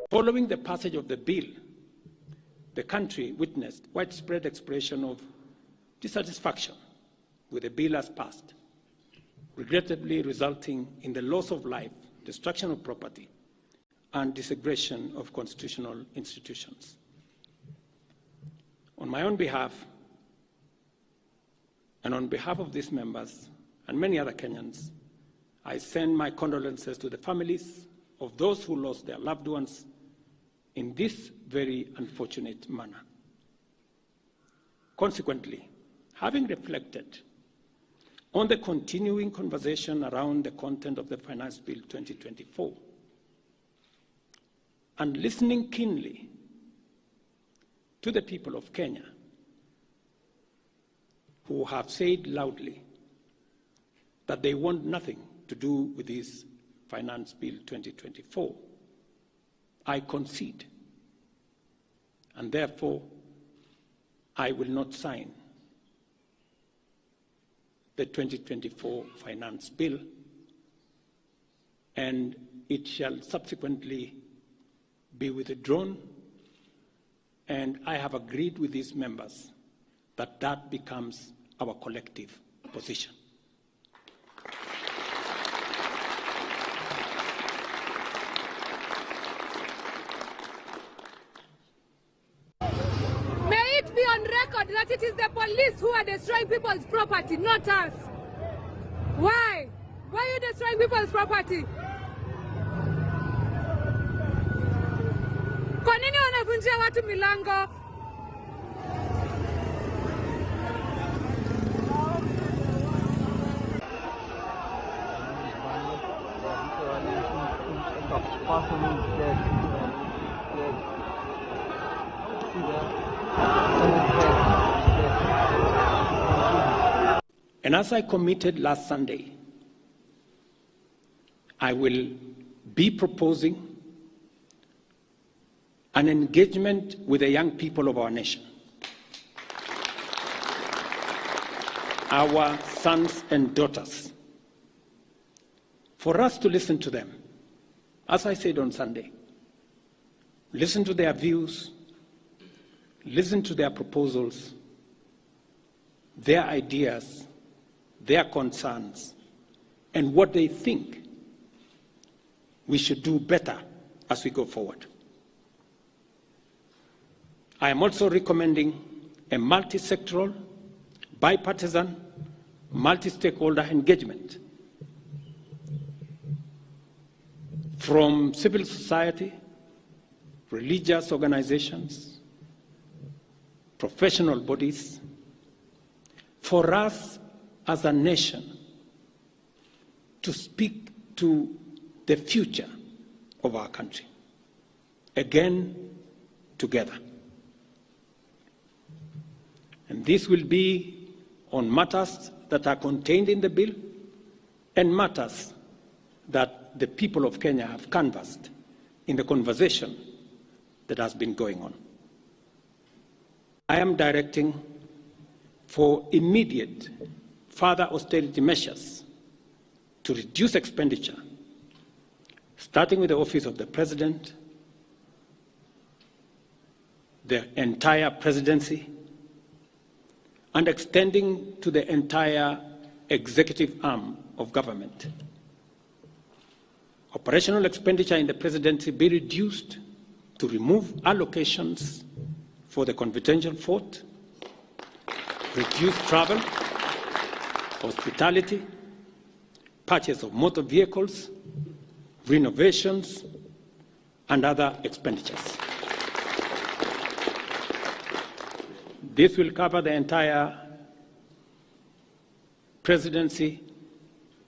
Following the passage of the bill, the country witnessed widespread expression of dissatisfaction with the bill as passed, regrettably resulting in the loss of life, destruction of property, and disintegration of constitutional institutions. On my own behalf, and on behalf of these members and many other Kenyans, I send my condolences to the families of those who lost their loved ones in this very unfortunate manner. Consequently, having reflected on the continuing conversation around the content of the Finance Bill 2024, and listening keenly to the people of Kenya who have said loudly that they want nothing to do with this Finance Bill 2024, I concede, and therefore I will not sign the 2024 Finance Bill, and it shall subsequently be withdrawn, and I have agreed with these members that that becomes our collective position. May it be on record that it is the police who are destroying people's property, not us. Why? Why are you destroying people's property? Kwa nini wanavunjia watu milango? And as I committed last Sunday, I will be proposing an engagement with the young people of our nation, our sons and daughters, for us to listen to them. As I said on Sunday, listen to their views, listen to their proposals, their ideas, their concerns, and what they think we should do better as we go forward. I am also recommending a multi-sectoral, bipartisan, multi-stakeholder engagement from civil society, religious organizations, professional bodies, for us as a nation to speak to the future of our country, again, together. And this will be on matters that are contained in the bill and matters that the people of Kenya have canvassed in the conversation that has been going on. I am directing for immediate further austerity measures to reduce expenditure, starting with the Office of the President, the entire presidency, and extending to the entire executive arm of government. Operational expenditure in the presidency be reduced to remove allocations for the confidential fort, reduce travel, hospitality, purchase of motor vehicles, renovations, and other expenditures. This will cover the entire presidency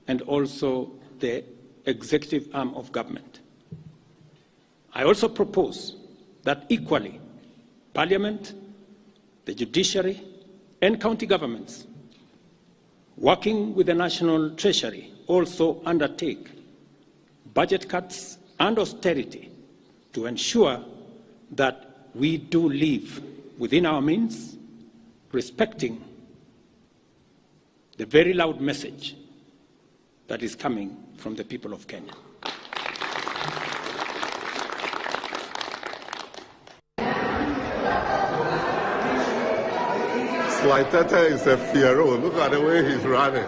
and also the executive arm of government. I also propose that equally, Parliament, the judiciary, and county governments, working with the National Treasury, also undertake budget cuts and austerity to ensure that we do live within our means respecting the very loud message that is coming from the people of Kenya. Slighteta is a Fiero. Look at the way he's running.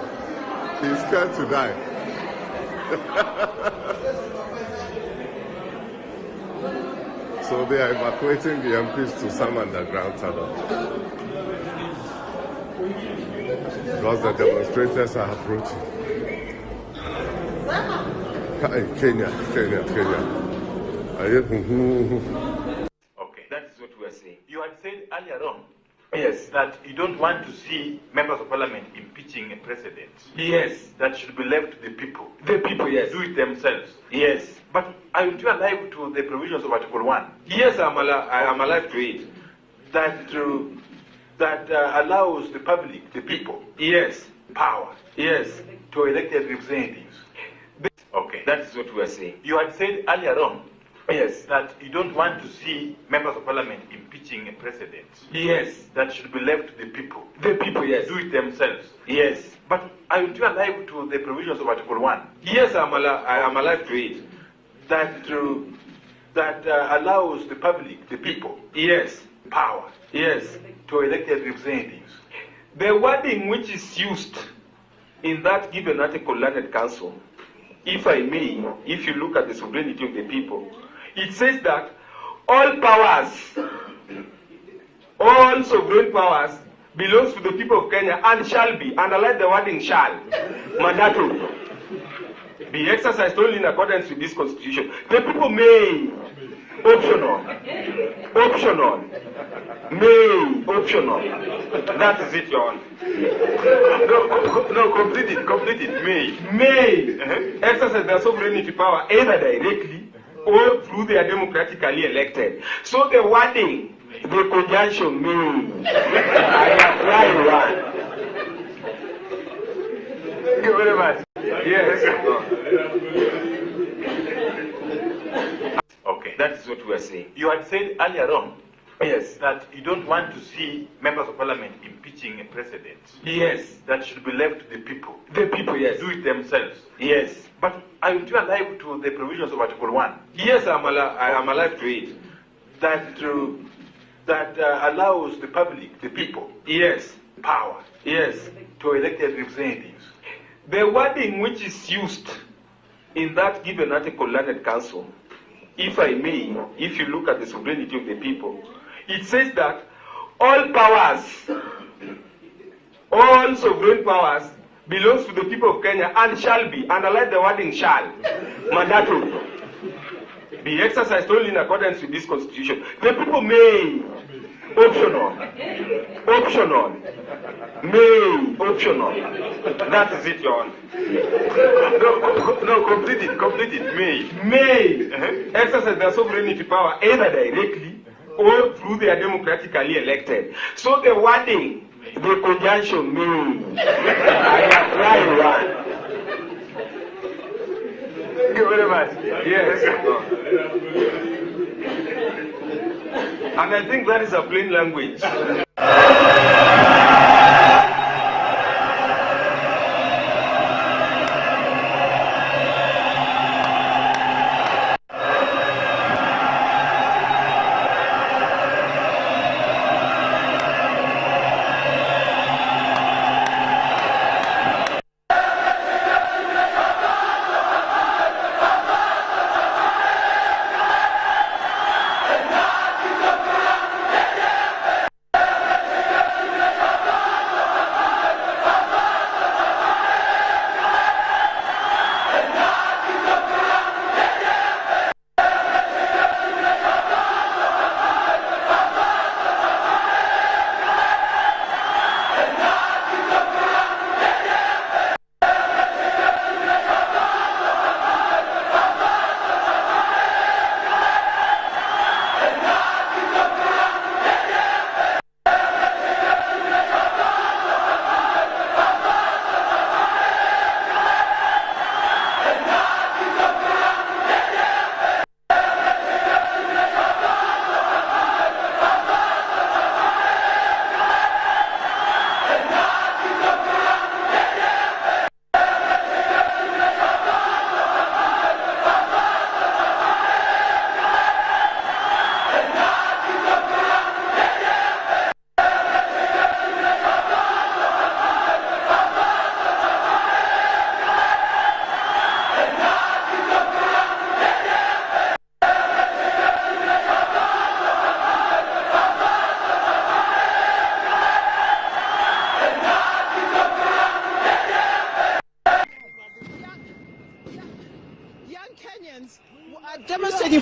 He's scared to die. So they are evacuating the MPs to some underground tunnel. Because the demonstrators are approaching. Kenya. Okay, that is what we are saying. You had said earlier on, yes, that you don't want to see members of parliament impeaching a president. Yes. That should be left to the people. The people, yes. Do it themselves. Yes. But aren't you alive to the provisions of Article 1? Yes, I am alive to it. That allows the public, the people, yes, power, yes, to elect their representatives. Okay, that is what we are saying. You had said earlier on, yes, that you don't want to see members of parliament impeaching a president. Yes. That should be left to the people. The people, yes. Do it themselves. Yes. But aren't you alive to the provisions of Article 1? Yes, I am alive to it. That allows the public, the people, yes, power, yes, to elect their representatives. The wording which is used in that given article, Learned Council, if I may, if you look at the sovereignty of the people, it says that all powers, all sovereign powers belongs to the people of Kenya and shall be, underline the wording shall, mandatory, be exercised only in accordance with this constitution. The people may, optional, may, optional. That is it, Your Honor. No, complete it, may exercise their sovereignty power either directly or through their democratically elected. So the wording, the conjunction may, I apply one. Thank you very much. Yes. Okay, that is what we are saying. You had said earlier on, yes, that you don't want to see members of parliament impeaching a president. Yes. That should be left to the people. The people, yes. Do it themselves. Yes. But aren't you alive to the provisions of Article 1? Yes, I am alive to it. That allows the public, the people, yes, power, yes, to elect their representatives. The wording which is used in that given article, Learned Council, if I may, if you look at the sovereignty of the people, it says that all powers, all sovereign powers belongs to the people of Kenya and shall be, underline the wording shall, mandatory, be exercised only in accordance with this constitution. The people may, optional, may, optional. That is it, Your Honor. No, complete it, may exercise their sovereignty power either directly or through their democratically elected. So the wording, the conjunction may, I apply one. Thank you very much. Yes. And I think that is a plain language.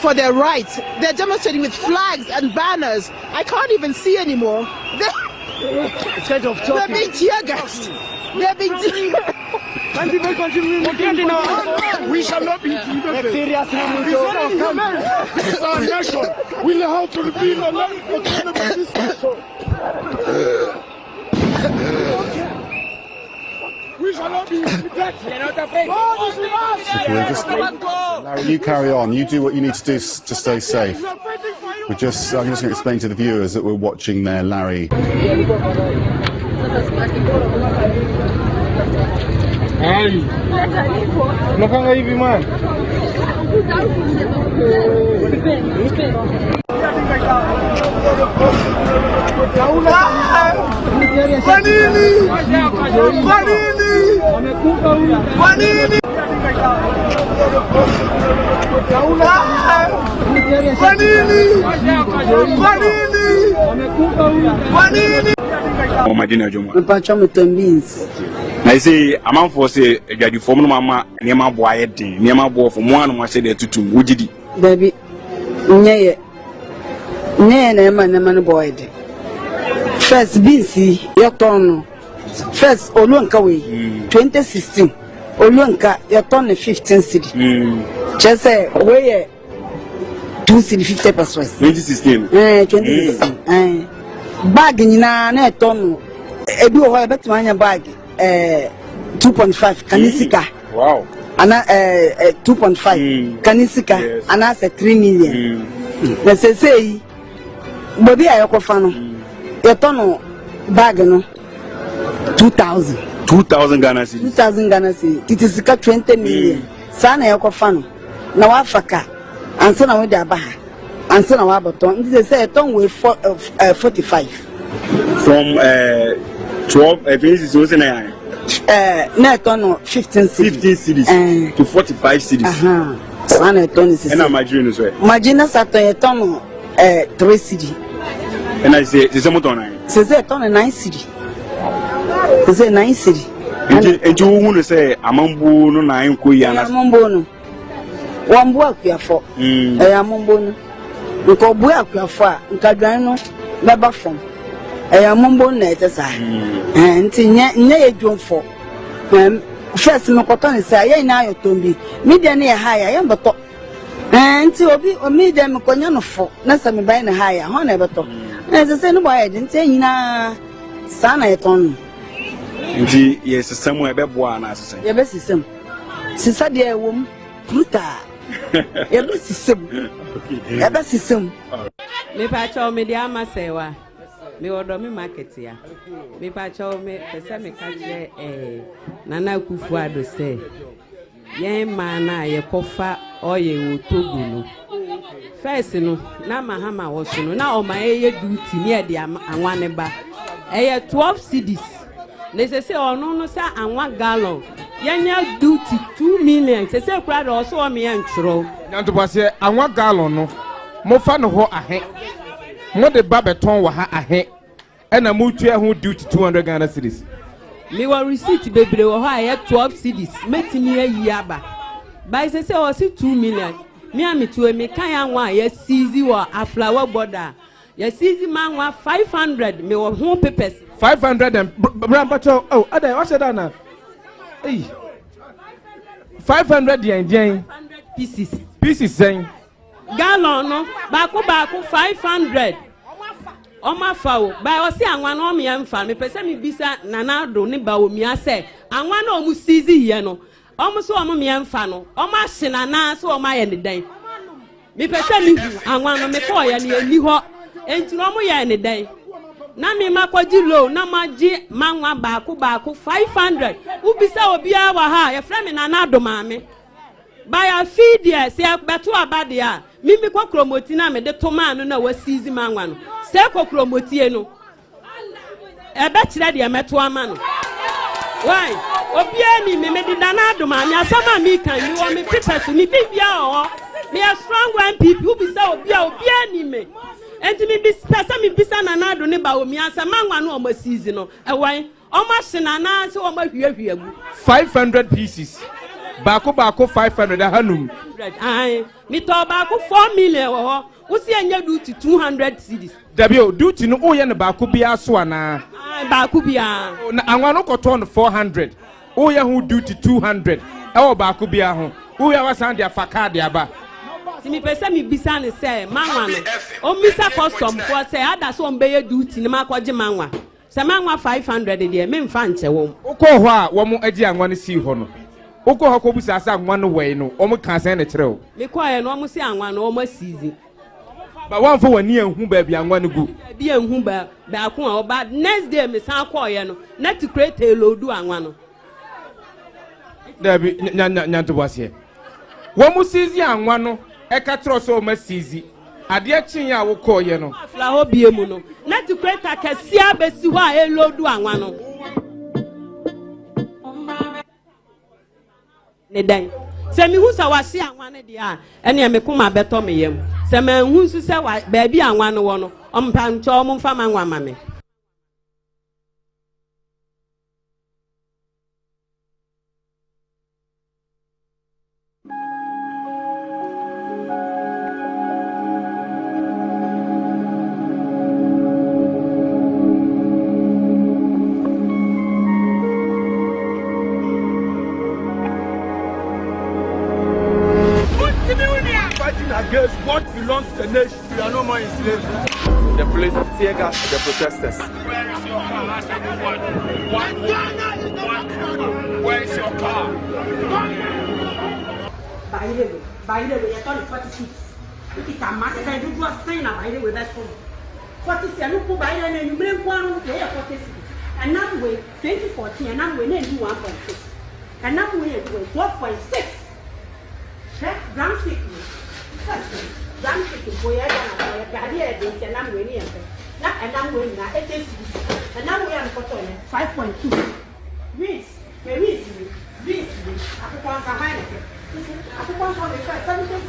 for their rights. They're demonstrating with flags and banners. I can't even see anymore. They're being tear gassed. They're being tear gassed. We shall not be intimidated. This is our nation. We will have to be this nation. We shall not be intimidated. Larry, you carry on. You do what you need to do to stay safe. I'm just going to explain to the viewers that we're watching there, Larry. Hey, look how heavy, man. I say, a man for say, a form of mamma, near my boy, near my boy from one of my said to two. Would you? Baby, nay, man, boy. First, BC, your turn. First, Olunkawi, 2016. Olunka, your turn 15 city. Just say, where 2 city 50%. 2016. 2016. Bag in a turn. A do a better man bag. 2.5 kanisika. Wow. Ana 2.5 kanisika. Ana 3 million. Let's say Bobby Ayokofano. Your tono bag no 2,000 Ghana cedis. 2,000 Ghana cedis. It is 20 million. Sana Ayokofano. Na wafaka. Ansa na we de abaha. Ansa na waboton. This say a ton with 45. From 12 net on 15 cities to 45 cities. Sana ton is and my dream is Magina Sato ton 3 city. And I say, it's a motor. Says a ton 9 city. Is a 9 city. And you want to say, Amambo no 9 Kuya. Amambono. One work we are for. Amambono. We call work we are for. Nkadano, Baba from. Amambo net as I. And near John for. First, no cotton say, I now to be. Media near higher, I am but. And to be or me them conyon for. Not some buying a higher, honor but. As I said, no, I didn't say, na son at on. Yes, somewhere one, as I say. Your best is some. Sister, dear woman, Pluta. Your best is some. Your best is some. Me pacho me dia masewa. Me odo me market ya. Me pacho me pese me kache Nana Akufo-Addo say. Yen mana ye kofa oye wo Togo no. First no na mahama wo so no na o ma ye duty ne de anwane ba. 12 cedis. Ne se ono no sa anwa gallon. Yenya duty 2 million. Se kura do so o me antro. Nyanto pase anwa gallon no. Mo fa no ho ahe. Mo de ba beton wa ha ahe. E na mo tua ho duty 200 Ghana cedis. Me wa receipt bebre wo ho aye 12 cedis. Metimi ayi aba. By se o si 2 million. Me am to me kan anwa ye seize wo aflawa border. Ye seize man wa 500 me wo ho papers 500 and Brambacho. Oh, Ada, what's that now? Hey, 500 yen pieces. Pieces saying gallon no baku 500. Oma fawo ba o si anwa no me amfa me pese me bisa nanado ne ba o mi ase anwa na o mu seize ye no omo so omo me amfa no omo ahye nana so omo aye ne dan me pese me hu anwa no me ko ye ne ani ho enti no omo ye ne dan na me makwaji low na maji manwa baku 500 ubisa obi a wa ha ye fra me nanado maame ba ya feed ye se beto abade a mimi kwa kromoti na me de toma no na wa seize manwa no se kwa kromotie no ebe kire de meto ama no why obi ani me de nanado maame asama mi kan mi wo me prepare mi bibia o me a strong one people ubisa obi ani me enti mi bisa nanado ne ba omi asa manwa no o ma seize no e wan o ma hye nana se o ma hwiahwiagu 500 pieces Baako 500 hanum. Aye. Me to baako 4 million wo. Wo se anya duty 200 cedis. Dabio duty no oye ne baako bia so ana. Baako bia. Na anwa no koto no 400. Oye hu duty 200. Ewo baako bia ho. Oye wasan dia faka dia ba. Si mi pese mi bisa ne say manwa no. O misa custom for say ada so mbeye duty ne makoje manwa. Se manwa 500 de me mfa nche wo. Ukọ ho a wo mo agi anwa ne si ho no. Ukọ ho ko busa asa anwa no wei no. O mo kan sen ne kire o. Me kwa ye no mo si anwa no o mo season. Ba wan fo wani enhu ba bia anwa ne gu. Bi enhu ba ko a oba next day me san kwa ye no. Na to create a loadu anwa no. Dabi nya to wase. Wo mo season anwa no e ka tro so o ma season. Ade chin ya wo ko ye no. Afla ho bie mu no. Na to create a kesia besi ho a e loadu anwa no. Ne dan. Se mi hu sa wase anwa ne dia ene me kuma beto me yam. Se ma hu su se wa ba bi anwa no wo no. Ompa ncho omfa manwa mame. Against what belongs to the nation. We are no more enslaved. The police, tear gas, the protesters. Where is your car? Where is your car? By the way, I thought it's 46. It's a master. You just saying by the way, that's 46. I look by and you bring one day 46. Another way, 2014, another way, 1.6. Another way, 12.6. Ground stick. Ground stick boy, I don't and I'm winning. Not and I'm winning. It is another way I'm got on 5.2. Reese, I want to hide it. I want to try 7 days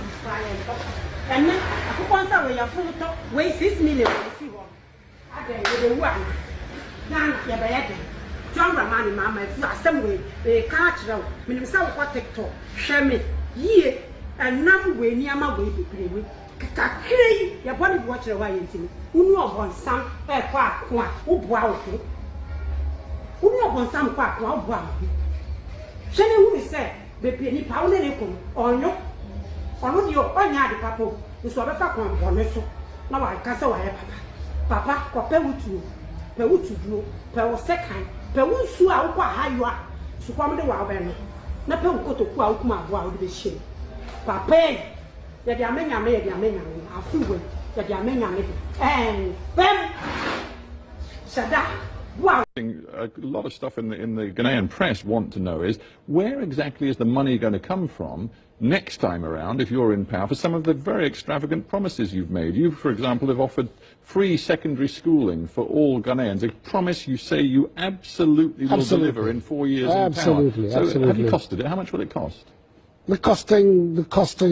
and then I want to weigh a full top, weigh 6 million. I with the one. Now, you're John Ramani, Mamma, some way, they can't know. Minister, what TikTok, share me, ye, and now we near my way to play with. Kakri, your body watch the way into me. Who know about some quack, who wow. Who know about some quack, wow. Shall who say, the penny pound or no? Or not your onyard papa, who saw a fact on Bonesso. Now I can't say Papa, compare with you. Per what you do, per second, per one sue out how you are. So come the wild banner. Never go to Quack my wild be shame. Papa, that your men are made, your men are fluent, that your men are made. And Ben Sada. Wow. A lot of stuff in the Ghanaian press want to know is where exactly is the money going to come from next time around if you're in power for some of the very extravagant promises you've made. You, for example, have offered free secondary schooling for all Ghanaians. A promise you say you absolutely will deliver in 4 years in power. So have you costed it? How much will it cost? The costing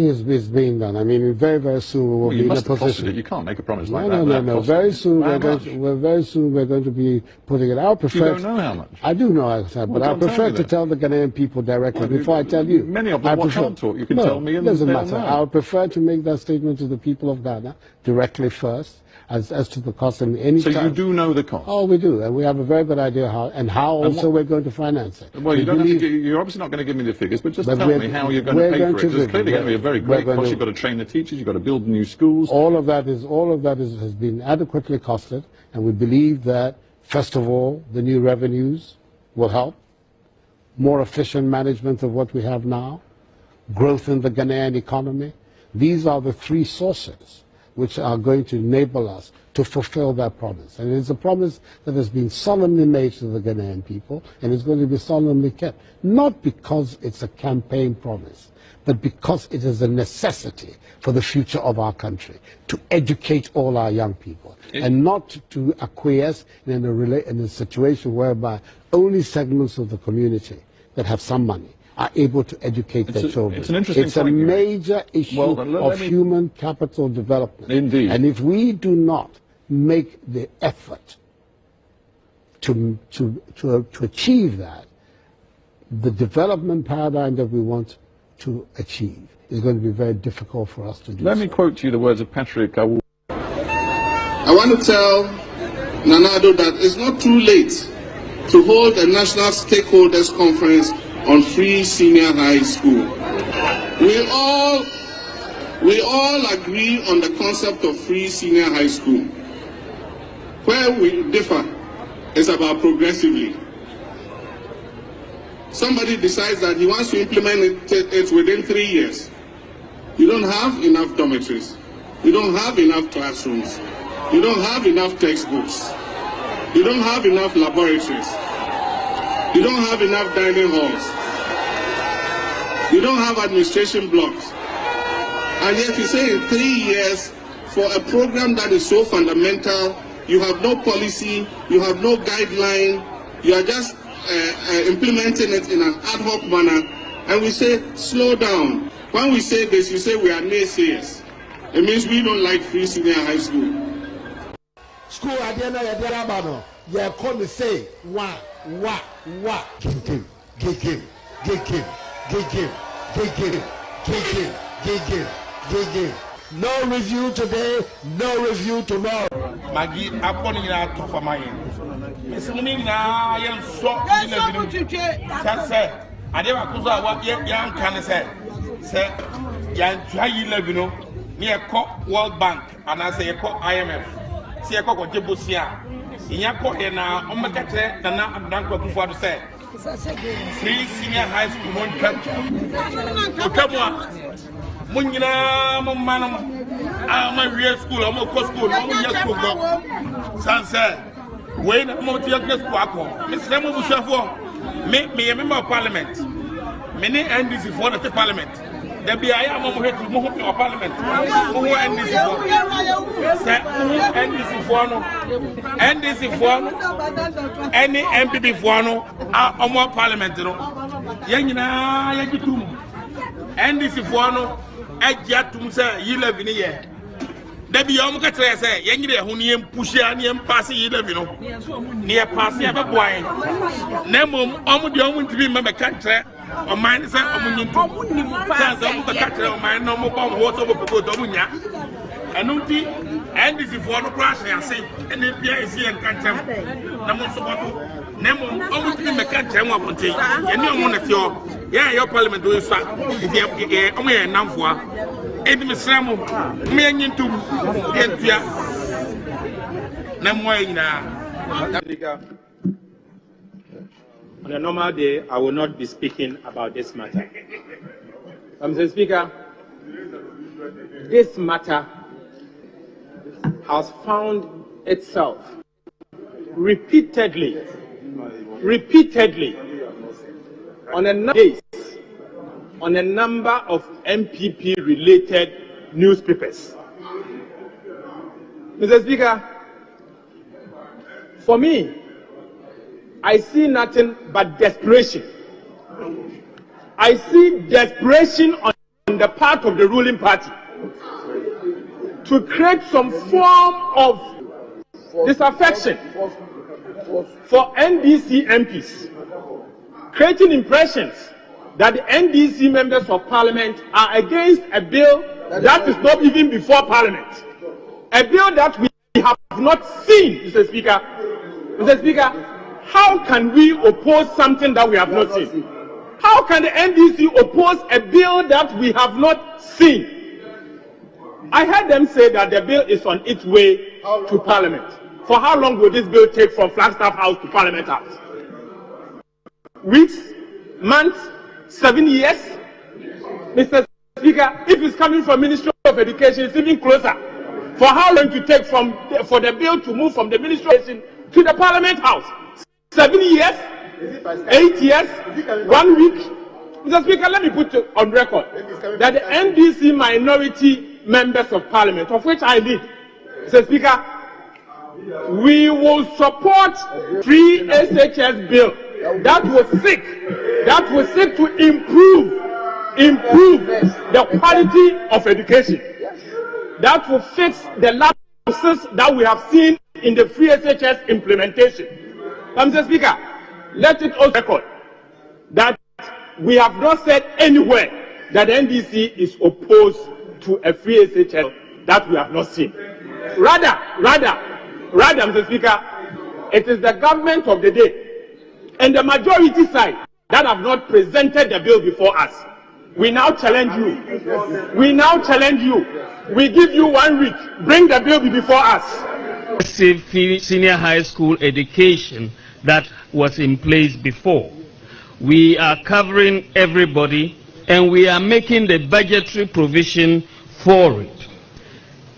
is being done. I mean, very, very soon we will be in a position. You can't make a promise like that. No. Very soon we're going to be putting it. I prefer. You don't know how much. I do know, but I prefer to tell the Ghanaian people directly before I tell you. Many of them can't talk. You can tell me, and it doesn't matter. I would prefer to make that statement to the people of Ghana directly first. As to the cost and any So you do know the cost? Oh, we do, and we have a very good idea how also we're going to finance it. Well, you're obviously not going to give me the figures, but just tell me how you're going to pay for it. It's clearly going to be a very great cost. You've got to train the teachers, you've got to build new schools. All of that has been adequately costed, and we believe that, first of all, the new revenues will help, more efficient management of what we have now, growth in the Ghanaian economy. These are the three sources which are going to enable us to fulfill that promise. And it's a promise that has been solemnly made to the Ghanaian people, and it's going to be solemnly kept. Not because it's a campaign promise, but because it is a necessity for the future of our country, to educate all our young people, and not to acquiesce in a situation whereby only segments of the community that have some money are able to educate their children. It's an interesting It's a major issue of human capital development. Indeed. And if we do not make the effort to achieve that, the development paradigm that we want to achieve is going to be very difficult for us to do. Let me quote to you the words of Patrick Awu. I want to tell Nanado that it's not too late to hold a national stakeholders conference on free senior high school. We all agree on the concept of free senior high school. Where we differ is about progressively. Somebody decides that he wants to implement it within 3 years. You don't have enough dormitories. You don't have enough classrooms. You don't have enough textbooks. You don't have enough laboratories. You don't have enough dining halls. You don't have administration blocks. And yet you say in 3 years, for a program that is so fundamental, you have no policy, you have no guideline, you are just implementing it in an ad hoc manner, and we say, slow down. When we say this, you say we are naysayers. It means we don't like free senior high school. School at the end of the Rabano, you call me say, wah. Give. No review today, no review tomorrow. Maggie, upon you out for my Miss Muning, I am so. Say, I never could what young can say. Say, young try you live, you know, near Cock World Bank, and I say a Cock IMF. See a Cock or Jibusia. In your court, and now, on my cat, and now I'm done for to say. Free senior high school, one country. Come on. Munyina manam my real school I'm a school I'm a school go sanse when I'm to your school akọ me say mo bushafo me member of parliament me ne NDC for the parliament there be I am mo hetu mo of parliament mo NDC for say NDC for no any MPP for no omo parliament no yen nyina ya gitum NDC for no Ajatum say, you live in a year. Debbie Omka say, Yangi, who near Pusha, near passing you live, you know, near passing a boy. Nemo, almost the only to be member country, or mine is a woman to country, or my normal bomb was over Domunia. And Uti, and this is for the crash, I say, and the PIC and country. Nemo, almost in the country, and you want to your. Yeah, your parliament will start. If you are only a number, and Miss Ramo, me and you too, and Pia Namoina. On a normal day, I will not be speaking about this matter. Mr. Speaker, this matter has found itself repeatedly on a number of MPP-related newspapers. Mr. Speaker, for me, I see nothing but desperation. I see desperation on the part of the ruling party to create some form of disaffection for NDC MPs, creating impressions that the NDC members of parliament are against a bill that is not even before parliament. A bill that we have not seen, Mr. Speaker. Mr. Speaker, how can we oppose something that we have not seen? How can the NDC oppose a bill that we have not seen? I heard them say that the bill is on its way to parliament. For how long will this bill take from Flagstaff House to Parliament House? Weeks? Months? 7 years? Mr. Speaker, if it's coming from Ministry of Education, it's even closer. For how long to take for the bill to move from the Ministry of Education to the Parliament House? 7 years? 8 years? 1 week? Mr. Speaker, let me put on record that the NDC minority members of Parliament, of which I lead, Mr. Speaker, we will support free SHS bill that will seek to improve the quality of education, that will fix the lapses that we have seen in the free SHS implementation. Mr. Speaker, let it also record that we have not said anywhere that the NDC is opposed to a free SHL. That we have not seen. Rather, Mr. Speaker, it is the government of the day and the majority side that have not presented the bill before us. We now challenge you. We give you 1 week. Bring the bill before us. Senior high school education that was in place before. We are covering everybody and we are making the budgetary provision for it.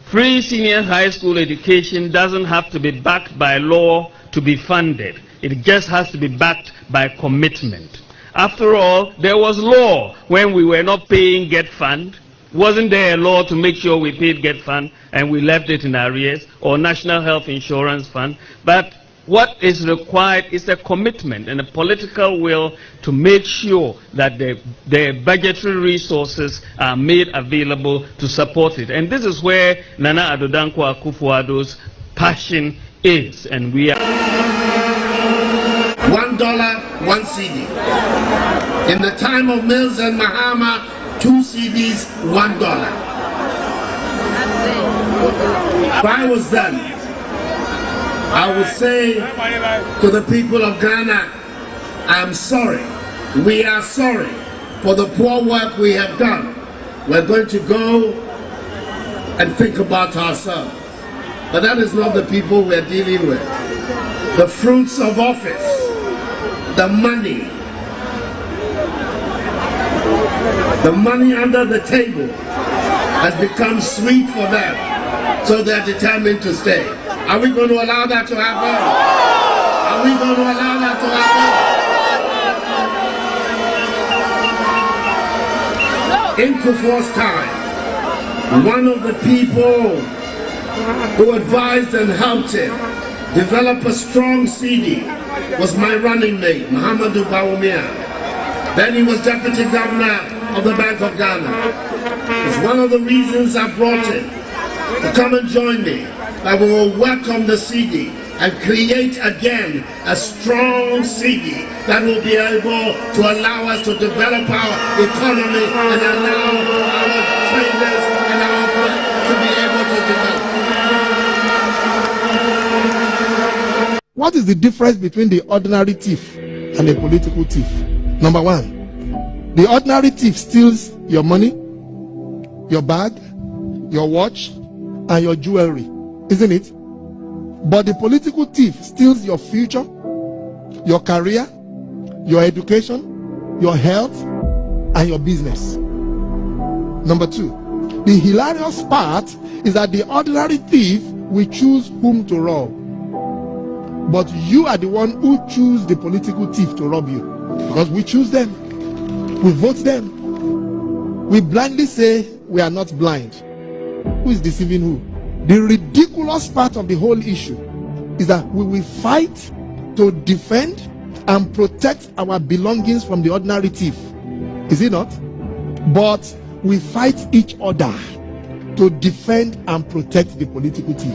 Free senior high school education doesn't have to be backed by law to be funded. It just has to be backed by commitment. After all, there was law when we were not paying Get Fund. Wasn't there a law to make sure we paid Get Fund and we left it in arrears, or National Health Insurance Fund? But what is required is a commitment and a political will to make sure that the budgetary resources are made available to support it. And this is where Nana Addo Dankwa Akufo-Addo's passion is. And we are... $1, 1 CD. In the time of Mills and Mahama, 2 CDs, $1. If I was done, I would say to the people of Ghana, I'm sorry. We are sorry for the poor work we have done. We're going to go and think about ourselves. But that is not the people we're dealing with. The fruits of office, the money under the table has become sweet for them, so they're determined to stay. Are we going to allow that to happen? Are we going to allow that to happen? In Kufuor's time, one of the people who advised and helped him develop a strong CD was my running mate, Muhammadu Bawumia. Then he was Deputy Governor of the Bank of Ghana. It's one of the reasons I brought him to come and join me. I will welcome the CD and create again a strong CD that will be able to allow us to develop our economy and allow our traders and our to be able to develop. What is the difference between the ordinary thief and the political thief? Number one, the ordinary thief steals your money, your bag, your watch, and your jewelry, isn't it? But the political thief steals your future, your career, your education, your health, and your business. Number two, the hilarious part is that the ordinary thief will choose whom to rob. But you are the one who choose the political thief to rob you. Because we choose them. We vote them. We blindly say we are not blind. Who is deceiving who? The ridiculous part of the whole issue is that we will fight to defend and protect our belongings from the ordinary thief. Is it not? But we fight each other to defend and protect the political thief.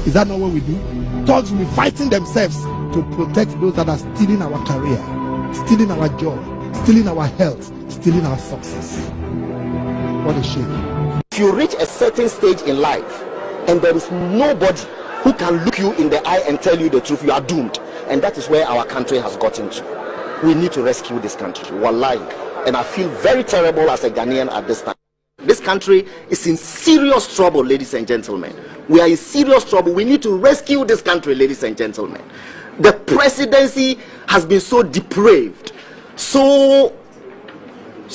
Is that not what we do? Thugs will be fighting themselves to protect those that are stealing our career, stealing our joy, stealing our health, stealing our success. What a shame. If you reach a certain stage in life and there is nobody who can look you in the eye and tell you the truth, you are doomed. And that is where our country has gotten to. We need to rescue this country. Wallahi. And I feel very terrible as a Ghanaian at this time. This country is in serious trouble, ladies and gentlemen. We are in serious trouble. We need to rescue this country, ladies and gentlemen. The presidency has been so depraved, so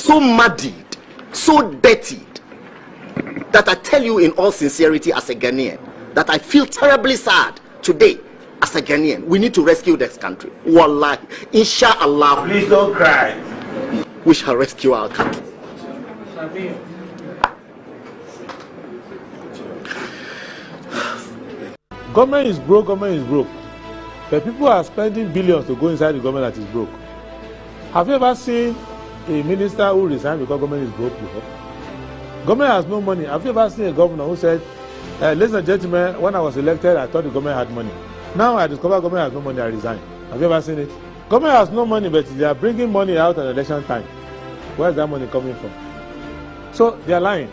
muddied, so dirtied, that I tell you in all sincerity as a Ghanaian, that I feel terribly sad today as a Ghanaian. We need to rescue this country. Wallahi, inshallah. Please don't cry. We shall rescue our country. Government is broke, government is broke. The people are spending billions to go inside the government that is broke. Have you ever seen a minister who resigned because government is broke before? Government has no money. Have you ever seen a governor who said, ladies and gentlemen, when I was elected, I thought the government had money. Now I discover government has no money, I resign. Have you ever seen it? Government has no money, but they are bringing money out at election time. Where is that money coming from? So they are lying.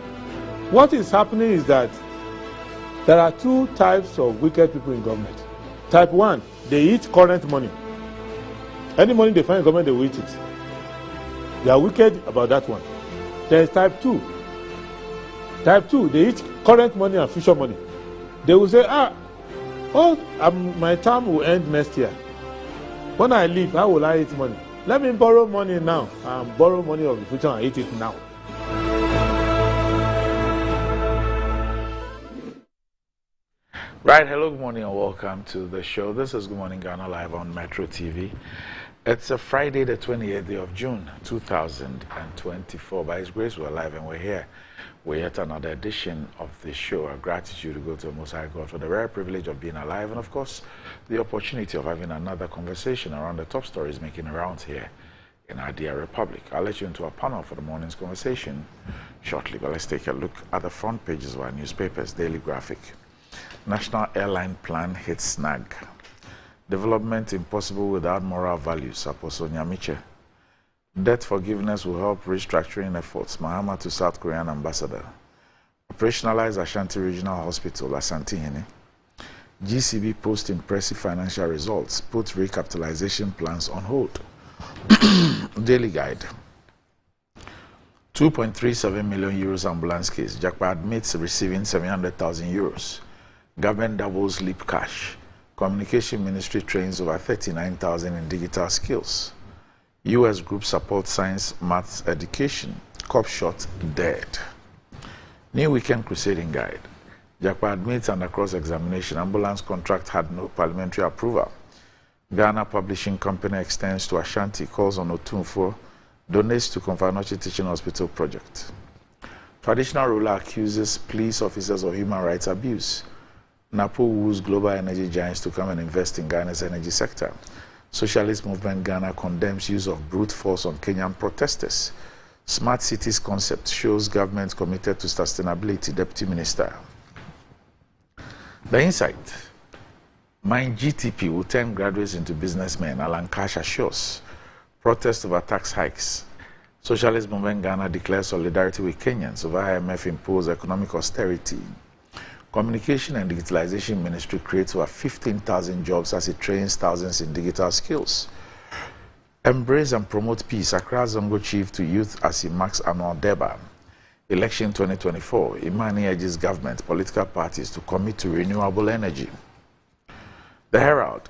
What is happening is that there are two types of wicked people in government. Type 1, they eat current money. Any money they find in government, they will eat it. They are wicked about that one. There is type 2. Type 2, they eat current money and future money. They will say, my term will end next year. When I leave, how will I eat money? Let me borrow money now and borrow money of the future and eat it now. Right, hello, good morning and welcome to the show. This is Good Morning Ghana live on Metro TV. It's a Friday, the 28th day of June, 2024. By His grace, we're live and we're here. We're yet another edition of the show. Our gratitude to go to the Most High God for the rare privilege of being alive and, of course, the opportunity of having another conversation around the top stories making rounds here in our dear Republic. I'll let you into our panel for the morning's conversation shortly, but let's take a look at the front pages of our newspapers. Daily Graphic. National airline plan hits snag. Development impossible without moral values, Apostle Nyamiche. Debt forgiveness will help restructuring efforts, Mahama to South Korean ambassador. Operationalize Ashanti Regional Hospital, Asantehene. GCB post impressive financial results, put recapitalization plans on hold. Daily Guide. 2.37 million euros ambulance case. Jakpa admits receiving 700,000 euros. Government doubles leap cash. Communication Ministry trains over 39,000 in digital skills. U.S. group supports science, maths, education. Cop shot dead. New weekend crusading guide. Jakpa admits under cross-examination ambulance contract had no parliamentary approval. Ghana Publishing Company extends to Ashanti, calls on Otunfo, donates to Konfanochi Teaching Hospital project. Traditional ruler accuses police officers of human rights abuse. NAPO woos global energy giants to come and invest in Ghana's energy sector. Socialist Movement Ghana condemns use of brute force on Kenyan protesters. Smart cities concept shows government committed to sustainability, Deputy Minister. The Insight. Mine GTP will turn graduates into businessmen, Alan Cash assures. Protest over tax hikes. Socialist Movement Ghana declares solidarity with Kenyans over IMF imposed economic austerity. Communication and Digitalization Ministry creates over 15,000 jobs as it trains thousands in digital skills. Embrace and promote peace. Accra Zongo chief to youth as he marks annual Deba. Election 2024. Imani urges government, political parties to commit to renewable energy. The Herald.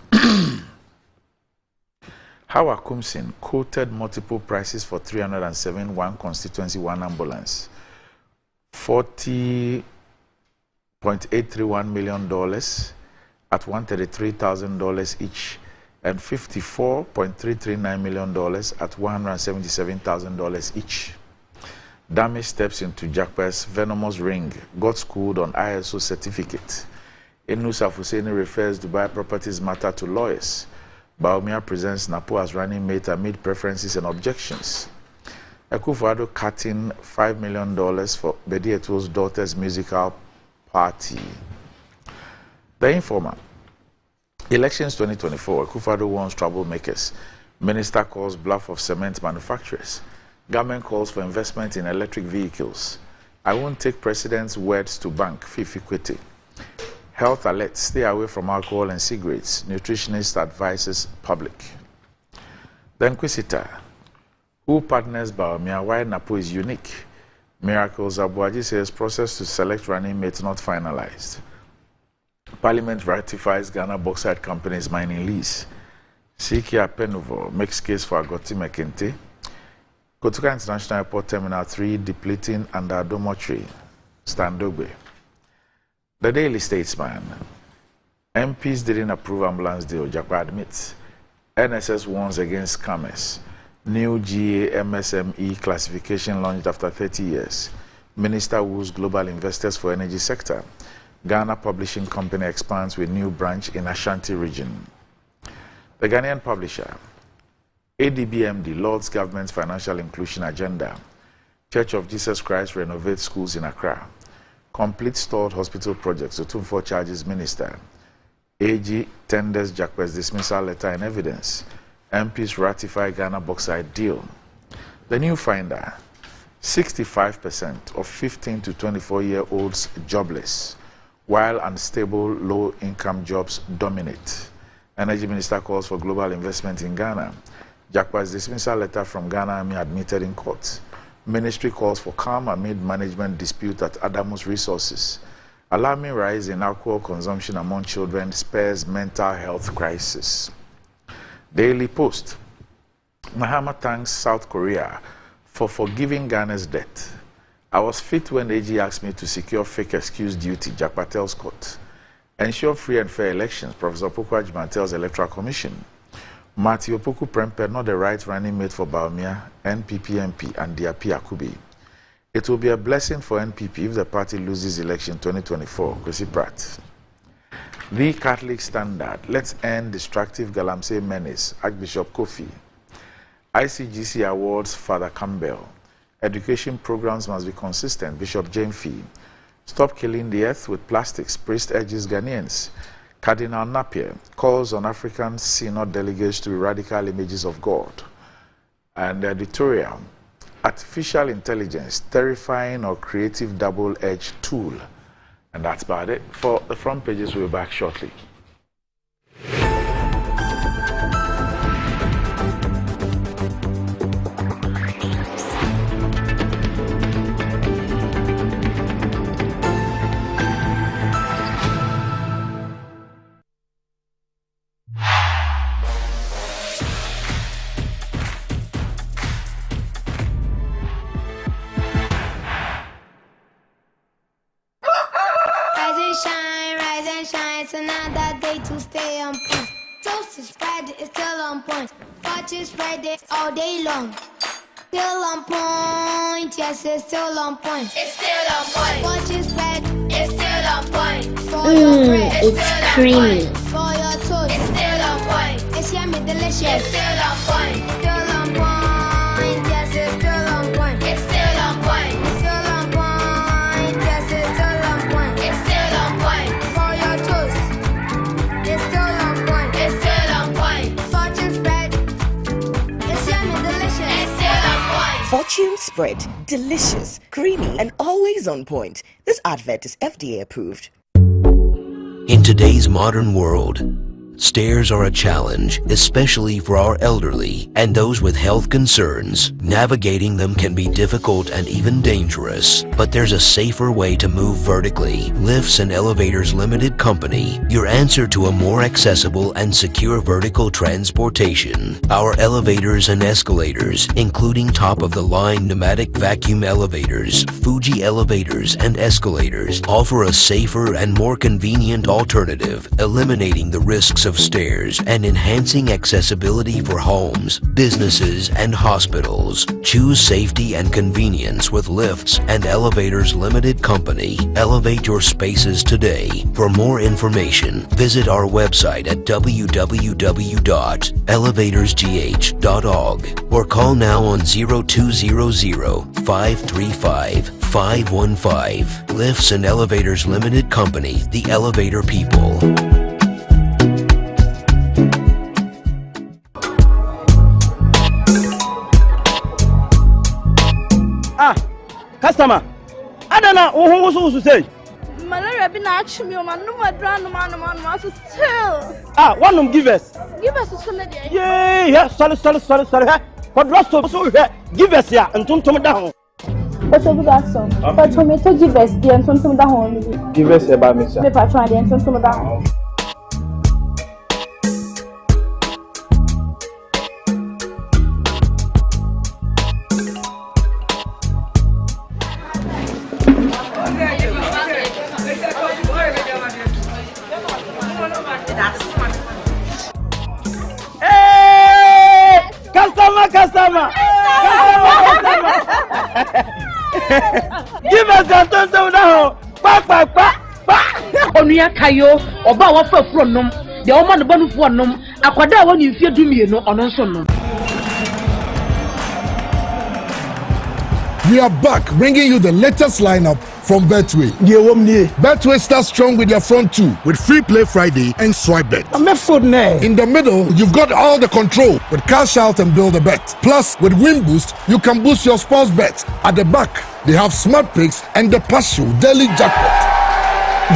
Hawa Kumsin quoted multiple prices for 307 one constituency, one ambulance. $40.831 million at $133,000 each, and $54.339 million at $177,000 each. Damage steps into Jakpa's venomous ring, got schooled on ISO certificate. Inus Afuseni refers Dubai properties matter to lawyers. Baumia presents Napo as running mate amid preferences and objections. Akufo-Addo cutting $5 million for Bedi Eto's daughter's musical party. The Informer. Elections 2024. Akufo-Addo warns troublemakers. Minister calls bluff of cement manufacturers. Government calls for investment in electric vehicles. I won't take president's words to bank. Fifi Kwete. Health alert. Stay away from alcohol and cigarettes. Nutritionist advises public. The Inquisitor. Who partners Baumia? Why Napo is unique? Miracles. Abuaji says process to select running mate not finalized. Parliament ratifies Ghana Bauxite Company's mining lease. Sikia Penuvo makes case for Agoti Mekente. Kotuka International Airport Terminal 3 depleting under dormitory. Standogbe. The Daily Statesman. MPs didn't approve ambulance deal, Jakpa admits. NSS warns against scammers. New GA MSME classification launched after 30 years. Minister woos global investors for energy sector. Ghana Publishing Company expands with new branch in Ashanti region. The Ghanaian Publisher. ADBMD Lord's Government's financial inclusion agenda. Church of Jesus Christ renovates schools in Accra. Complete stalled hospital projects. Otunfo charges minister. AG tenders Jakpa's dismissal letter in evidence. MPs ratify Ghana bauxite deal. The new finder, 65% of 15 to 24-year-olds jobless, while unstable low-income jobs dominate. Energy Minister calls for global investment in Ghana. Jakwa's dismissal letter from Ghana Army admitted in court. Ministry calls for calm amid management dispute at Adamus Resources. Alarming rise in alcohol consumption among children spares mental health crisis. Daily Post. Mahama thanks South Korea for forgiving Ghana's debt. I was fit when AG asked me to secure fake excuse duty, Jakwa tells court. Ensure free and fair elections, Professor Poku Ajman tells Electoral Commission. Matthew Opoku Prempeh not the right running mate for Baumia, NPP MP, and Diapi Akubi. It will be a blessing for NPP if the party loses election 2024, Kwesi Pratt. The Catholic Standard, let's end destructive Galamsey menace, Archbishop Kofi. ICGC awards Father Campbell. Education programs must be consistent, Bishop Jane Fee. Stop killing the earth with plastics, priest urges Ghanaians. Cardinal Napier calls on African synod delegates to be radical images of God. And the editorial, artificial intelligence, terrifying or creative double-edged tool. And that's about it. For the front pages, we'll be back shortly. It's another day to stay on point. Toast is Friday, it's still on point. Watch is Friday all day long. Still on point, yes, it's still on point. It's still on point. Watch is Friday, it's still on point. For your bread, it's creamy. For your toast, it's still on point. It's yummy, delicious. It's still on point. Still on point, yes, it's still on point. It's still on point. Still on point, yes, it's still on point. It's still on point. For your toast, it's still on point. It's still on point. Fortune spread, it's yummy, delicious. It's still on point. Fortune spread, delicious, creamy, and always on point. This advert is FDA approved. In today's modern world, stairs are a challenge, especially for our elderly and those with health concerns. Navigating them can be difficult and even dangerous, but there's a safer way to move vertically. Lifts and Elevators Limited Company, your answer to a more accessible and secure vertical transportation. Our elevators and escalators, including top-of-the-line pneumatic vacuum elevators, Fuji elevators and escalators, offer a safer and more convenient alternative, eliminating the risks of stairs and enhancing accessibility for homes, businesses, and hospitals. Choose safety and convenience with Lifts and Elevators Limited Company. Elevate your spaces today. For more information, visit our website at www.elevatorsgh.org or call now on 0200-535-515. Lifts and Elevators Limited Company, the elevator people. Customer, I don't know who to say. Malaria been actually me, man. No more brand, man. Still. One of them give us. Give us a solid. Yeah. Sorry. What rest of so give us here and don't come down. What's over that song? But tomato give us the and don't come down. Give us about me, sir. Me patron the and don't come down. Customer. Give us a total now. Pa. Onuya kayo oba wa fa furo nom de o ma no banu fo nom akwada wa ni fie dumie no ono so nom. We are back bringing you the latest lineup from Betway. Betway starts strong with their front two, with free play Friday and swipe bet. In the middle, you've got all the control with cash out and build a bet. Plus, with Win Boost, you can boost your sports bet. At the back, they have smart picks and the partial daily jackpot.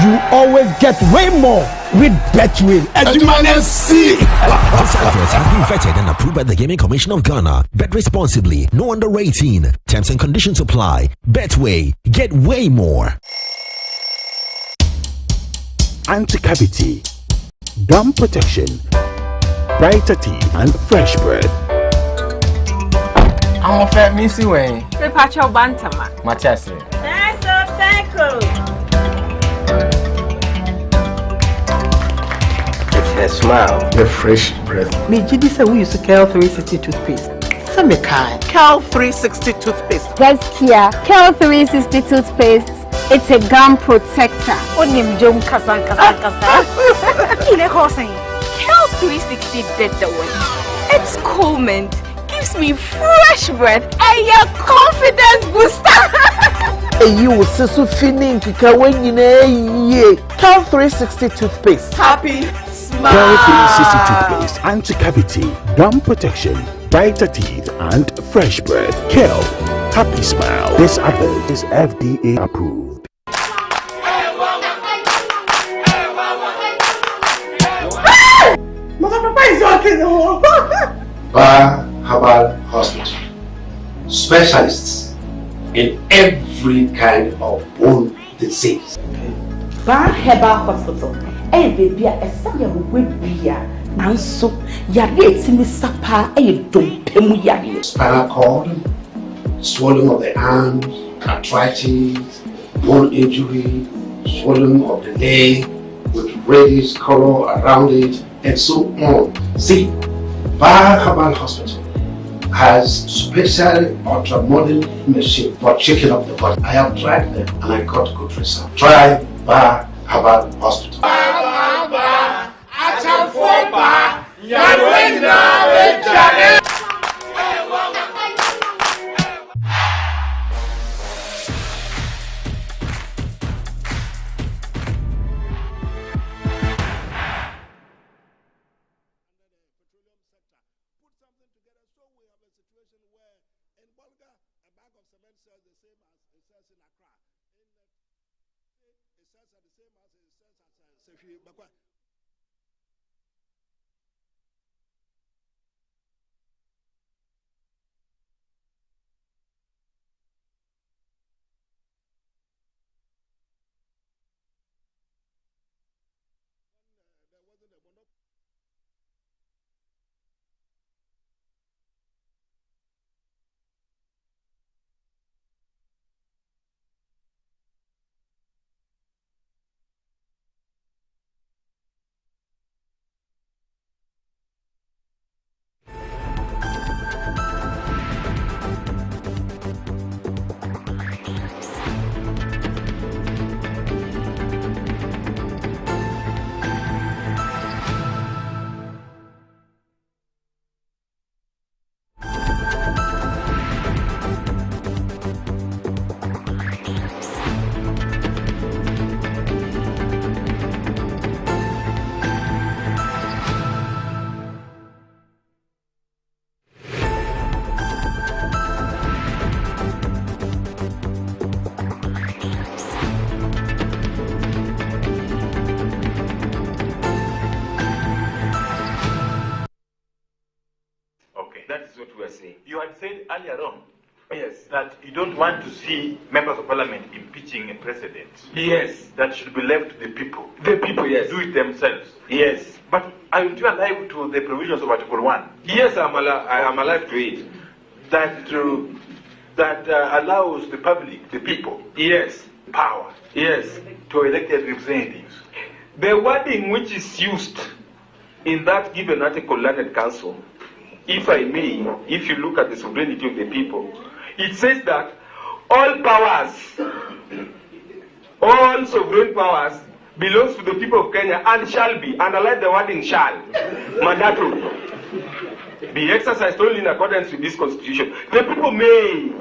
You always get way more with Betway. As you can see. This advert has been vetted and approved by the Gaming Commission of Ghana. Bet responsibly. No under 18. Terms and conditions apply. Betway. Get way more. Anti-cavity, gum protection, brighter teeth, and fresh breath. I'm a fat missy way. The patch of Bantama. Matasi. That's a cycle. A smile, the fresh breath. Me Gidi say we use Cal 360 toothpaste. Some kind. Cal 360 toothpaste. Gaskia, Cal 360 toothpaste. It's a gum protector. Onim jom kasan. Ile Hossein. Cal 360 did the work. It's cool mint. Gives me fresh breath and your confidence booster. You will see feeling when you know Cal 360 toothpaste. Happy. Cal 360 toothpaste, anti-cavity, gum protection, brighter teeth, and fresh breath. Cal, happy smile. This advert is FDA approved. Bar Herbal Hospital. Specialists in every kind of bone disease. Bar Herbal Hospital. Hey baby, I saw you with beer. Nanso, yari etini sapa dompemu yari. Spinal cord, swelling of the arms, arthritis, bone injury, swelling of the leg with reddish color around it, and so on. See, Bar Herbal Hospital has special ultra-modern machine for checking up the body. I have tried them and I got good results. Try Bar Herbal Hospital. You had said earlier on, yes, that you don't want to see members of parliament impeaching a president. Yes. That should be left to the people. The people, yes. Do it themselves. Yes. But aren't you alive to the provisions of Article 1? Yes, I am alive to it. That allows the public, the people, yes, power, yes, to elect their representatives. The wording which is used in that given article, Learned Council, if I may, if you look at the sovereignty of the people, it says that all powers, all sovereign powers belongs to the people of Kenya and shall be, underline the wording shall, mandatory, be exercised only in accordance with this constitution. The people may,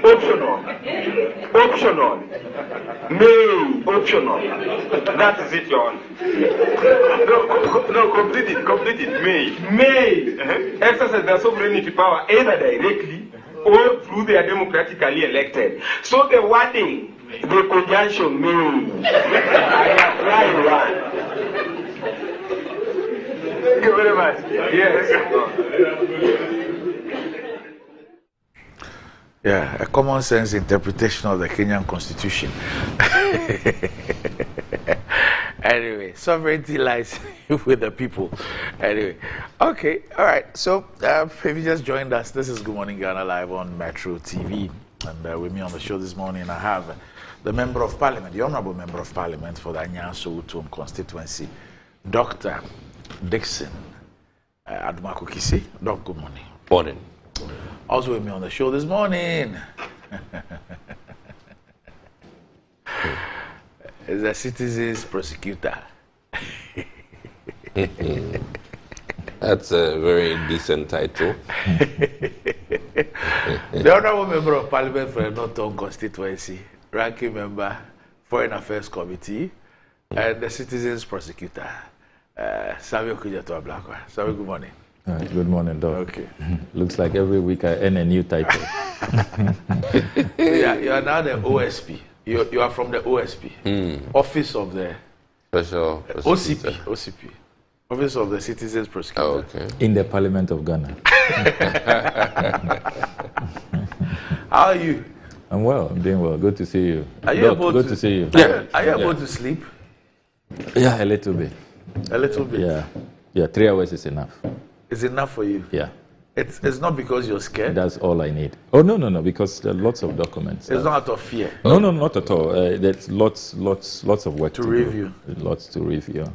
Optional. Optional. May. Optional. That is it, Your Honor. No, complete it. May. Exercise their sovereignty power either directly or through their democratically elected. So the wording, the conjunction may. I apply one. Thank you very much. Yes. Yeah, a common sense interpretation of the Kenyan Constitution. Anyway, sovereignty lies with the people. Anyway, okay, all right. So, if you just joined us, this is Good Morning Ghana live on Metro TV. And with me on the show this morning, I have the Member of Parliament, the Honorable Member of Parliament for the Anyanso Utum constituency, Dr. Dixon Adumakukisi. Doc, good morning. Morning. Also with me on the show this morning is the citizens prosecutor. That's a very decent title. The Honorable Member of Parliament for the Northern constituency, ranking member, Foreign Affairs Committee, and the citizens prosecutor, Samuel Kujato Ablakwa. Samuel, good morning. Good morning, Doc. Okay. Looks like every week I earn a new title. You are now the OSP. You are from the OSP, Office of the Special OCP, Office of the Citizens Prosecutor. Oh, okay. In the Parliament of Ghana. How are you? I'm well. I'm doing well. Good to see you. Are you Doc, able good to to see you? Yeah. Are you able to sleep? Yeah, a little bit. A little bit. Yeah. 3 hours is enough. Is enough for you? Yeah. It's not because you're scared? That's all I need. Oh, no, because there are lots of documents. It's not out of fear? No, not at all. There's lots of work to review. Lots to review.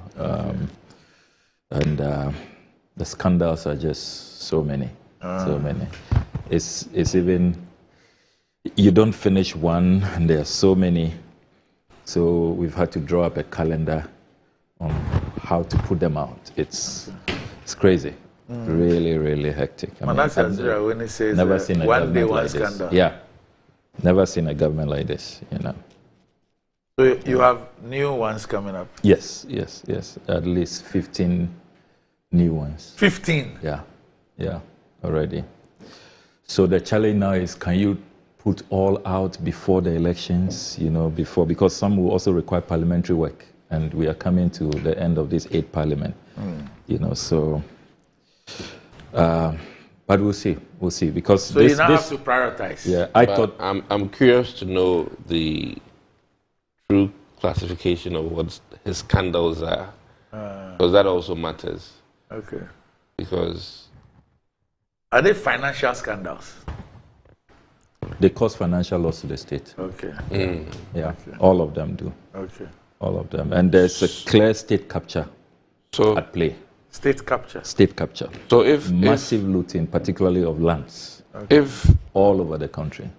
And the scandals are just so many. So many. It's even, you don't finish one, and there are so many. So we've had to draw up a calendar on how to put them out. It's crazy. Really, really hectic. When he says never seen a one day government one like scandal. this. Yeah, never seen a government like this. So you have new ones coming up. Yes. At least 15 new ones. 15. Yeah, already. So the challenge now is, can you put all out before the elections? Because some will also require parliamentary work, and we are coming to the end of this 8th parliament. So. But we'll see, because so you now have to prioritize. Yeah, I'm curious to know the true classification of what his scandals are, because that also matters. Okay. Because are they financial scandals? They cause financial loss to the state. Okay. Yeah, okay. All of them do. Okay. All of them, and there's a clear state capture at play. State capture. So if massive looting, particularly of lands, if all over the country,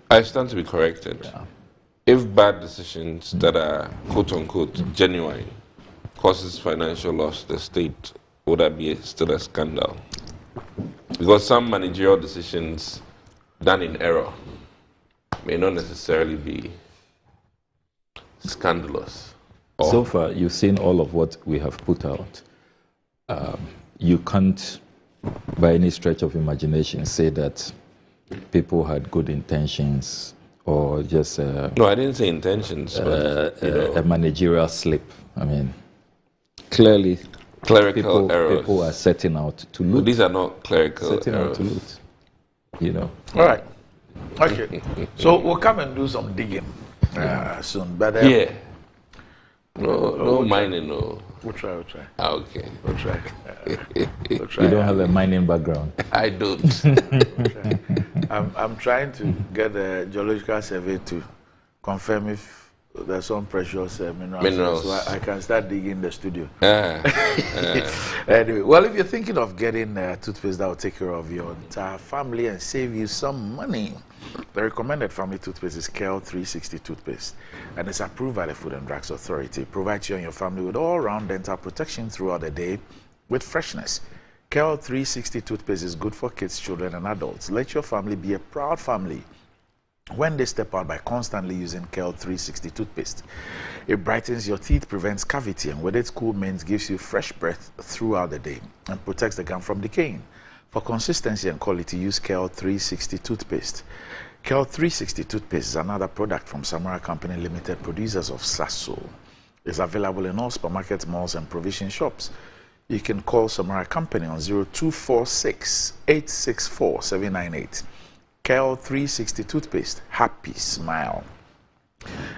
I stand to be corrected. Yeah. If bad decisions that are quote unquote genuine causes financial loss to the state, would that be still a scandal? Because some managerial decisions done in error may not necessarily be scandalous. So far, you've seen all of what we have put out. You can't, by any stretch of imagination, say that people had good intentions or just no, I didn't say intentions, but a managerial slip. I mean, clearly, clerical errors. People are setting out to loot. But these are not clerical setting errors. out to loot. All right. Okay. So we'll come and do some digging soon. But no mining, no. We'll try. Okay. We'll try. You don't have a mining background. I don't. I'm trying to get a geological survey to confirm if there's some precious minerals. So I can start digging in the studio. Anyway, well, if you're thinking of getting toothpaste that will take care of your entire family and save you some money, the recommended family toothpaste is KEL 360 toothpaste, and it's approved by the Food and Drugs Authority. It provides you and your family with all-round dental protection throughout the day with freshness. KEL 360 toothpaste is good for kids, children, and adults. Let your family be a proud family when they step out by constantly using Kel 360 toothpaste. It brightens your teeth, prevents cavity, and with its cool mint gives you fresh breath throughout the day and protects the gum from decaying. For consistency and quality, use Kel 360 toothpaste. Kel 360 toothpaste is another product from Samara Company Limited, producers of Sasso. It's available in all supermarkets, malls, and provision shops. You can call Samara Company on 0246 864 798. Kel 360 toothpaste, happy smile.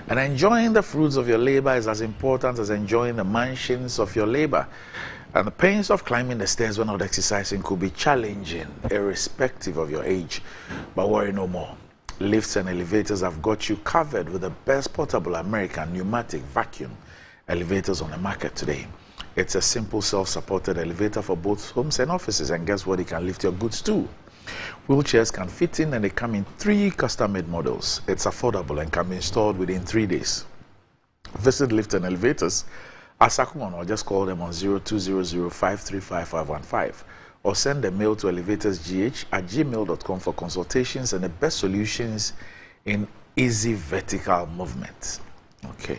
And enjoying the fruits of your labor is as important as enjoying the mansions of your labor. And the pains of climbing the stairs when not exercising could be challenging, irrespective of your age. But worry no more. Lifts and elevators have got you covered with the best portable American pneumatic vacuum elevators on the market today. It's a simple self-supported elevator for both homes and offices, and guess what? It can lift your goods too. Wheelchairs can fit in, and they come in 3 custom-made models. It's affordable and can be installed within 3 days. Visit Lift and Elevators at Sakuman, or just call them on 0200-535-515, or send a mail to elevatorsgh@gmail.com for consultations and the best solutions in easy vertical movement. Okay.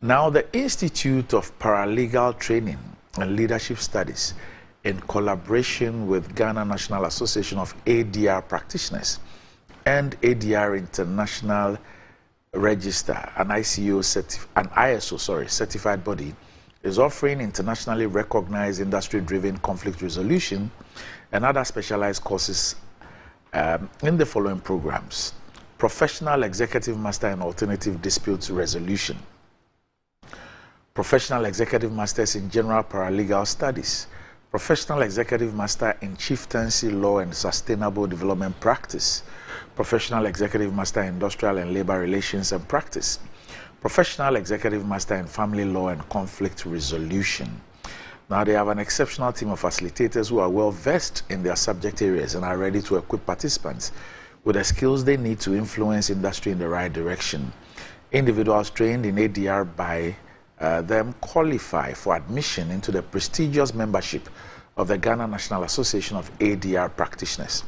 Now, the Institute of Paralegal Training and Leadership Studies, in collaboration with Ghana National Association of ADR Practitioners and ADR International Register, an ISO certified body, is offering internationally recognized industry-driven conflict resolution and other specialized courses in the following programs: Professional Executive Master in Alternative Dispute Resolution, Professional Executive Masters in General Paralegal Studies, Professional Executive Master in Chieftaincy Law and Sustainable Development Practice, Professional Executive Master in Industrial and Labor Relations and Practice, Professional Executive Master in Family Law and Conflict Resolution. Now, they have an exceptional team of facilitators who are well versed in their subject areas and are ready to equip participants with the skills they need to influence industry in the right direction. Individuals trained in ADR by them qualify for admission into the prestigious membership of the Ghana National Association of ADR Practitioners.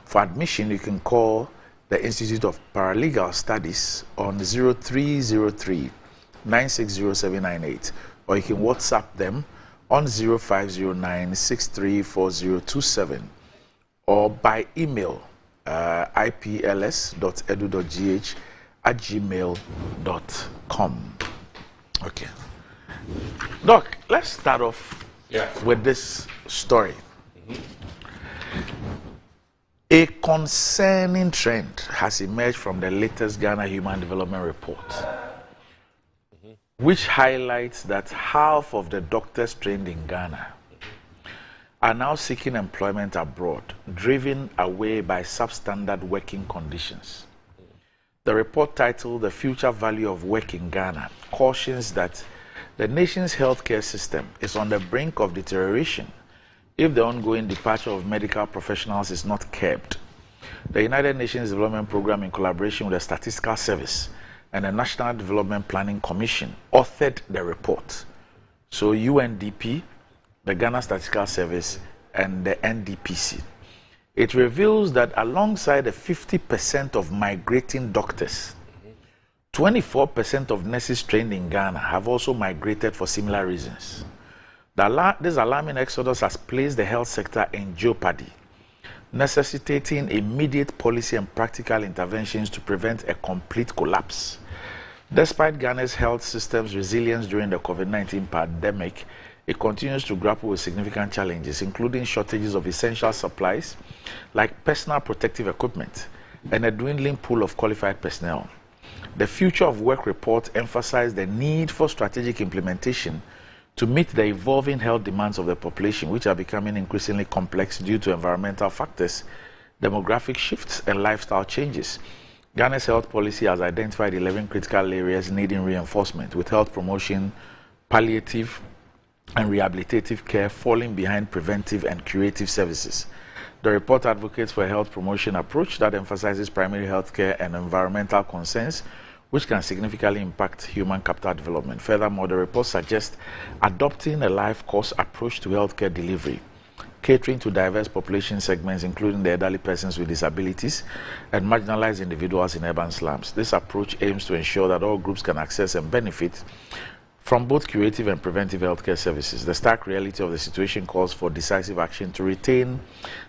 For admission, you can call the Institute of Paralegal Studies on 0303-960-798, or you can WhatsApp them on 0509-634027, or by email ipls.edu.gh@gmail.com. Okay. Doc, let's start off with this story. A concerning trend has emerged from the latest Ghana Human Development Report, which highlights that half of the doctors trained in Ghana are now seeking employment abroad, driven away by substandard working conditions. The report, titled "The Future Value of Work in Ghana," cautions that the nation's healthcare system is on the brink of deterioration if the ongoing departure of medical professionals is not curbed. The United Nations Development Programme, in collaboration with the Statistical Service and the National Development Planning Commission, authored the report. So UNDP, the Ghana Statistical Service, and the NDPC. It reveals that alongside the 50% of migrating doctors, 24% of nurses trained in Ghana have also migrated for similar reasons. This alarming exodus has placed the health sector in jeopardy, necessitating immediate policy and practical interventions to prevent a complete collapse. Despite Ghana's health system's resilience during the COVID-19 pandemic, it continues to grapple with significant challenges, including shortages of essential supplies like personal protective equipment and a dwindling pool of qualified personnel. The Future of Work report emphasized the need for strategic implementation to meet the evolving health demands of the population, which are becoming increasingly complex due to environmental factors, demographic shifts, and lifestyle changes. Ghana's health policy has identified 11 critical areas needing reinforcement, with health promotion, palliative, and rehabilitative care falling behind preventive and curative services. The report advocates for a health promotion approach that emphasizes primary health care and environmental concerns, which can significantly impact human capital development. Furthermore, the report suggests adopting a life course approach to healthcare delivery, catering to diverse population segments, including the elderly, persons with disabilities, and marginalized individuals in urban slums. This approach aims to ensure that all groups can access and benefit from both curative and preventive healthcare services. The stark reality of the situation calls for decisive action to retain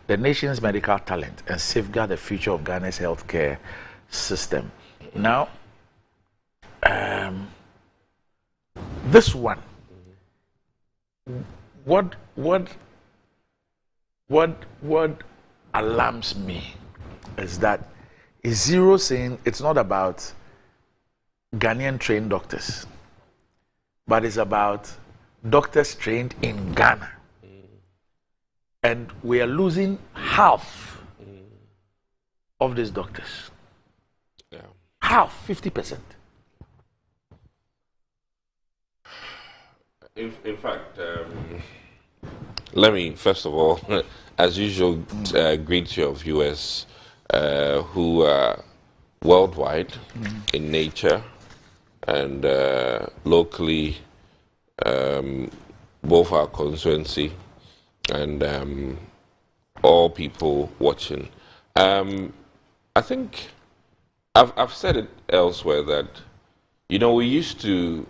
the nation's medical talent and safeguard the future of Ghana's healthcare system. Now, this one, what alarms me is that is Zero saying it's not about Ghanaian trained doctors, but it's about doctors trained in Ghana. And we are losing half of these doctors. Yeah. Half, 50%. In fact, let me first of all, as usual, greet your viewers who are worldwide in nature and locally, both our constituency and all people watching. I think I've said it elsewhere that, you know, we used to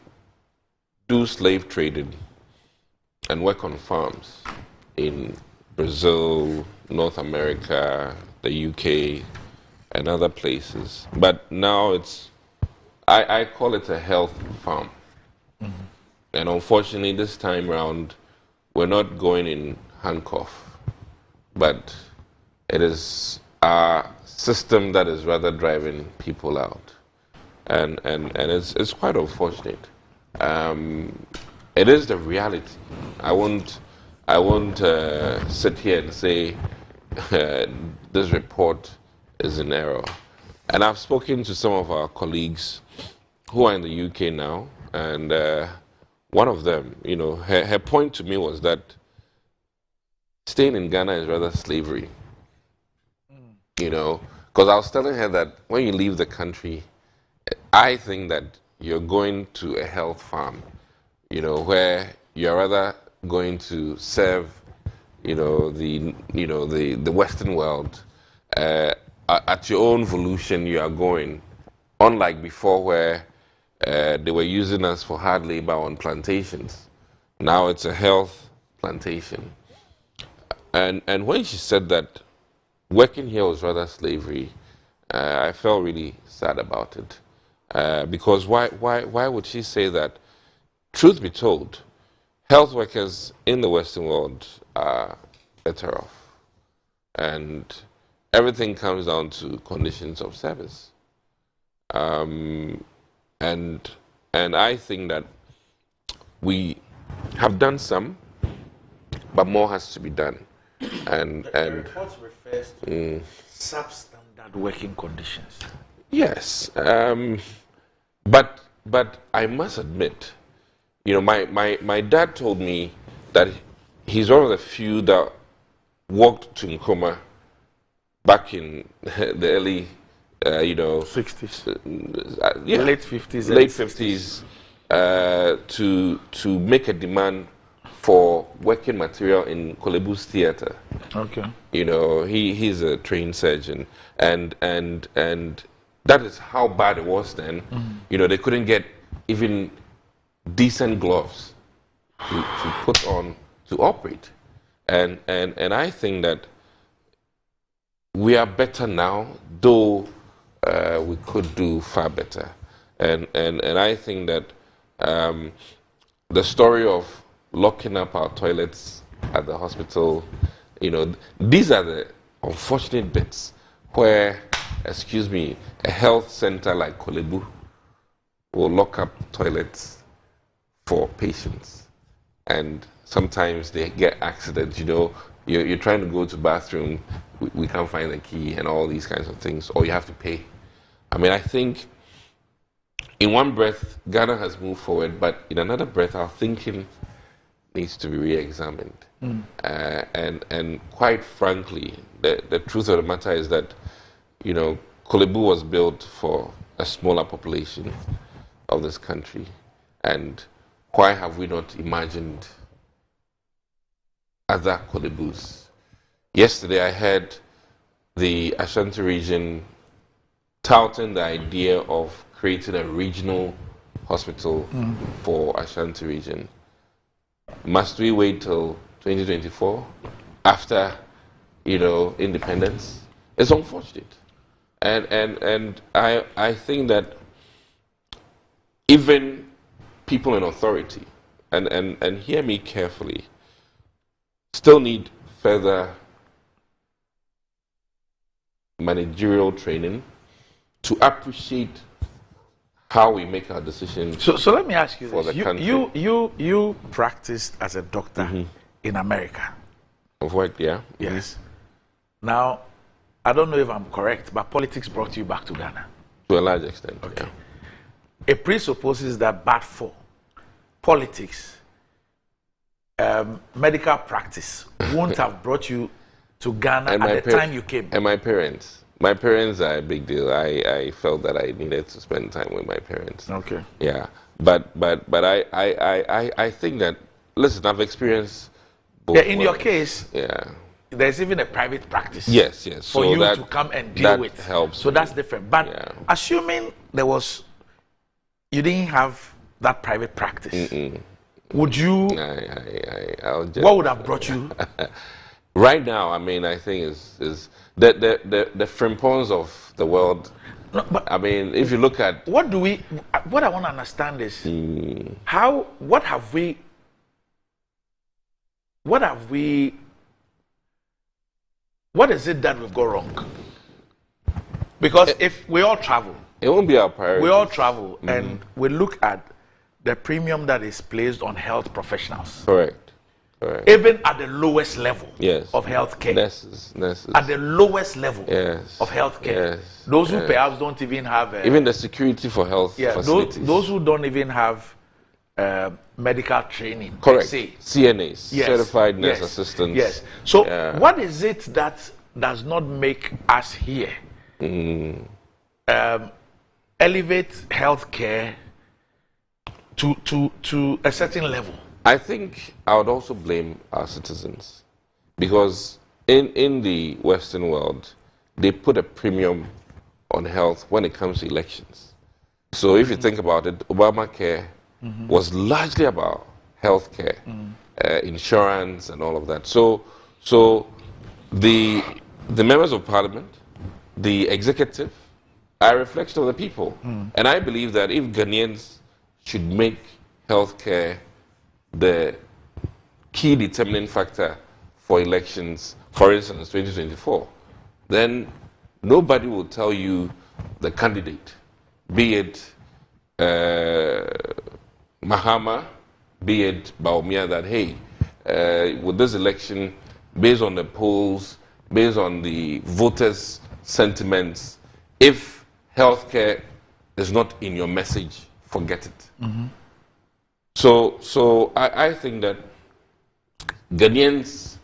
do slave trading and work on farms in Brazil, North America, the UK, and other places. But now it's, I call it a health farm. And unfortunately, this time round, we're not going in handcuff, but it is our system that is rather driving people out. And it's quite unfortunate. It is the reality. I won't sit here and say this report is in error. And I've spoken to some of our colleagues who are in the UK now, and one of them, you know, her point to me was that staying in Ghana is rather slavery. You know, because I was telling her that when you leave the country, I think that you're going to a health farm, you know, where you're rather going to serve, the Western world. At your own volition, you are going, unlike before where they were using us for hard labor on plantations. Now it's a health plantation. And when she said that working here was rather slavery, I felt really sad about it. Because why would she say that? Truth be told, health workers in the Western world are better off. And everything comes down to conditions of service. And I think that we have done some, but more has to be done. The report refers to substandard working conditions. Yes, but I must admit, you know, my dad told me that he's one of the few that walked to Nkrumah back in the early, 60s, late 50s, late 50s, to make a demand for working material in Kolebu's theater. Okay. You know, he's a trained surgeon, and that is how bad it was then. You know, they couldn't get even decent gloves to put on to operate. And I think that we are better now, though we could do far better. And I think that the story of locking up our toilets at the hospital, you know, these are the unfortunate bits where, excuse me, a health center like Kolebu will lock up toilets for patients. And sometimes they get accidents, you know, you're trying to go to the bathroom, we can't find the key and all these kinds of things, or you have to pay. I mean, I think in one breath, Ghana has moved forward, but in another breath, our thinking needs to be re-examined. And quite frankly, the truth of the matter is that, you know, Kolebu was built for a smaller population of this country. And why have we not imagined other Kolebus. Yesterday I heard the Ashanti region touting the idea of creating a regional hospital for Ashanti region. Must we wait till 2024 after, independence? It's unfortunate. And I think that even people in authority, and hear me carefully, still need further managerial training to appreciate how we make our decisions. So let me ask you this. You practiced as a doctor in America. Of what, yeah? Yes. Now, I don't know if I'm correct, but politics brought you back to Ghana. To a large extent, okay. Yeah. It presupposes that but for politics, medical practice won't have brought you to Ghana at the time you came. And my parents. My parents are a big deal. I felt that I needed to spend time with my parents. Okay. Yeah. But I think that, listen, I've experienced both. Yeah, in your case, there's even a private practice. Yes. For so you that, to come and deal with. Helps. So that's different. But assuming you didn't have that private practice, would you? What would have brought you? Right now, I mean, I think is the frimpons of the world. No, but I mean, if you look at what I want to understand is what is it that we've got wrong? Because if we all travel, it won't be our priority. We all travel and we look at the premium that is placed on health professionals. Correct. Even at the lowest level of healthcare. Nurses. At the lowest level of healthcare. Those who perhaps don't even have... even the security for health facilities. Those who don't even have medical training. Correct. Yes. CNAs, certified nurse assistants. Yes. So what is it that does not make us here elevate healthcare to a certain level? I think I would also blame our citizens, because in the Western world, they put a premium on health when it comes to elections. So if you think about it, Obamacare was largely about health care, insurance and all of that. So the members of parliament, the executive, are a reflection of the people. And I believe that if Ghanaians should make health care the key determining factor for elections, for instance, 2024, then nobody will tell you the candidate, be it Mahama, be it Baumia, that, hey, with this election, based on the polls, based on the voters' sentiments, if healthcare is not in your message, forget it. So I think that Ghanaians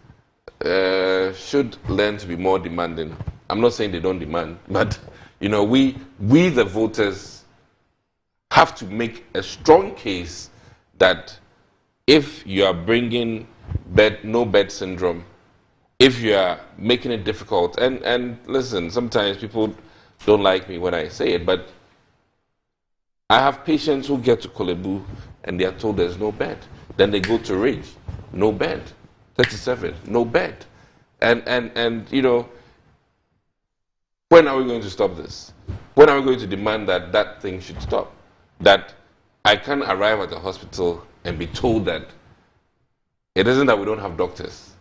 should learn to be more demanding. I'm not saying they don't demand, but we the voters have to make a strong case that if you are bringing no bed syndrome, if you are making it difficult, and listen, sometimes people don't like me when I say it, but I have patients who get to Kolebu and they are told there's no bed. Then they go to Ridge, no bed. 37, no bed. And when are we going to stop this? When are we going to demand that thing should stop? That I can't arrive at the hospital and be told that it isn't that we don't have doctors,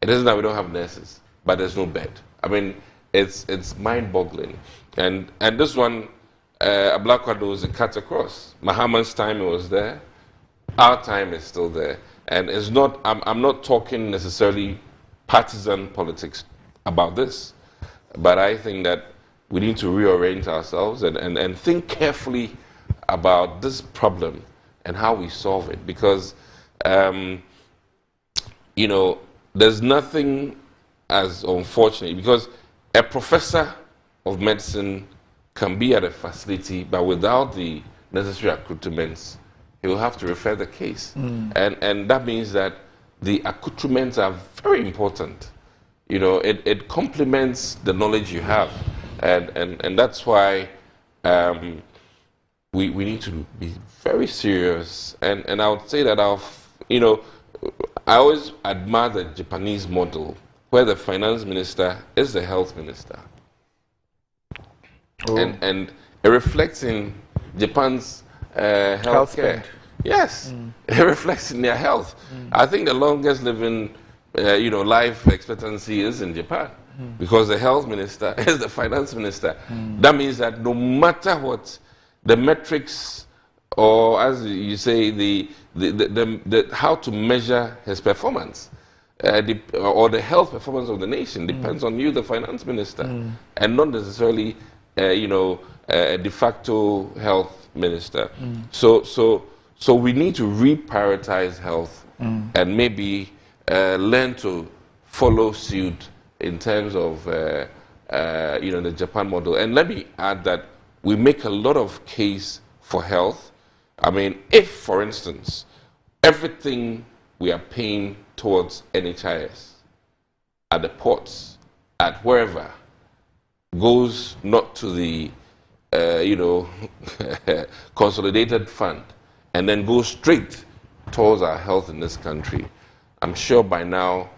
it isn't that we don't have nurses, but there's no bed. I mean, it's mind-boggling. And this one, Ablakwado is a cut across. Mahama's time it was there. Our time is still there. And it's not, I'm not talking necessarily partisan politics about this, but I think that we need to reorient ourselves and think carefully about this problem and how we solve it. Because, there's nothing as unfortunate, because a professor of medicine can be at a facility, but without the necessary accoutrements, he will have to refer the case. And that means that the accoutrements are very important. You know, it complements the knowledge you have, and that's why we need to be very serious. And I would say that I always admire the Japanese model, where the finance minister is the health minister. Oh. And it reflects in Japan's health care. Yes, it reflects in their health. I think the longest living life expectancy is in Japan, because the health minister is the finance minister. That means that no matter what the metrics, or as you say, the how to measure his performance, or the health performance of the nation depends on you, the finance minister, and not necessarily, a de facto health minister. So we need to reprioritize health and maybe learn to follow suit in terms of the Japan model. And let me add that we make a lot of case for health. I mean, if, for instance, everything we are paying towards NHIS at the ports, at wherever, goes not to the consolidated fund, and then goes straight towards our health in this country, I'm sure by now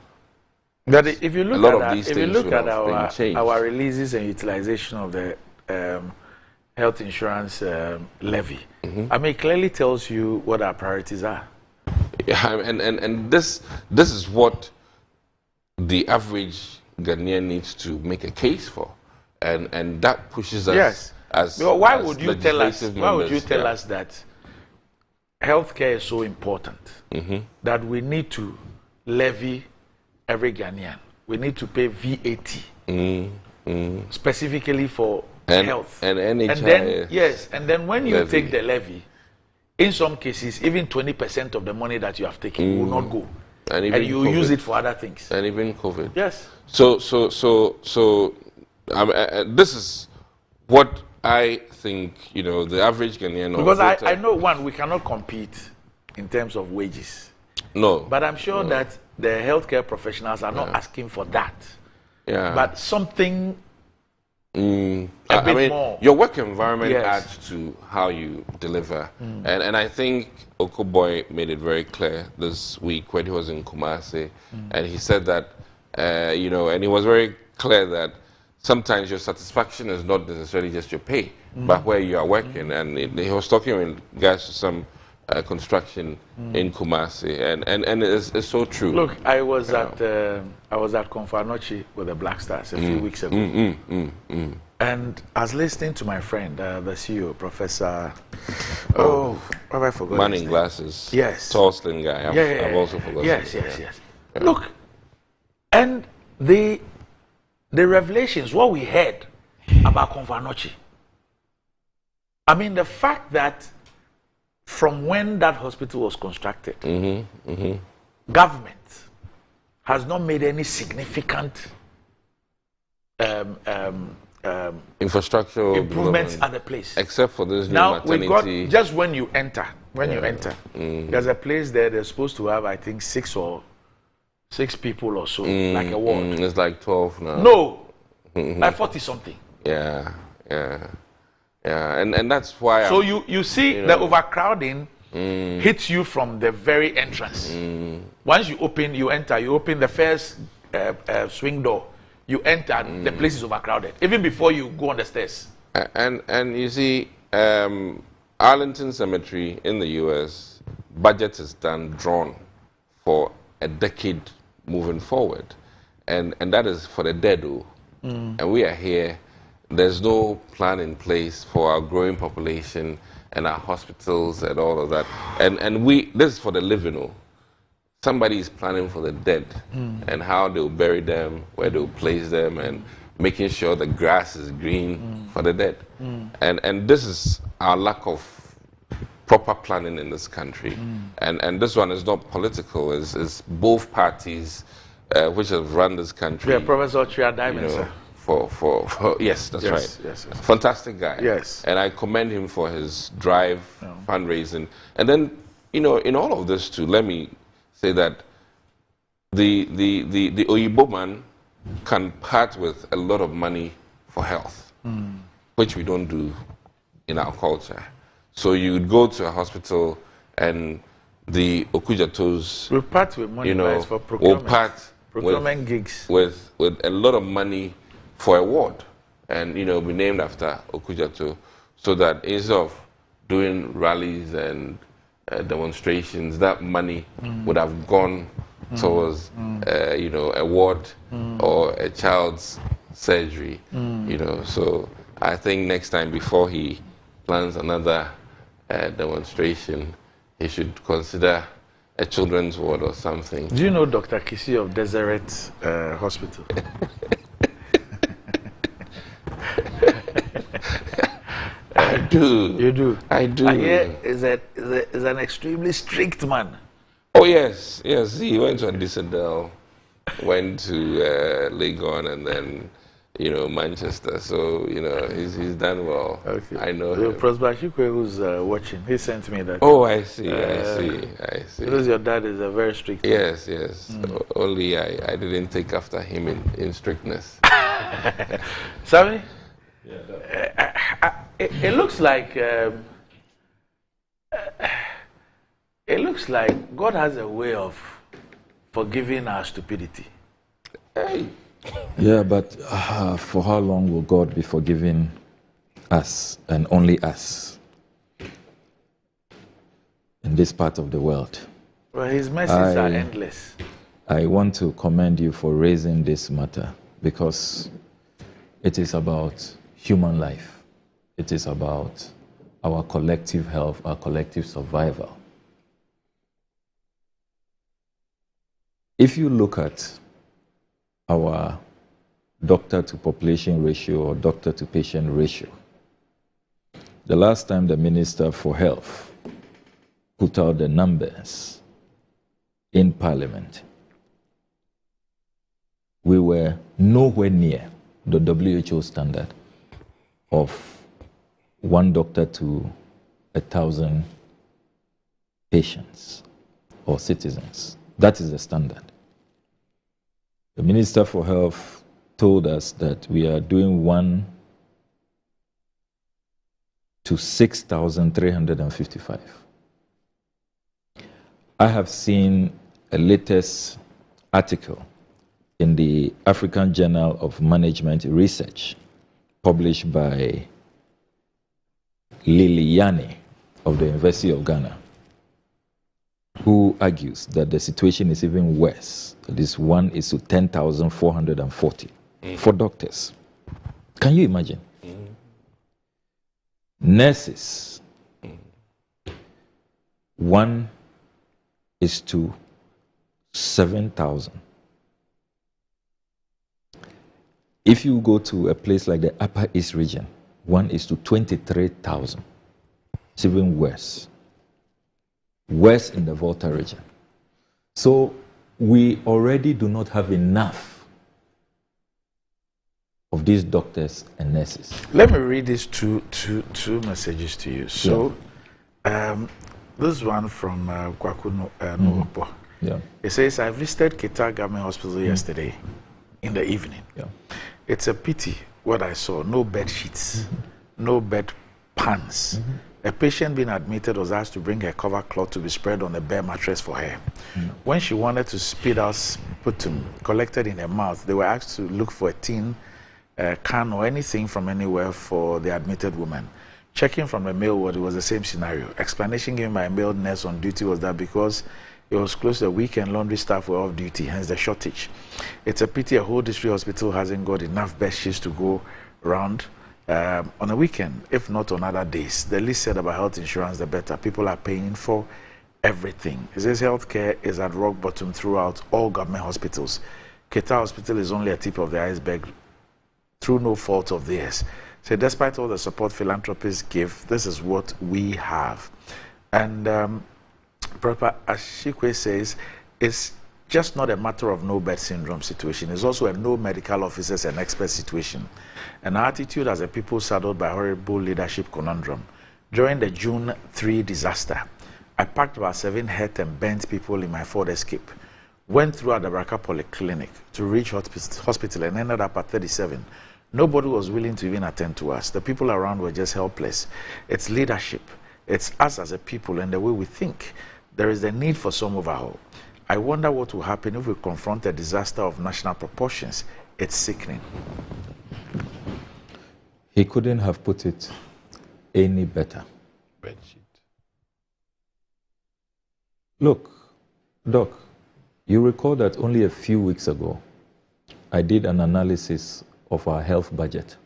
that if you look a lot at of these things would have been changed. Our releases and utilization of the health insurance levy, I mean, it clearly tells you what our priorities are. Yeah, and this is what the average Ghanaian needs to make a case for, and that pushes us. Yes. Why would you tell us that healthcare is so important that we need to levy every Ghanaian? We need to pay VAT specifically for health and NHIS. And then, and then when you take the levy, in some cases, even 20% of the money that you have taken will not go, and you use it for other things. And even COVID. Yes. So this is what I think, the average Ghanaian. Because I know, one, we cannot compete in terms of wages. No. But I'm sure that the healthcare professionals are not asking for that. Yeah. But something a bit more. Your work environment adds to how you deliver. And I think Okoboy made it very clear this week when he was in Kumasi. And he said that, and he was very clear that sometimes your satisfaction is not necessarily just your pay, but where you are working. And he was talking in regards to some construction in Kumasi, and it's so true. Look, I was at Konfanochi with the Black Stars a few weeks ago, and I was listening to my friend, the CEO, Professor. What have I forgotten? Man in glasses. Yes. Tall, slim guy. I've also forgotten. Yes. Look, and the revelations, what we heard about Konfanochi. I mean, the fact that from when that hospital was constructed, government has not made any significant infrastructure improvements at the place, except for this new maternity. We've got, just when you enter, there's a place there. They're supposed to have, I think, 6 people or so, like a ward. It's like 12 now. No, like 40 something. Yeah, and that's why. So you see the overcrowding hits you from the very entrance. Once you enter, you open the first swing door, you enter, the place is overcrowded, even before you go on the stairs. And you see, Arlington Cemetery in the US, budget is drawn for a decade moving forward, and that is for the dead. And we are here. There's no plan in place for our growing population and our hospitals and all of that. And this is for the living. Somebody is planning for the dead and how they'll bury them, where they'll place them, and making sure the grass is green for the dead. And this is our lack of proper planning in this country. And this one is not political. It's both parties which have run this country. Yeah, Professor Tria Diamond, sir. Yes, that's right. Yes. Fantastic guy. Yes. And I commend him for his drive, fundraising. And then, in all of this too, let me say that the Oyibo man can part with a lot of money for health, which we don't do in our culture. So you would go to a hospital and the Okujatos, we part with money, you know, for procurement, will part procurement gigs with a lot of money for a ward, and you know, be named after Okujato, so that instead of doing rallies and demonstrations, that money would have gone towards, you know, a ward or a child's surgery, you know. So I think next time, before he plans another demonstration, he should consider a children's ward or something. Do you know Dr. Kisi of Deseret Hospital? I do. You do? I do. Is an extremely strict man. Oh, yes. Yes, he went to Disadel, went to Legon, and then, you know, Manchester. So, you know, he's done well. Okay. I know him. Prosper Shikwe, who's watching, he sent me that. Oh, I see, I see. Because your dad is a very strict man. Yes, yes. Only I didn't take after him in strictness. Sammy? It looks like God has a way of forgiving our stupidity. Hey. Yeah, but for how long will God be forgiving us and only us in this part of the world? Well, His mercies are endless. I want to commend you for raising this matter, because it is about human life. It is about our collective health, our collective survival. If you look at our doctor to population ratio or doctor to patient ratio, the last time the Minister for Health put out the numbers in Parliament, we were nowhere near the WHO standard of 1 doctor to 1,000 patients or citizens. That is the standard. The Minister for Health told us that we are doing 1 to 6,355. I have seen a latest article in the African Journal of Management Research, published by Liliane of the University of Ghana, who argues that the situation is even worse. This 1 is to 10,440 for doctors. Can you imagine? Nurses, 1 is to 7,000. If you go to a place like the Upper East region, 1 is to 23,000. It's even worse. Worse in the Volta region. So we already do not have enough of these doctors and nurses. Let me read these two messages to you. So, this one from Kwaku Nuopo. Yeah. It says, I visited Cathedral Government Hospital yesterday in the evening. Yeah. It's a pity what I saw. No bed sheets, no bed pans. A patient being admitted was asked to bring her cover cloth to be spread on a bare mattress for her. When she wanted to spit out sputum collected in her mouth, they were asked to look for a tin, can or anything from anywhere for the admitted woman. Checking from the male ward, it was the same scenario. Explanation given by a male nurse on duty was that because it was close to the weekend, laundry staff were off duty, hence the shortage. It's a pity a whole district hospital hasn't got enough bed sheets to go around on a weekend, if not on other days. The least said about health insurance, the better. People are paying for everything. It says healthcare is at rock bottom throughout all government hospitals. Cathedral Hospital is only a tip of the iceberg through no fault of theirs. So despite all the support philanthropists give, this is what we have. And Proper Ashikwe says, it's just not a matter of no bed syndrome situation. It's also a no medical officers and experts situation. An attitude as a people saddled by horrible leadership conundrum. During the June 3 disaster, I packed about 7 hurt and bent people in my Ford Escape. went through Adabraka Polyclinic to reach hospital and ended up at 37. Nobody was willing to even attend to us. The people around were just helpless. It's leadership. It's us as a people and the way we think. There is the need for some overhaul. I wonder what will happen if we confront a disaster of national proportions. It's sickening. He couldn't have put it any better. Look, Doc, you recall that only a few weeks ago, I did an analysis of our health budget.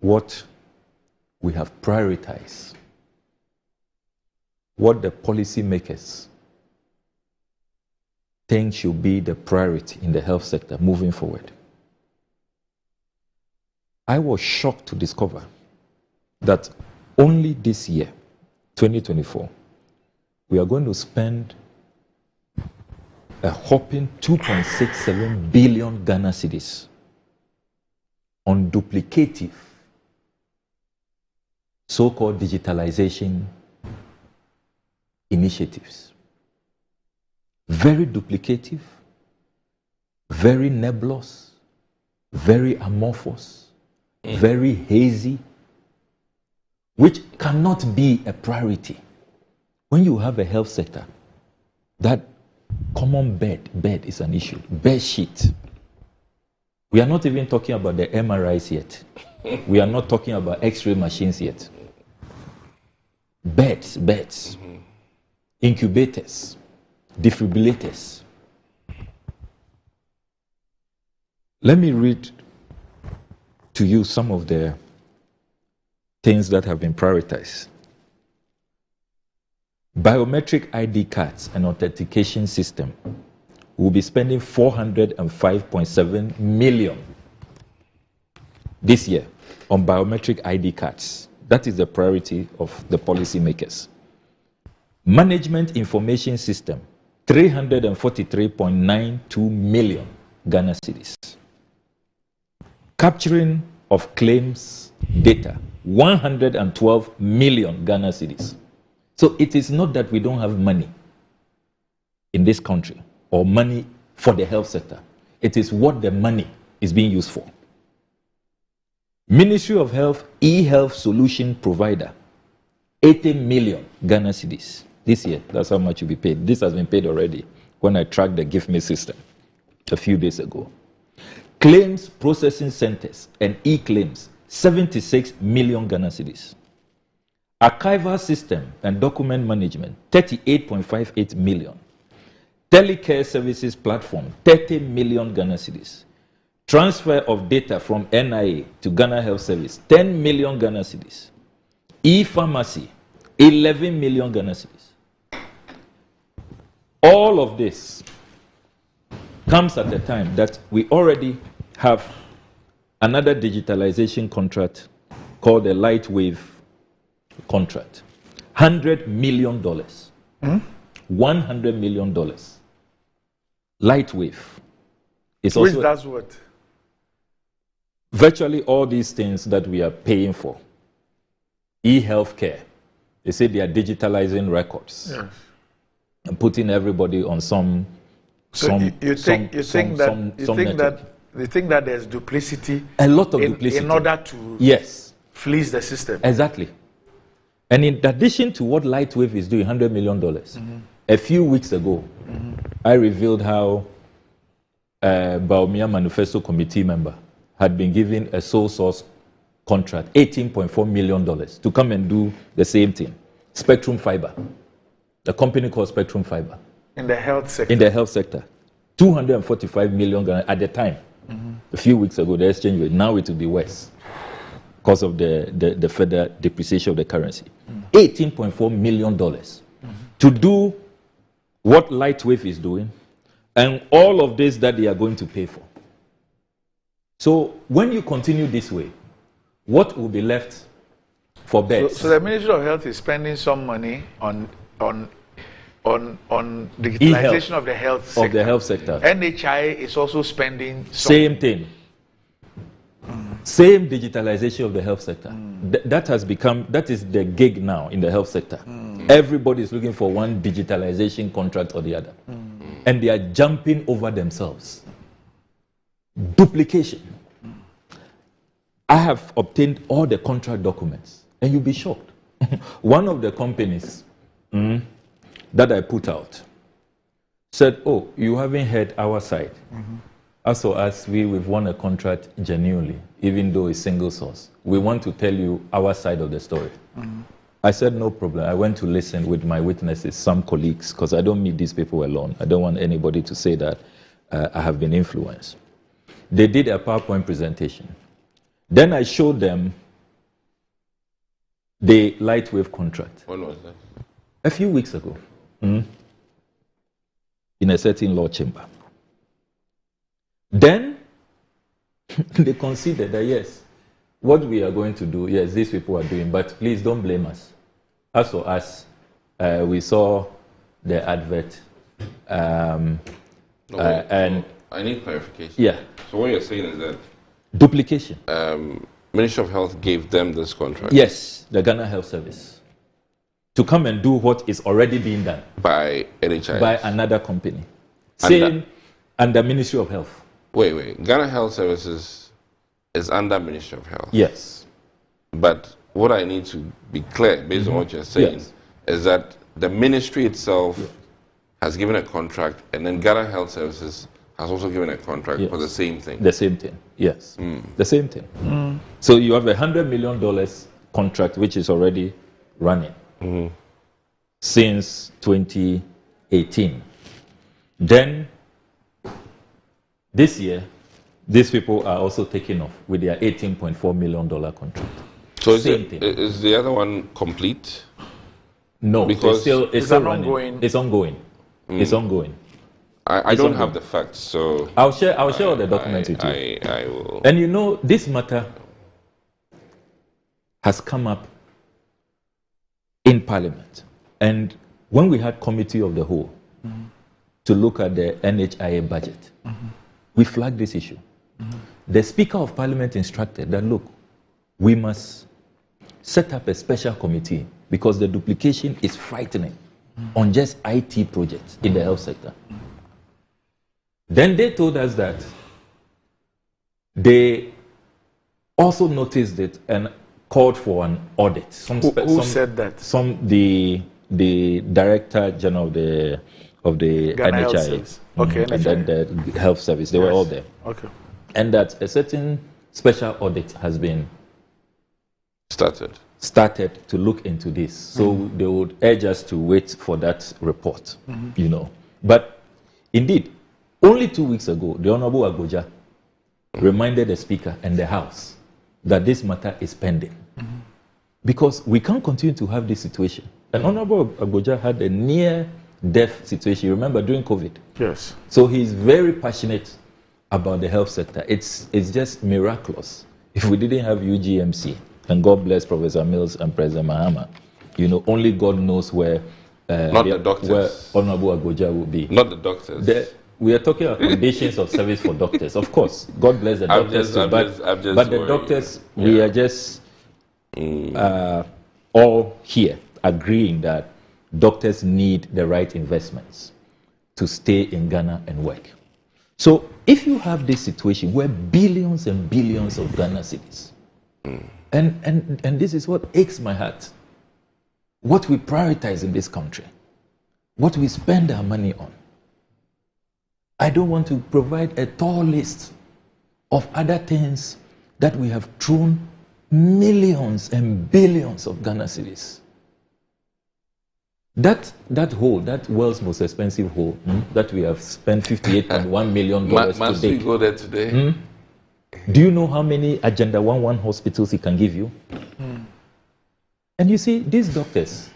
What we have prioritized, what the policymakers think should be the priority in the health sector moving forward. I was shocked to discover that only this year, 2024, we are going to spend a whopping 2.67 billion Ghana cedis on duplicative so-called digitalization initiatives. Very duplicative, very nebulous, very amorphous, very hazy, which cannot be a priority. When you have a health sector, that common bed is an issue. Bed sheet. We are not even talking about the MRIs yet. We are not talking about X-ray machines yet. Beds, incubators, defibrillators. Let me read to you some of the things that have been prioritized. Biometric ID cards and authentication system will be spending 405.7 million this year on biometric ID cards. That is the priority of the policymakers. Management information system, 343.92 million Ghana cedis. Capturing of claims data, 112 million Ghana cedis. So it is not that we don't have money in this country or money for the health sector. It is what the money is being used for. Ministry of Health e-health solution provider, 80 million Ghana cedis this year. That's how much will be paid. This has been paid already when I tracked the Give Me system a few days ago. Claims processing centers and e-claims, 76 million Ghana cedis. Archival system and document management, 38.58 million. Telecare services platform, 30 million Ghana cedis. Transfer of data from NIA to Ghana Health Service, 10 million Ghana cedis. E-pharmacy, 11 million Ghana cedis. All of this comes at a time that we already have another digitalization contract called the Lightwave contract. $100 million. $100 million. Lightwave. Is which also does what? Virtually all these things that we are paying for. E-healthcare. They say they are digitalizing records. Yes. And putting everybody on some. You think that there's duplicity. A lot of duplicity in order to fleece the system. Exactly. And in addition to what Lightwave is doing, $100 million, a few weeks ago, I revealed how Baumia Manifesto Committee member had been given a sole source contract, $18.4 million, to come and do the same thing. Spectrum Fiber, a company called Spectrum Fiber. In the health sector. In the health sector. 245 million at the time. A few weeks ago, the exchange rate. Now it will be worse because of the further depreciation of the currency. $18.4 million to do what Lightwave is doing and all of this that they are going to pay for. So when you continue this way, what will be left for beds? So the Ministry of Health is spending some money on digitalization of the health sector. Of the health sector. NHI is also spending same thing. Same digitalization of the health sector. That is the gig now in the health sector. Everybody is looking for one digitalization contract or the other. and they are jumping over themselves. Duplication. I have obtained all the contract documents, and you'll be shocked. One of the companies that I put out said, oh, you haven't heard our side. Also, as we've won a contract genuinely, even though it's single source. We want to tell you our side of the story. I said, no problem. I went to listen with my witnesses, some colleagues, because I don't meet these people alone. I don't want anybody to say that I have been influenced. They did a PowerPoint presentation. Then I showed them the light wave contract. When was that? A few weeks ago, in a certain law chamber. Then they considered that, yes, what we are going to do, yes, these people are doing, but please don't blame us. As for us, we saw the advert, and I need clarification. Yeah. So what you're saying is that duplication. Ministry of Health gave them this contract. Yes, the Ghana Health Service, to come and do what is already being done by NHIS, by another company, same under Ministry of Health. Wait. Ghana Health Services is under Ministry of Health. Yes. But what I need to be clear, based on what you're saying, is that the ministry itself has given a contract, and then Ghana Health Services has also given a contract for the same thing. The same thing, yes. The same thing. So you have $100 million contract, which is already running since 2018. Then this year, these people are also taking off with their $18.4 million contract. So is the other one complete? No, because it's still running. It's ongoing. It's ongoing. I don't have the facts, so I'll share all the documents with you. I will. And you know, this matter has come up in Parliament, and when we had committee of the whole to look at the NHIA budget, we flagged this issue. The Speaker of Parliament instructed that, look, we must set up a special committee because the duplication is frightening on just IT projects in the health sector. Then they told us that they also noticed it and called for an audit. Who said that? The Director General of the Ghana Health NHIA. Service. Okay, And then the Health Service. They were all there. Okay. And that a certain special audit has been started to look into this. So they would urge us to wait for that report, you know. But indeed, only 2 weeks ago, the Honorable Agboja reminded the Speaker and the House that this matter is pending. Because we can't continue to have this situation. And Honorable Agboja had a near-death situation, you remember, during COVID. Yes. So he's very passionate about the health sector. It's just miraculous. If we didn't have UGMC, and God bless Professor Mills and President Mahama, you know, only God knows where the doctors. Where Honorable Agboja will be. Not the doctors. We are talking about conditions of service for doctors. Of course, God bless the doctors too, but the doctors, we are just all here agreeing that doctors need the right investments to stay in Ghana and work. So if you have this situation where billions and billions of Ghana cedis, and this is what aches my heart, what we prioritize in this country, what we spend our money on. I don't want to provide a tall list of other things that we have thrown millions and billions of Ghana cedis. That hole, that world's most expensive hole, that we have spent $58.1 million to dig. Must we go there today? Do you know how many Agenda 11 hospitals he can give you? And you see, these doctors,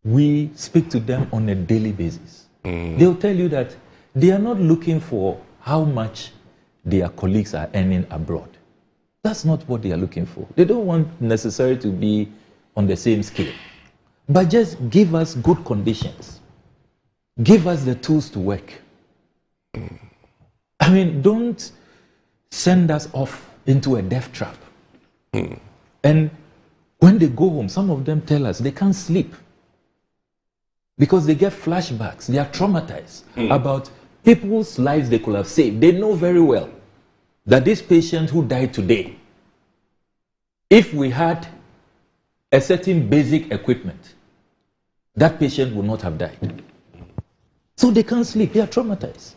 we speak to them on a daily basis. They'll tell you that they are not looking for how much their colleagues are earning abroad. That's not what they are looking for. They don't want necessarily to be on the same scale. But just give us good conditions. Give us the tools to work. I mean, don't send us off into a death trap. And when they go home, some of them tell us they can't sleep. because they get flashbacks. They are traumatized about people's lives they could have saved. They know very well that this patient who died today, if we had a certain basic equipment, that patient would not have died. So they can't sleep. They are traumatized.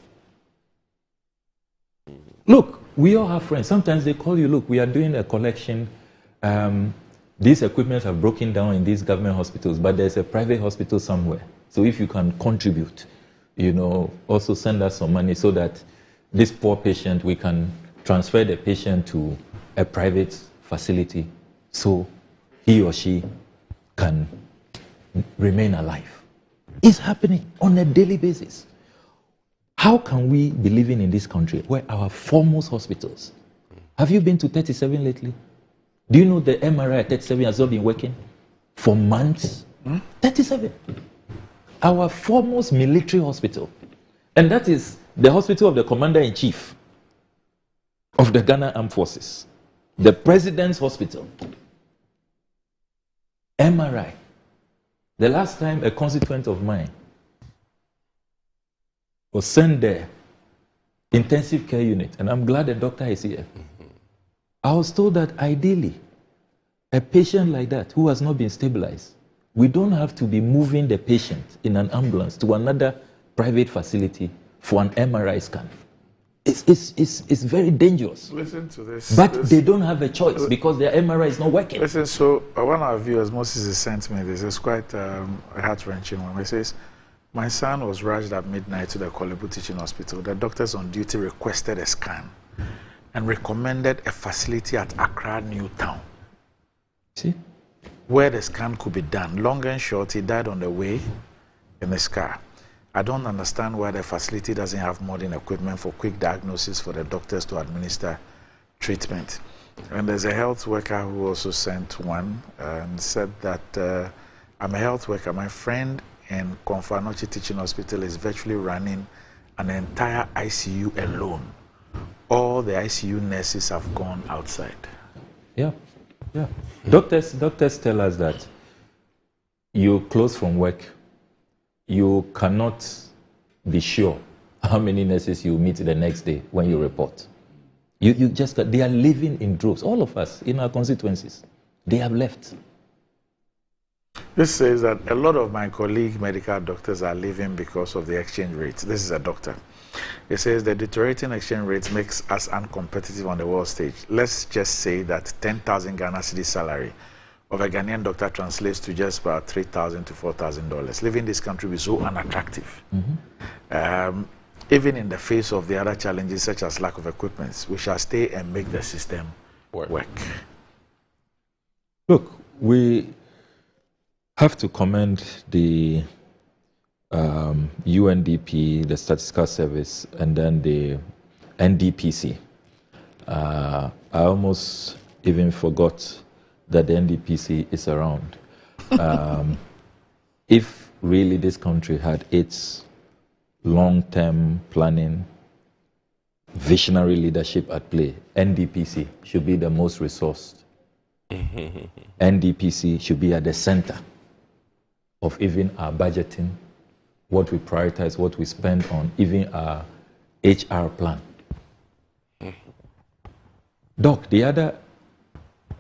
Look, we all have friends. Sometimes they call you, look, we are doing a collection. These equipments have broken down in these government hospitals, but there's a private hospital somewhere. So if you can contribute, also send us some money so that this poor patient, we can transfer the patient to a private facility so he or she can remain alive. It's happening on a daily basis. How can we be living in this country where our foremost hospitals, have you been to 37 lately? Do you know the MRI at 37 has not been working for months? 37. Our foremost military hospital. And that is the hospital of the Commander-in-Chief of the Ghana Armed Forces. The President's Hospital. MRI. The last time a constituent of mine was sent there, intensive care unit, and I'm glad the doctor is here. I was told that ideally, a patient like that who has not been stabilized, we don't have to be moving the patient in an ambulance to another private facility for an MRI scan. It's very dangerous. Listen to this. But they don't have a choice because their MRI is not working. Listen, so one of our viewers, Moses, has sent me this. It's quite a heart-wrenching one. He says, my son was rushed at midnight to the Kolebu Teaching Hospital. The doctors on duty requested a scan and recommended a facility at Accra, New Town. See? Where the scan could be done. Long and short, he died on the way in his car. I don't understand why the facility doesn't have modern equipment for quick diagnosis for the doctors to administer treatment. And there's a health worker who also sent one and said that I'm a health worker. My friend in Konfanochi Teaching Hospital is virtually running an entire ICU alone. All the ICU nurses have gone outside. Yeah. Doctors tell us that you close from work, you cannot be sure how many nurses you meet the next day when you report. They are living in droves. All of us in our constituencies, they have left. This says that a lot of my colleague medical doctors are leaving because of the exchange rates. This is a doctor. It says the deteriorating exchange rates makes us uncompetitive on the world stage. Let's just say that 10,000 Ghana cedi salary of a Ghanaian doctor translates to just about $3,000 to $4,000. Living in this country is so unattractive. Even in the face of the other challenges such as lack of equipment, we shall stay and make the system work. Look, we have to commend the UNDP, the Statistical Service, and then the NDPC. I almost even forgot that the NDPC is around. If really this country had its long-term planning, visionary leadership at play, NDPC should be the most resourced. NDPC should be at the center of even our budgeting, what we prioritize, what we spend on, even our HR plan. Doc, the other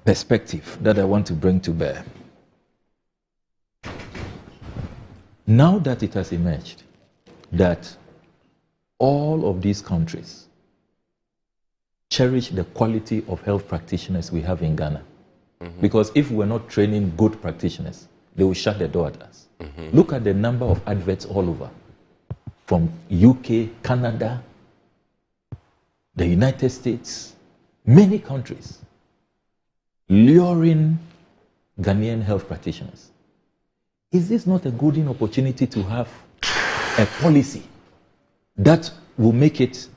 perspective that I want to bring to bear, now that it has emerged that all of these countries cherish the quality of health practitioners we have in Ghana, because if we're not training good practitioners, they will shut the door at us. Look at the number of adverts all over, from UK, Canada, the United States, many countries, luring Ghanaian health practitioners. Is this not a golden opportunity to have a policy that will make it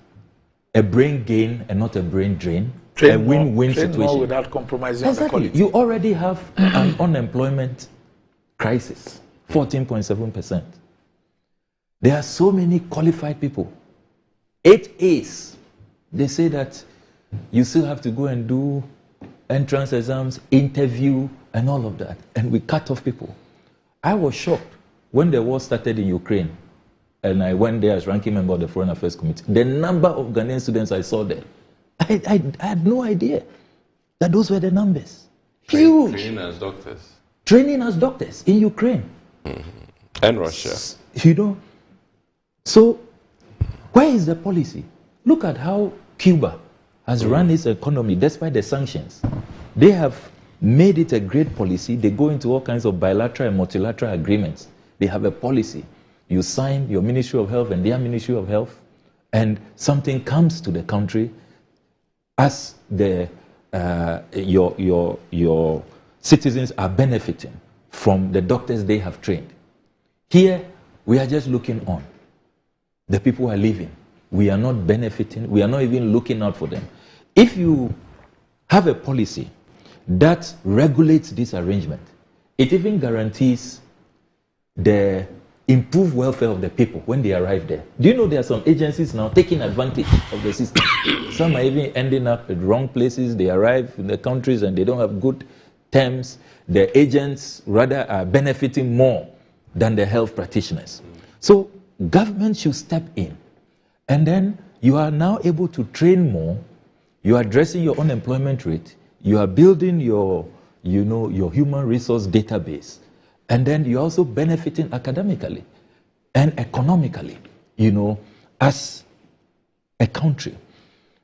a brain gain and not a brain drain? A win-win situation. More without compromising on the quality. You already have an unemployment crisis, 14.7%. There are so many qualified people. 8 A's. They say that you still have to go and do entrance exams, interview, and all of that. And we cut off people. I was shocked when the war started in Ukraine, and I went there as ranking member of the Foreign Affairs Committee, the number of Ghanaian students I saw there, I had no idea that those were the numbers. Huge. Training as doctors. Training as doctors in Ukraine. And Russia. You know, so where is the policy? Look at how Cuba has run its economy despite the sanctions. They have made it a great policy. They go into all kinds of bilateral and multilateral agreements. They have a policy. You sign your Ministry of Health and their Ministry of Health, and something comes to the country as the your citizens are benefiting from the doctors they have trained. Here, we are just looking on. The people are leaving. We are not benefiting. We are not even looking out for them. If you have a policy that regulates this arrangement, it even guarantees the improved welfare of the people when they arrive there. Do you know there are some agencies now taking advantage of the system? Some are even ending up at wrong places. They arrive in the countries and they don't have good terms. The agents rather are benefiting more than the health practitioners. So government should step in. And then you are now able to train more. You are addressing your unemployment rate. You are building your human resource database. And then you're also benefiting academically and economically, as a country.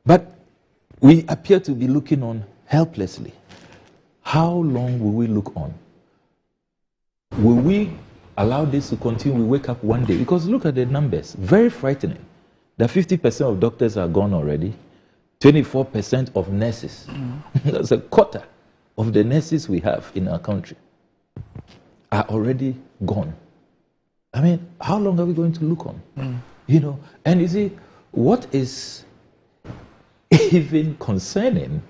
But we appear to be looking on helplessly. How long will we look on? Will we allow this to continue? We wake up one day. Because look at the numbers. Very frightening. That 50% of doctors are gone already. 24% of nurses. That's a quarter of the nurses we have in our country are already gone. I mean, how long are we going to look on? And you see, what is even concerning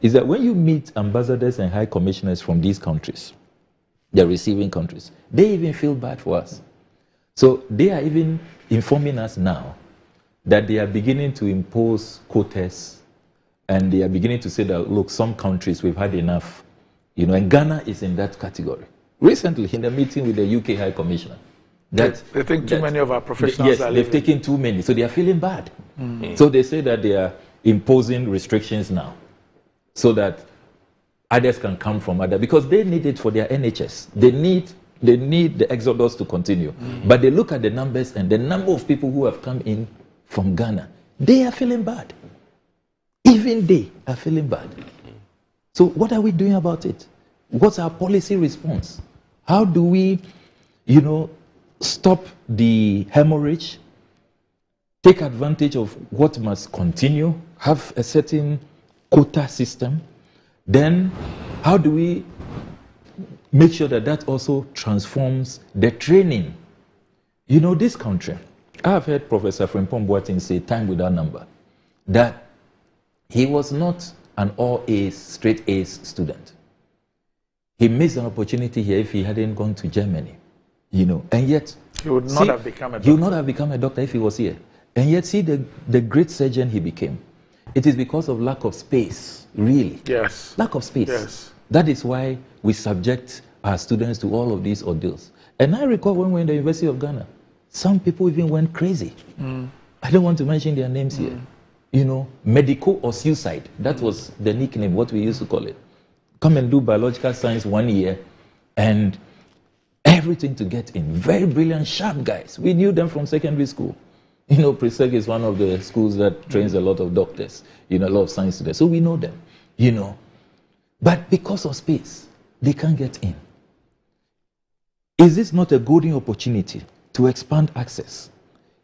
is that when you meet ambassadors and high commissioners from these countries, the receiving countries, they even feel bad for us. So they are even informing us now that they are beginning to impose quotas, and they are beginning to say that, look, some countries, we've had enough. And Ghana is in that category. Recently, in a meeting with the UK High Commissioner, they think too many of our professionals are they've taken too many, so they are feeling bad. So they say that they are imposing restrictions now, so that others can come from other, because they need it for their NHS. They need the exodus to continue. But they look at the numbers, and the number of people who have come in from Ghana, they are feeling bad. Even they are feeling bad. So what are we doing about it? What's our policy response? How do we, stop the hemorrhage, take advantage of what must continue, have a certain quota system? Then how do we make sure that that also transforms the training? This country, I have heard Professor Frimpong Boateng say time without number that he was not an all A's, straight A's student. He missed an opportunity here if he hadn't gone to Germany, and yet he would not have become a doctor. He would not have become a doctor if he was here. And yet, see the great surgeon he became. It is because of lack of space, really. Yes. Lack of space. Yes. That is why we subject our students to all of these ordeals. And I recall when we were in the University of Ghana, some people even went crazy. I don't want to mention their names here. Medical or suicide. That was the nickname, what we used to call it. Come and do biological science 1 year and everything to get in. Very brilliant, sharp guys. We knew them from secondary school. Presec is one of the schools that trains a lot of doctors, a lot of science students. So we know them, But because of space, they can't get in. Is this not a golden opportunity to expand access,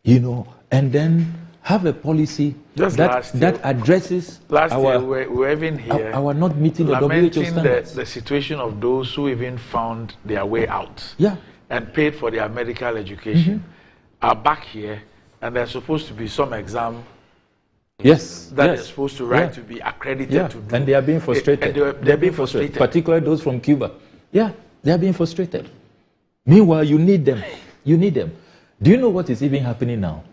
and then have a policy that addresses last year we were even here our not meeting the WHO standards. The situation of those who even found their way out and paid for their medical education are back here, and there's supposed to be some exam that they're supposed to write to be accredited to do. And they are being frustrated. They're being frustrated. Particularly those from Cuba. They are being frustrated. Meanwhile, you need them. You need them. Do you know what is even happening now?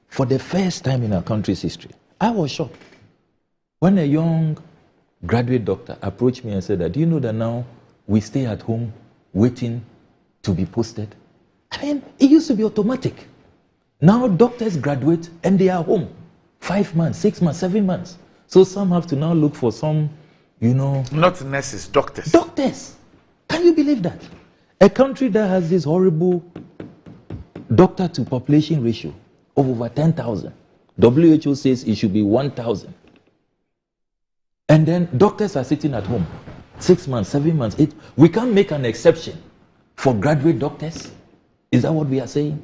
For the first time in our country's history, I was shocked when a young graduate doctor approached me and said that, do you know that now we stay at home waiting to be posted? I mean, it used to be automatic. Now doctors graduate and they are home 5 months, 6 months, 7 months. So some have to now look for some, Not nurses, doctors. Doctors. Can you believe that? A country that has this horrible doctor to population ratio of over 10,000. WHO says it should be 1,000. And then doctors are sitting at home 6 months, 7 months, 8. We can't make an exception for graduate doctors. Is that what we are saying?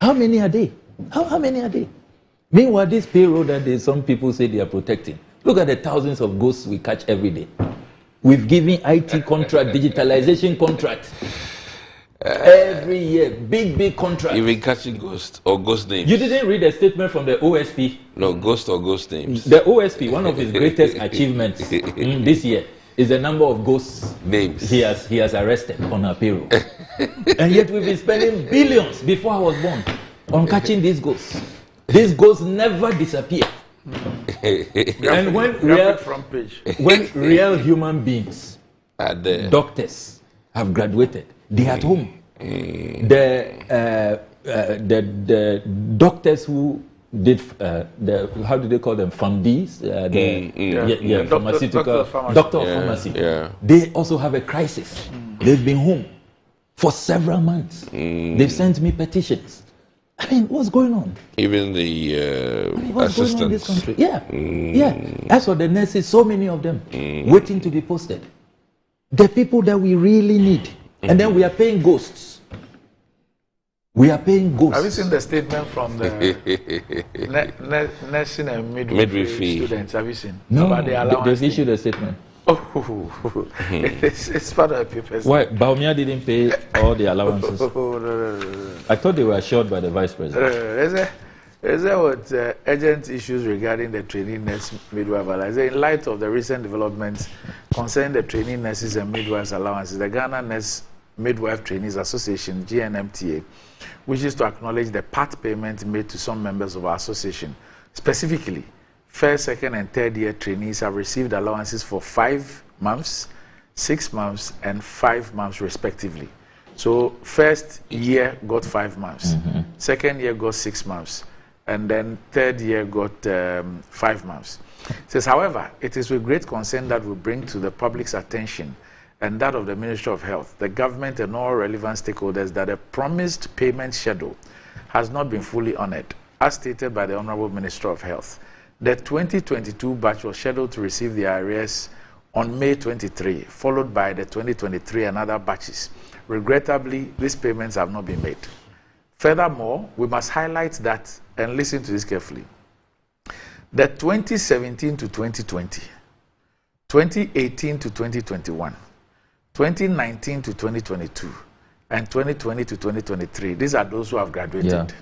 How many are they? How many are they? Meanwhile, this payroll that some people say they are protecting. Look at the thousands of ghosts we catch every day. We've given IT contract, digitalization contract. Every year, big contract. Even catching ghosts or ghost names. You didn't read a statement from the OSP? No, ghost or ghost names. The OSP, one of his greatest achievements this year is the number of ghosts names he has arrested on our payroll. And yet we've been spending billions before I was born on catching these ghosts. These ghosts never disappear. And when real human beings, doctors, have graduated, they're at home. The doctors who did how do they call them? PharmDs, pharmaceutical doctor of pharmacy. Yeah. They also have a crisis. They've been home for several months. They've sent me petitions. I mean, what's going on? Even the what's assistants. going on in this country? Yeah. As for the nurses, so many of them waiting to be posted. The people that we really need. And then we are paying ghosts. We are paying ghosts. Have you seen the statement from the nursing and midwifery students? Have you seen? No, about the allowance they've issued a statement. It's part of the papers. Why? Baumia didn't pay all the allowances. I thought they were assured by the vice president. Is there what urgent issues regarding the trainee nurse midwife? In light of the recent developments concerning the trainee nurses and midwives allowances, the Ghana Nurse Midwife Trainees Association, GNMTA, wishes to acknowledge the part payment made to some members of our association. Specifically, first, second, and third year trainees have received allowances for 5 months, 6 months, and 5 months respectively. So first year got 5 months, second year got 6 months, and then third year got 5 months. It says, however, it is with great concern that we bring to the public's attention and that of the Ministry of Health, the government and all relevant stakeholders that a promised payment schedule has not been fully honored, as stated by the Honorable Minister of Health. The 2022 batch was scheduled to receive the arrears on May 23, followed by the 2023 and other batches. Regrettably, these payments have not been made. Furthermore, we must highlight that, and listen to this carefully, the 2017 to 2020, 2018 to 2021, 2019 to 2022, and 2020 to 2023, these are those who have graduated,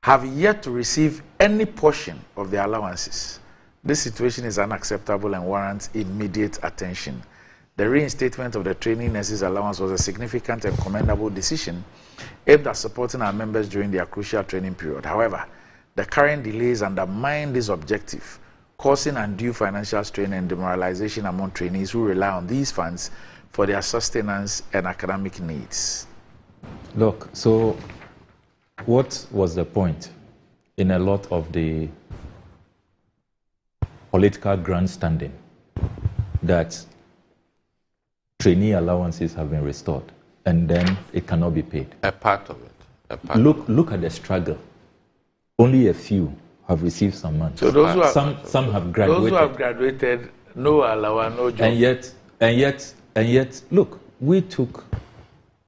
have yet to receive any portion of their allowances. This situation is unacceptable and warrants immediate attention. The reinstatement of the training nurses allowance was a significant and commendable decision aimed at supporting our members during their crucial training period. However, the current delays undermine this objective, causing undue financial strain and demoralization among trainees who rely on these funds for their sustenance and academic needs. Look, so what was the point in a lot of the political grandstanding that trainee allowances have been restored and then it cannot be paid? A part of it. Look at the struggle. Only a few have received some money. So those who have, some have graduated. Those who have graduated, no allowance, no job. And yet, look, we took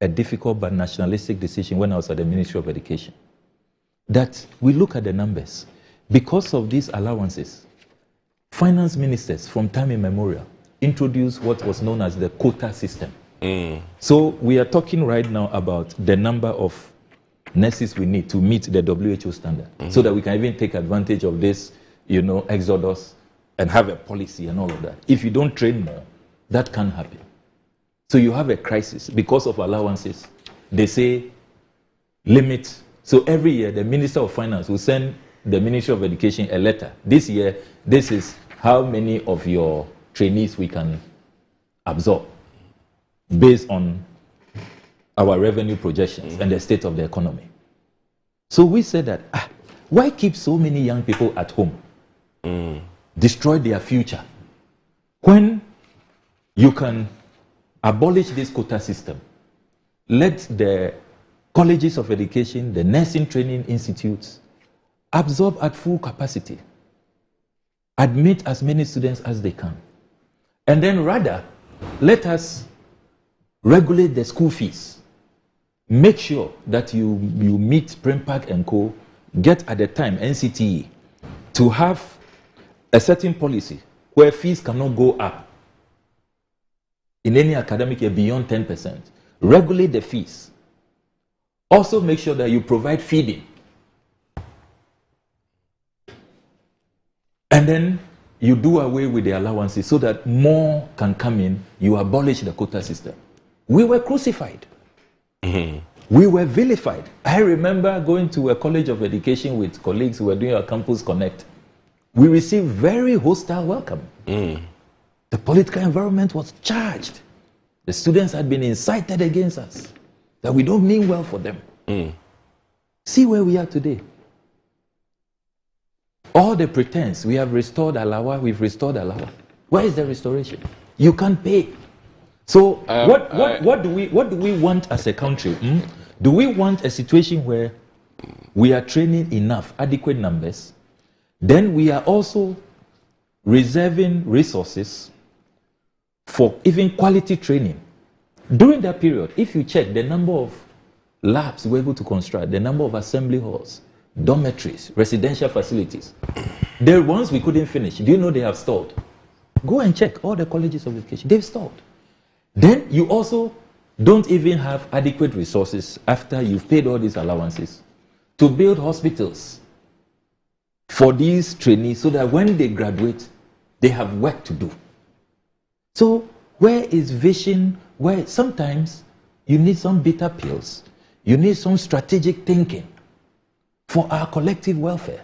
a difficult but nationalistic decision when I was at the Ministry of Education. That we look at the numbers. Because of these allowances, finance ministers from time immemorial introduced what was known as the quota system. So we are talking right now about the number of nurses we need to meet the WHO standard, so that we can even take advantage of this, exodus and have a policy and all of that. If you don't train more, that can't happen. So you have a crisis because of allowances. They say limit. So every year the Minister of Finance will send the Ministry of Education a letter. This year, this is how many of your trainees we can absorb based on our revenue projections and the state of the economy. So we said that, why keep so many young people at home? Destroy their future. When you can abolish this quota system, let the colleges of education, the nursing training institutes, absorb at full capacity, admit as many students as they can, and then rather let us regulate the school fees. Make sure that you meet Prempark and Co. Get at the time NCTE to have a certain policy where fees cannot go up in any academic year beyond 10%. Regulate the fees. Also make sure that you provide feeding. And then you do away with the allowances so that more can come in. You abolish the quota system. We were crucified. We were vilified. I remember going to a college of education with colleagues who were doing our Campus Connect. We received very hostile welcome. The political environment was charged. The students had been incited against us, that we don't mean well for them. See where we are today. All the pretense, we have restored Alawa, we've restored Alawa. Where is the restoration? You can't pay. So what do we want as a country? Do we want a situation where we are training enough, adequate numbers? Then we are also reserving resources for even quality training. During that period, if you check the number of labs we were able to construct, the number of assembly halls, dormitories, residential facilities, the ones we couldn't finish, do you know they have stalled? Go and check all the colleges of education, they've stalled. Then you also don't even have adequate resources after you've paid all these allowances to build hospitals for these trainees so that when they graduate, they have work to do. So where is vision? Where sometimes you need some bitter pills. You need some strategic thinking for our collective welfare.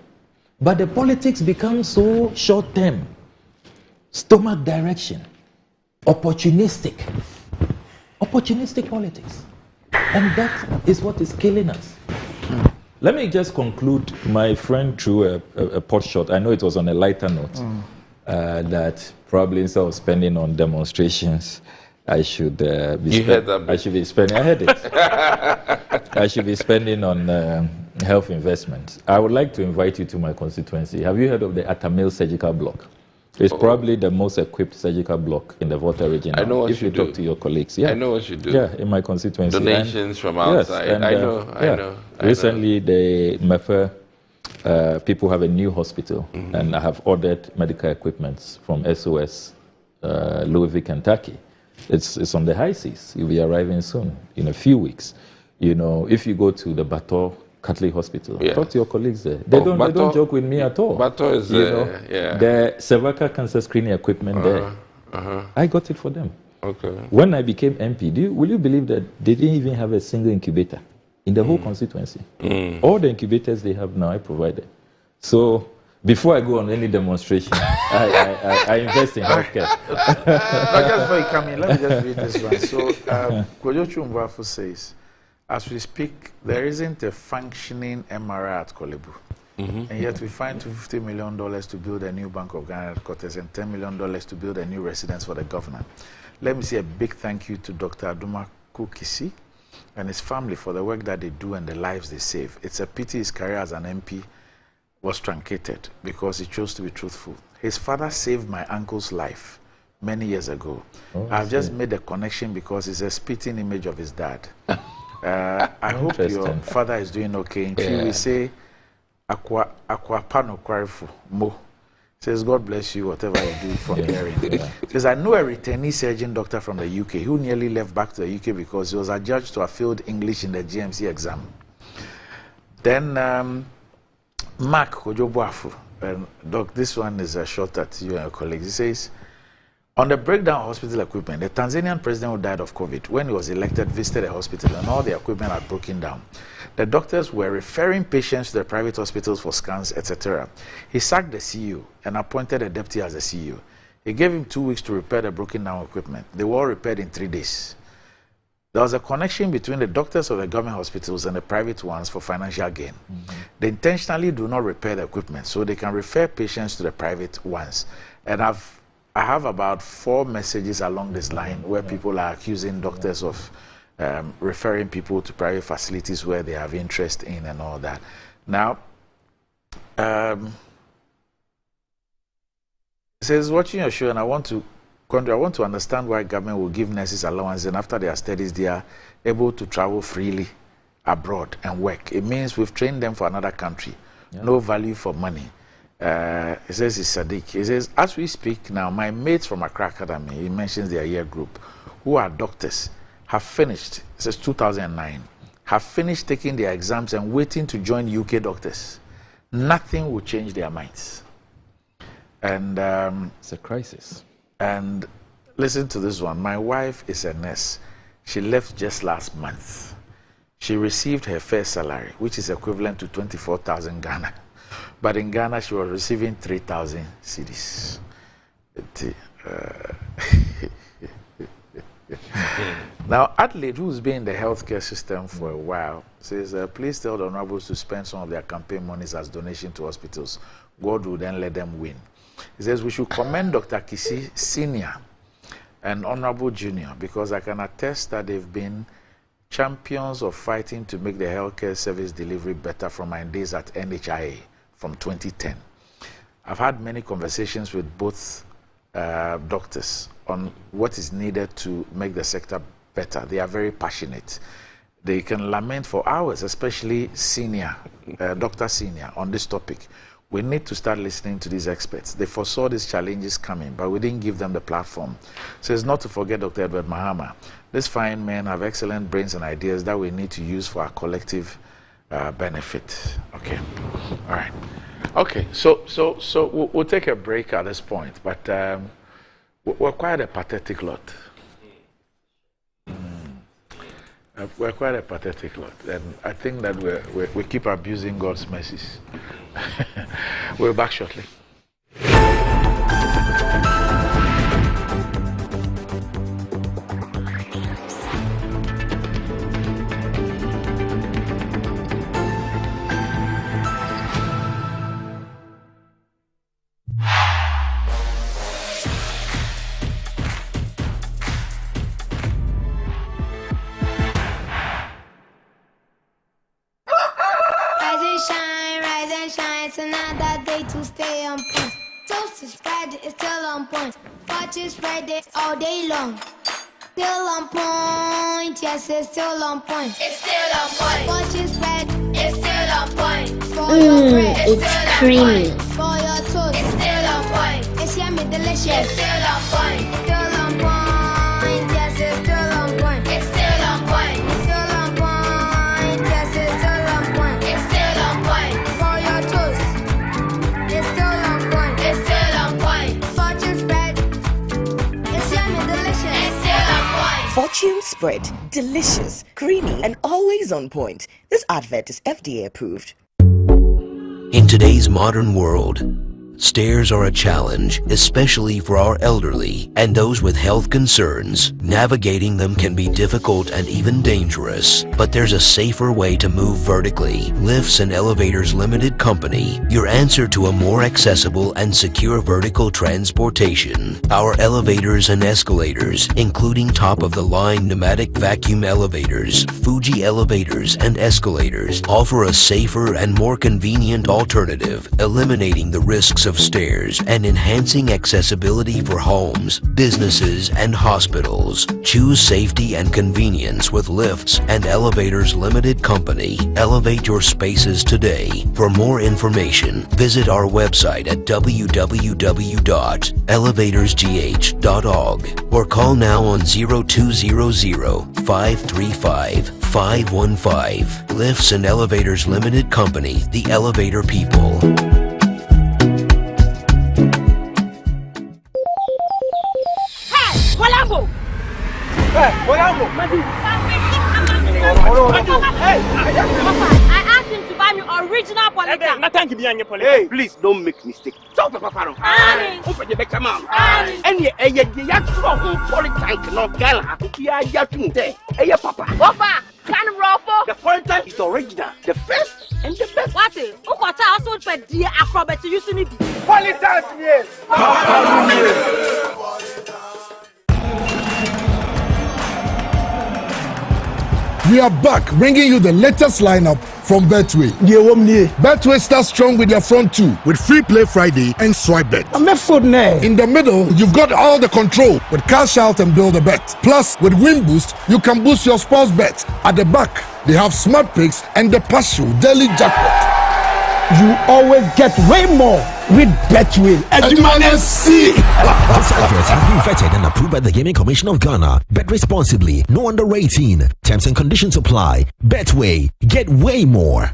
But the politics become so short-term, stomach direction, opportunistic politics. And that is what is killing us. Let me just conclude. My friend threw a pot shot. I know it was on a lighter note. That probably instead of spending on demonstrations, I should be spending. I heard it. I should be spending on health investments. I would like to invite you to my constituency. Have you heard of the Atamil surgical block? It's probably the most equipped surgical block in the Volta region. I know what if you talk to your colleagues. Yeah. I know what you do. Yeah, in my constituency. Donations from outside. Yes, and, I know. Recently, the MEFA people have a new hospital, and I have ordered medical equipment from SOS, Louisville, Kentucky. It's on the high seas. You'll be arriving soon, in a few weeks. You know, if you go to the Bato Catholic Hospital, talk to your colleagues there. They don't joke with me at all. Bato is the cervical cancer screening equipment there. I got it for them. Okay. When I became MP, will you believe that they didn't even have a single incubator in the whole constituency? All the incubators they have now, I provided. So before I go on any demonstration, I invest in healthcare. But just before you come in, let me just read this one. So, Kojo Chumbafu says, as we speak, there isn't a functioning MRI at Kolebu. And yet we find $250 million to build a new Bank of Ghana headquarters and $10 million to build a new residence for the governor. Let me say a big thank you to Dr. Aduma Kukisi and his family for the work that they do and the lives they save. It's a pity his career as an MP was truncated because he chose to be truthful. His father saved my uncle's life many years ago. I've just made a connection because it's a spitting image of his dad. I hope your father is doing okay. In Chi, we say, Akwapano Kwarifu Mo. Says, God bless you, whatever you do from hearing. Says, I know a returnee surgeon doctor from the UK who nearly left back to the UK because he was adjudged to have failed English in the GMC exam. Then, Mark Kojobuafu, Doc, this one is a shot at you and your colleagues. He says, on the breakdown of hospital equipment, the Tanzanian president who died of COVID, when he was elected, visited a hospital and all the equipment had broken down. The doctors were referring patients to the private hospitals for scans, etc. He sacked the CEO and appointed a deputy as the CEO. He gave him 2 weeks to repair the broken down equipment. They were all repaired in 3 days. There was a connection between the doctors of the government hospitals and the private ones for financial gain. They intentionally do not repair the equipment, so they can refer patients to the private ones. And I have about 4 messages along this line where people are accusing doctors of referring people to private facilities where they have interest in and all that. Now, it says, watching your show, and I want to understand why government will give nurses allowance, and after their studies, they are able to travel freely abroad and work. It means we've trained them for another country. Yeah. No value for money. It says it's Sadiq. It says, as we speak now, my mates from Accra Academy, he mentions their year group, who are doctors, have finished, it says 2009, have finished taking their exams and waiting to join UK doctors. Nothing will change their minds. And it's a crisis. And listen to this one. My wife is a nurse. She left just last month. She received her first salary, which is equivalent to 24,000 Ghana. But in Ghana, she was receiving 3,000 cedis. Now, Adelaide, who's been in the healthcare system for a while, says, please tell the honorables to spend some of their campaign monies as donation to hospitals. God will then let them win. He says, we should commend Dr. Kisi Senior and Honorable Junior, because I can attest that they've been champions of fighting to make the healthcare service delivery better from my days at NHIA from 2010. I've had many conversations with both doctors on what is needed to make the sector better. They are very passionate. They can lament for hours, especially Senior, Dr. Senior, on this topic. We need to start listening to these experts. They foresaw these challenges coming, but we didn't give them the platform. So it's not to forget Dr. Edward Mahama. These fine men have excellent brains and ideas that we need to use for our collective benefit. Okay, all right. Okay, so we'll take a break at this point, but we're quite a pathetic lot. We're quite a pathetic lot, and I think that we keep abusing God's mercies. We're back shortly. It's another day to stay on point. Toast is spread, it's still on point. Watch is spread it all day long. Still on point, yes, it's still on point. It's still on point. Watch is spread, it's still on point. For your bread, it's still creamy. On point. For your toast, it's still on point. It's yummy, delicious. It's still on point. Still on point, yes, it's still on point. It's still on point. Still on point, yes, it's still on point. It's still on point. For your toast, it's still on point. It's still on point. Fortune spread, it's yummy, delicious. It's still on point. Fortune spread, delicious, creamy, and always on point. This advert is FDA approved. In today's modern world, stairs are a challenge, especially for our elderly and those with health concerns. Navigating them can be difficult and even dangerous, but there's a safer way to move vertically. Lifts and Elevators Limited Company, your answer to a more accessible and secure vertical transportation. Our elevators and escalators, including top-of-the-line pneumatic vacuum elevators, Fuji elevators and escalators, offer a safer and more convenient alternative, eliminating the risks of stairs and enhancing accessibility for homes, businesses, and hospitals. Choose safety and convenience with Lifts and Elevators Limited Company. Elevate your spaces today. For more information, visit our website at www.elevatorsgh.org or call now on 0200-535-515. Lifts and Elevators Limited Company, the elevator people. I asked him to buy me original politics. Hey, please don't make mistake. Stop the paparo. Open the back amount. And ye yatro polytank no gala. Ya yatun there. Hey papa. Papa, can ruffle. The polytank is original. The first and the best. What is? Ukota also for dear acrobat using it. Polytank, yes. We are back bringing you the latest lineup from Betway. Betway starts strong with their front two with Free Play Friday and Swipe Bet. In the middle, you've got all the control with Cash Out and Build a Bet. Plus, with Win Boost, you can boost your sports bet. At the back, they have Smart Picks and the Partial Daily Jackpot. You always get way more with Betway. This advert has been vetted and approved by the Gaming Commission of Ghana. Bet responsibly. No under 18. Terms and conditions apply. Betway. Get way more.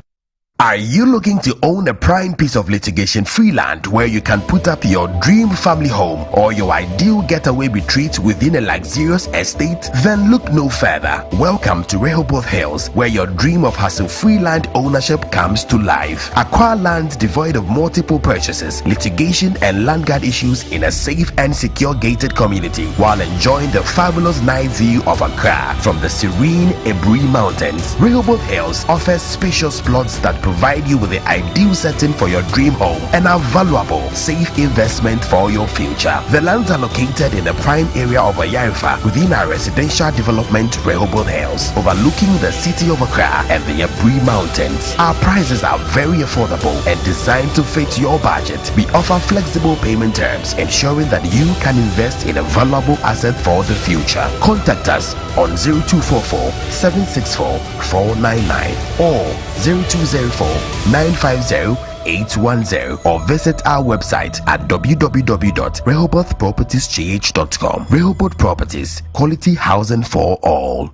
Are you looking to own a prime piece of litigation-free land where you can put up your dream family home or your ideal getaway retreat within a luxurious estate? Then look no further. Welcome to Rehoboth Hills, where your dream of hassle-free land ownership comes to life. Acquire land devoid of multiple purchases, litigation, and land guard issues in a safe and secure gated community while enjoying the fabulous night view of Accra from the serene Ebri Mountains. Rehoboth Hills offers spacious plots that provide you with the ideal setting for your dream home and a valuable, safe investment for your future. The lands are located in the prime area of Ayarifa within our residential development Rehoboth Hills, overlooking the city of Accra and the Ebri Mountains. Our prices are very affordable and designed to fit your budget. We offer flexible payment terms, ensuring that you can invest in a valuable asset for the future. Contact us on 0244 764 499 or 0204-950-810 or visit our website at www.rehobothpropertiesgh.com. Rehoboth Properties, quality housing for all.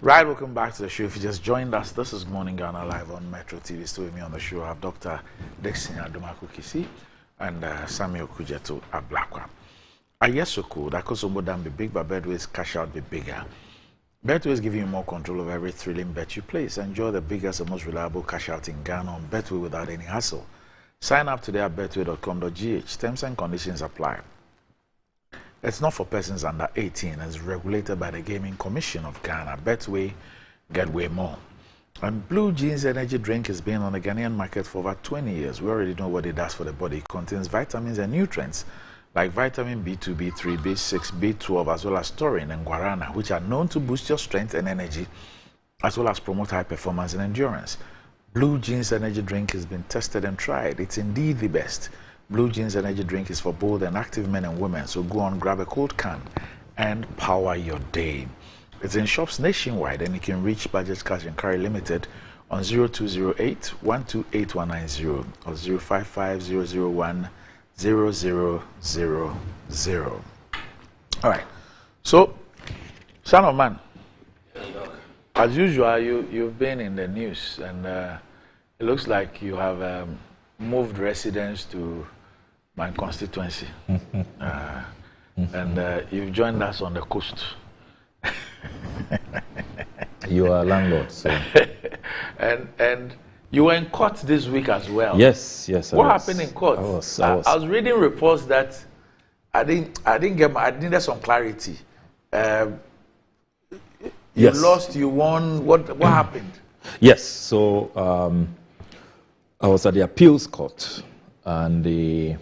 Right, welcome back to the show. If you just joined us, this is Morning Ghana Live on Metro TV. Still with me on the show, I have Dr. Dixon Adomaku-Kisi and Samuel Kujeto Ablakwa. Ayesoko, that could be big, but Betway's cash out be bigger. Betway is giving you more control of every thrilling bet you place. Enjoy the biggest and most reliable cash out in Ghana on Betway without any hassle. Sign up today at betway.com.gh. Terms and conditions apply. It's not for persons under 18 and is regulated by the Gaming Commission of Ghana. Betway, get way more. And Blue Jeans energy drink has been on the Ghanaian market for over 20 years. We already know what it does for the body. It contains vitamins and nutrients like vitamin B2, B3, B6, B12, as well as taurine and guarana, which are known to boost your strength and energy, as well as promote high performance and endurance. Blue Jeans energy drink has been tested and tried. It's indeed the best. Blue Jeans energy drink is for bold and active men and women, so go on, grab a cold can and power your day. It's in shops nationwide, and you can reach Budget Cash and Carry Limited on 0208-128190 or 055-001-0000. All right, so, son of man, as usual, you've been in the news, and it looks like you have moved residence to my constituency, and you've joined us on the coast. You are a landlord, so. and you were in court this week as well. Yes. What happened in court? I was reading reports that I needed some clarity. You lost, you won. What happened? Yes. So I was at the appeals court, and the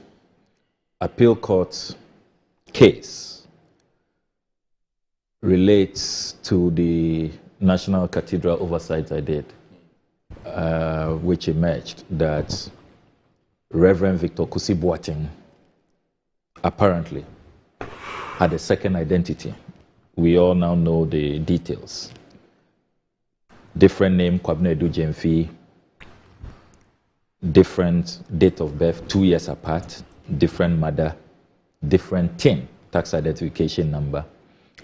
appeal court case relates to the National Cathedral oversight I did, which emerged that Reverend Victor Kusi Boateng apparently had a second identity we all now know the details. Different name, Kwabena Edu Jemfi, different date of birth, 2 years apart, different mother, different TIN, tax identification number,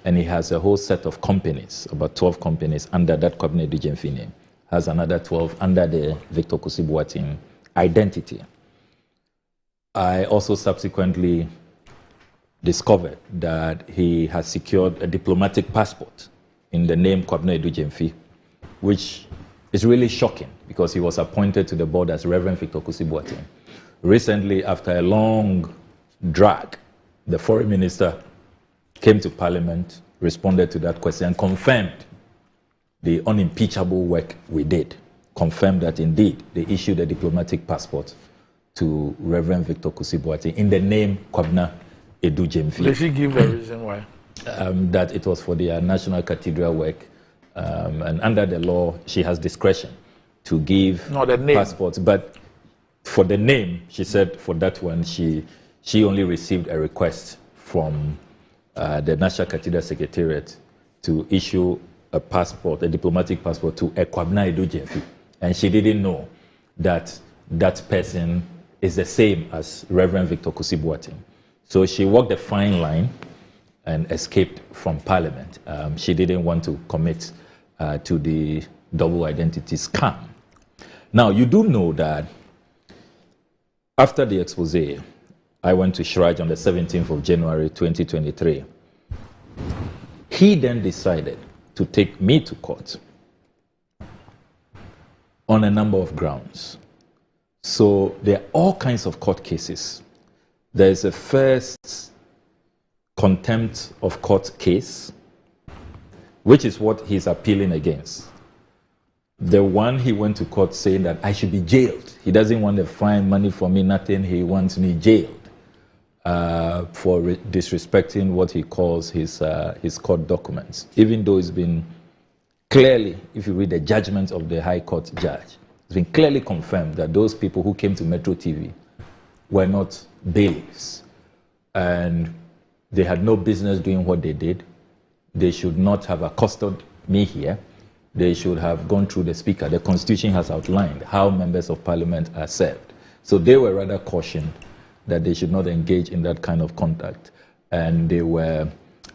and he has a whole set of companies, about 12 companies under that Kwabena Edu Jemfi name, has another 12 under the Victor Kusi-Boateng identity. I also subsequently discovered that he has secured a diplomatic passport in the name Kwabena Edu Jemfi, which is really shocking because he was appointed to the board as Reverend Victor Kusi-Boateng. Recently, after a long drag, the foreign minister came to Parliament, responded to that question, and confirmed the unimpeachable work we did, confirmed that indeed they issued a diplomatic passport to Reverend Victor Kusi-Boateng in the name Kwabena Edu Jemfi. Did she give a reason why? That it was for the National Cathedral work, and under the law, she has discretion to give passports. But for the name, she said for that one, she only received a request from the National Cathedral Secretariat to issue a passport, a diplomatic passport to Kwabena Edu Jemfi, and she didn't know that that person is the same as Reverend Victor Kusi-Boateng. So she walked a fine line and escaped from Parliament. She didn't want to commit to the double identity scam. Now, you do know that after the expose, I went to Shraj on the 17th of January 2023. He then decided to take me to court on a number of grounds. So there are all kinds of court cases. There is a first contempt of court case, which is what he's appealing against. The one he went to court saying that I should be jailed. He doesn't want to fine money for me, nothing. He wants me jailed for disrespecting what he calls his court documents. Even though it's been clearly, if you read the judgment of the High Court judge, it's been clearly confirmed that those people who came to Metro TV were not bailiffs. And they had no business doing what they did. They should not have accosted me here. They should have gone through the speaker. The Constitution has outlined how members of Parliament are served. So they were rather cautioned that they should not engage in that kind of conduct. And they were,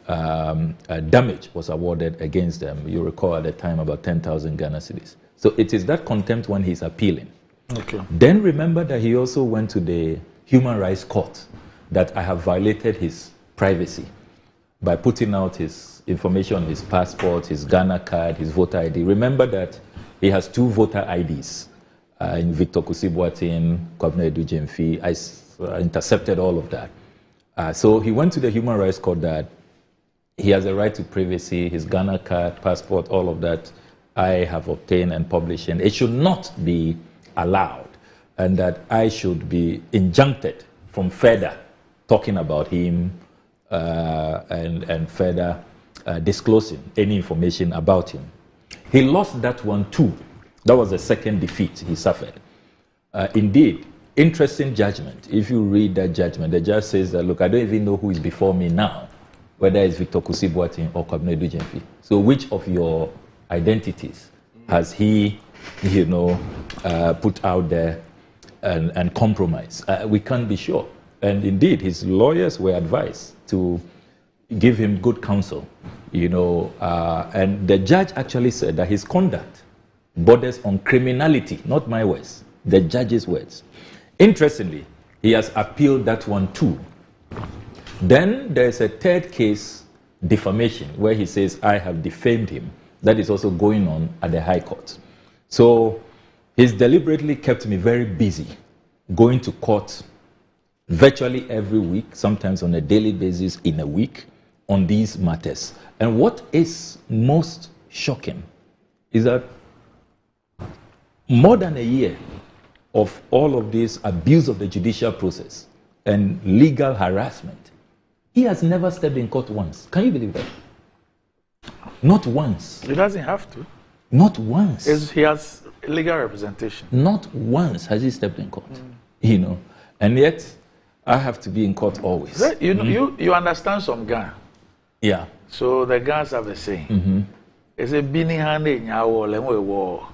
damage was awarded against them. You recall at the time about 10,000 Ghana cedis. So it is that contempt one he's appealing. Okay. Then remember that he also went to the Human Rights Court, that I have violated his privacy by putting out his information on his passport, his Ghana card, his voter ID. Remember that he has 2 voter IDs in Victor Kusi-Boateng, Kwabena Edu Jemfi. I intercepted all of that. So he went to the Human Rights Court that he has a right to privacy, his Ghana card, passport, all of that I have obtained and published, and it should not be allowed, and that I should be injuncted from further talking about him and further disclosing any information about him. He lost that one too. That was the second defeat he suffered. Indeed, interesting judgment. If you read that judgment, the judge says that, look, I don't even know who is before me now, whether it's Victor Kusi-Boateng or Kwabena Edu Jemfi. So which of your identities has he, put out there and compromised? We can't be sure. And indeed, his lawyers were advised to give him good counsel, and the judge actually said that his conduct borders on criminality, not my words, the judge's words. Interestingly, he has appealed that one too. Then there's a third case, defamation, where he says, I have defamed him. That is also going on at the High Court. So he's deliberately kept me very busy, going to court virtually every week, sometimes on a daily basis in a week, on these matters. And what is most shocking is that more than a year of all of this abuse of the judicial process and legal harassment, he has never stepped in court once. Can you believe that? Not once. He doesn't have to. Not once. He has legal representation. Not once has he stepped in court. And yet I have to be in court always. You understand some Ghana. Yeah. So the guns have the same. It's a bini hand in your wall and we war.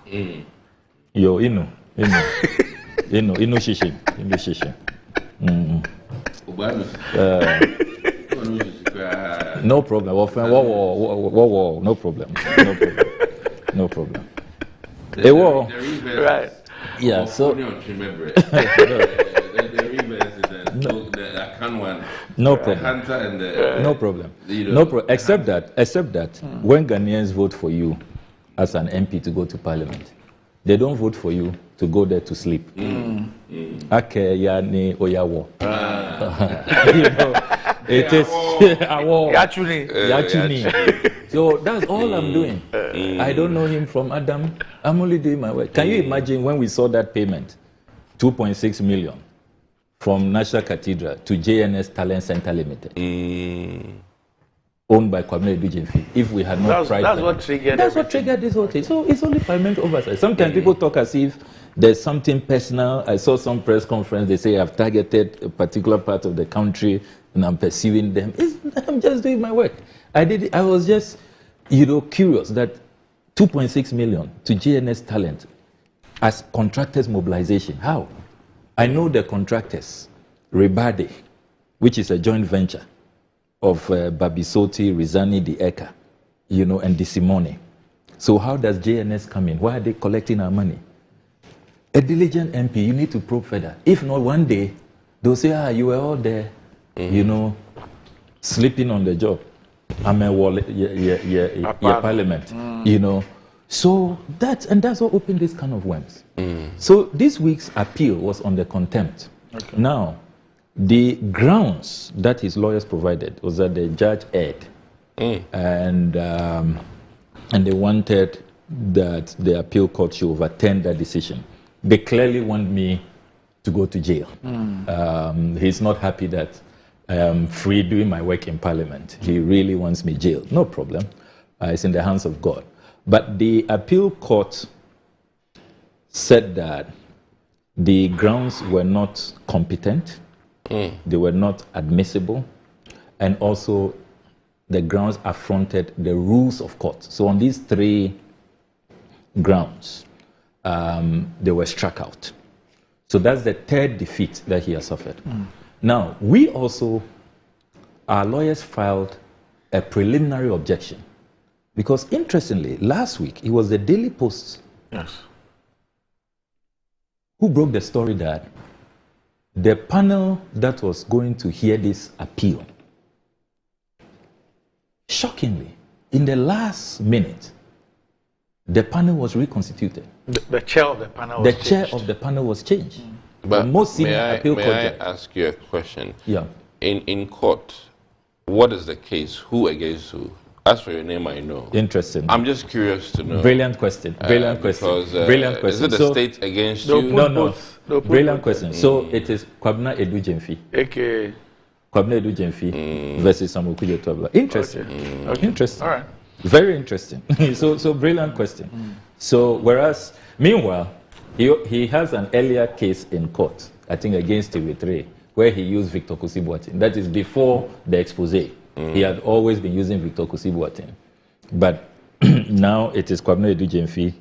Yo, inu shishin. No problem. War. No problem. No problem. A war. Right. Yeah. So. No problem. No problem. No problem. Except that when Ghanaians vote for you as an MP to go to Parliament, they don't vote for you to go there to sleep. Ake ya ni oyawo. It is Yachuni. So that's all I'm doing. I don't know him from Adam. I'm only doing my work. Can you imagine when we saw that payment, 2.6 million from National Cathedral to JNS Talent Center Limited, owned by Kwame Edujemfi? If we had not tried, that's what triggered. That's what triggered this whole thing. So it's only parliamentary oversight. Sometimes people talk as if there's something personal. I saw some press conference. They say I've targeted a particular part of the country and I'm pursuing them. I'm just doing my work. I was just, curious that 2.6 million to GNS Talent as contractors mobilization. How? I know the contractors, Rebade, which is a joint venture of Babisoti, Rizani, the Eka, and the Simone. So how does JNS come in? Why are they collecting our money? A diligent MP, you need to probe further. If not, one day, they'll say, you were all there, sleeping on the job. I'm a wall, parliament, So that's what opened this kind of worms. So this week's appeal was on the contempt. Okay. Now, the grounds that his lawyers provided was that the judge erred, and they wanted that the appeal court should overturn that decision. They clearly want me to go to jail. He's not happy that I am free doing my work in Parliament. He really wants me jailed. No problem. It's in the hands of God. But the appeal court said that the grounds were not competent, they were not admissible, and also the grounds affronted the rules of court. So on these three grounds, they were struck out. So that's the third defeat that he has suffered. Now, our lawyers filed a preliminary objection. Because interestingly, last week, it was the Daily Post who broke the story that the panel that was going to hear this appeal, shockingly, in the last minute, the panel was reconstituted. The chair of the panel was changed. The chair of the panel was changed. But most senior appeal court. May I ask you a question? Yeah. In court, what is the case? Who against who? As for your name, I know. Interesting. I'm just curious to know. Brilliant question. Brilliant question. Brilliant question. Is it the state against you? No. Brilliant question. So it is Kwabena Edujemfi. Okay. Kwabena Edujemfi versus Samuel Kudzetobla. Interesting. Okay. Interesting. All right. Very interesting. so brilliant question. So whereas, meanwhile, he has an earlier case in court, I think against TV3, where he used Victor Kusi-Boateng. That is before the expose. He had always been using Victor Kusi-Boateng. But now it is Kwabena Edujemfi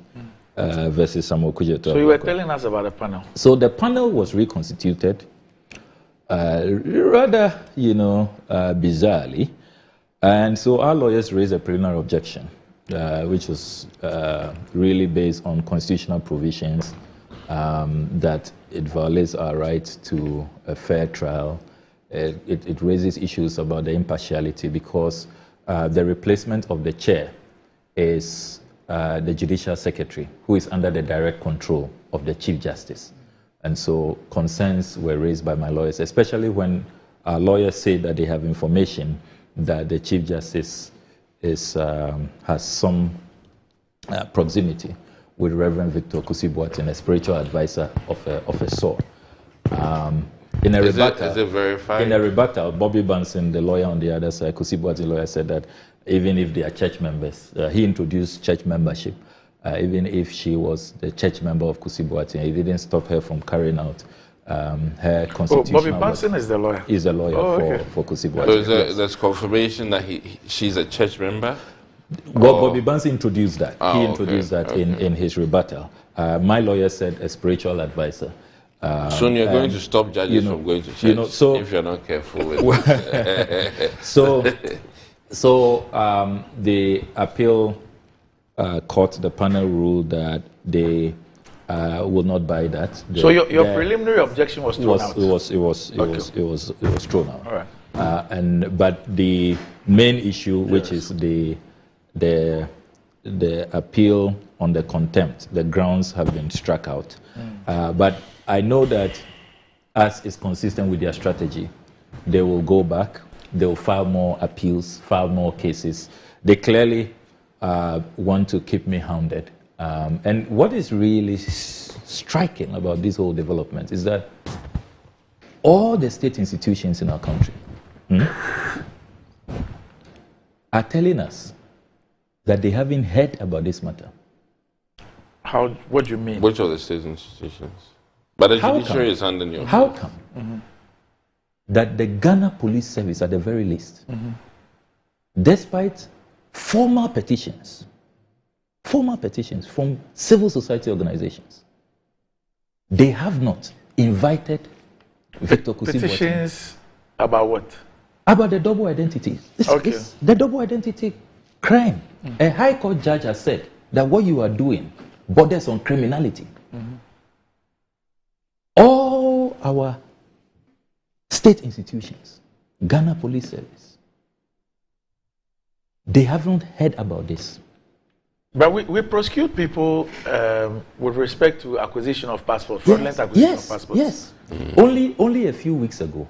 versus Samuel Kudzetobla. So you were telling us about the panel. So the panel was reconstituted, rather, bizarrely. And so our lawyers raised a preliminary objection, which was really based on constitutional provisions that it violates our right to a fair trial. It raises issues about the impartiality because the replacement of the chair is the judicial secretary, who is under the direct control of the Chief Justice. And so concerns were raised by my lawyers, especially when our lawyers say that they have information that the Chief Justice has some proximity with Reverend Victor Kusi-Boateng, a spiritual advisor of a sort. In a rebuttal, is it verified? In a rebuttal, Bobby Banson, the lawyer on the other side, Kusi-Boateng lawyer, said that even if they are church members, he introduced church membership. Even if she was the church member of Kusi-Boateng, it didn't stop her from carrying out her constitutional... Bobby Benson is the lawyer? Is a lawyer for Kusi Boateng. So there's confirmation that she's a church member? Well, Bobby Benson introduced that. He introduced that in his rebuttal. My lawyer said a spiritual advisor. So you're going to stop judges from going to church if you're not careful with it. So the appeal court, the panel ruled that they will not buy that. So your preliminary objection was thrown out? It was thrown out. All right. But the main issue, which is the appeal on the contempt, the grounds have been struck out. But I know that as is consistent with their strategy, they will go back, they will file more appeals, file more cases. They clearly want to keep me hounded. And what is really striking about this whole development is that all the state institutions in our country are telling us that they haven't heard about this matter. What do you mean? Which of the state institutions? But the judiciary is handing you. How come that the Ghana Police Service, at the very least, despite formal petitions from civil society organizations, they have not invited Victor Kusi Boateng. Petitions about what? About the double identity. It's the double identity crime. A high court judge has said that what you are doing borders on criminality. All our state institutions, Ghana Police Service, they haven't heard about this. But we prosecute people with respect to acquisition of passports, fraudulent acquisition of passports. Yes. Only a few weeks ago,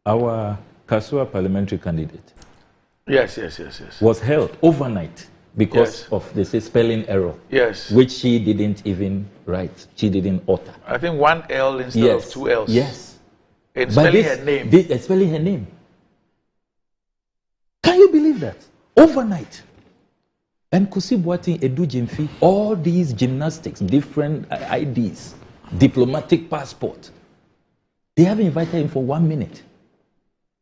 our Kasua parliamentary candidate was held overnight because of the spelling error, which she didn't even write. She didn't utter. I think one L instead of two L's. Yes. In spelling her name. Spelling her name. Can you believe that? Overnight. And Kusi Boateng, Edu Jimfi, all these gymnastics, different IDs, diplomatic passport, they haven't invited him for 1 minute.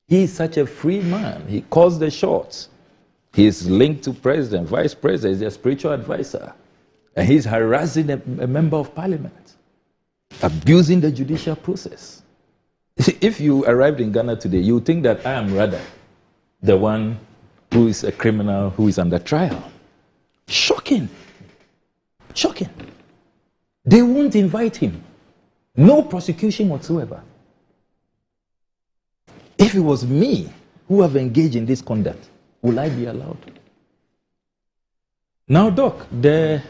He is such a free man. He calls the shots. He's linked to president, vice president, he's a spiritual advisor. And he's harassing a member of parliament, abusing the judicial process. If you arrived in Ghana today, you would think that I am rather the one who is a criminal who is under trial. Shocking. Shocking. They won't invite him. No prosecution whatsoever. If it was me who have engaged in this conduct, will I be allowed? Now, Doc, there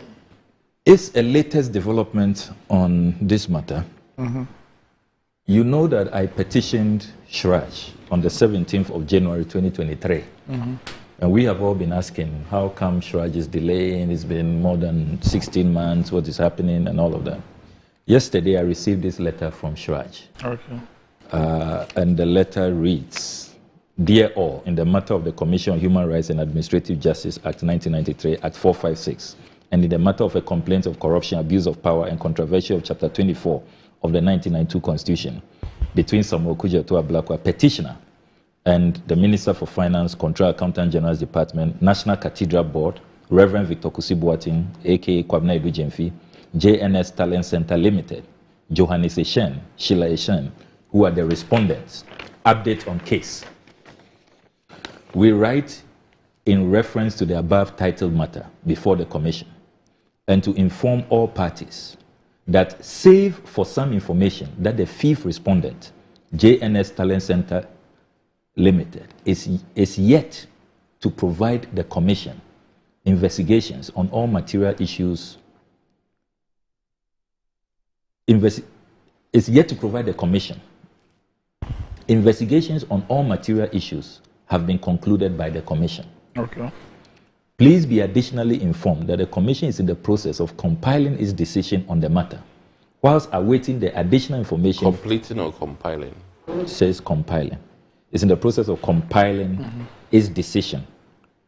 is a latest development on this matter. You know that I petitioned Shraj on the 17th of January 2023. And we have all been asking, how come Shraj is delaying? It's been more than 16 months, what is happening, and all of that. Yesterday, I received this letter from Shraj. And the letter reads, Dear all, in the matter of the Commission on Human Rights and Administrative Justice Act 1993, Act 456, and in the matter of a complaint of corruption, abuse of power, and controversy of Chapter 24 of the 1992 Constitution, between Samuel Kujato Ablakwa, petitioner, and the Minister for Finance, Control Accountant General's Department, National Cathedral Board, Reverend Victor Kusi Boateng, a.k.a. Kwabena Edu Jemfi, JNS Talent Center Limited, Johannes Eshen, Sheila Eshen, who are the respondents. Update on case. We write in reference to the above titled matter before the Commission, and to inform all parties that, save for some information, that the fifth respondent, JNS Talent Center Limited, is yet to provide the Commission investigations on all material issues. Is yet to provide the Commission. Investigations on all material issues have been concluded by the Commission. Please be additionally informed that the Commission is in the process of compiling its decision on the matter, whilst awaiting the additional information. Completing or compiling? It says compiling. It's in the process of compiling its decision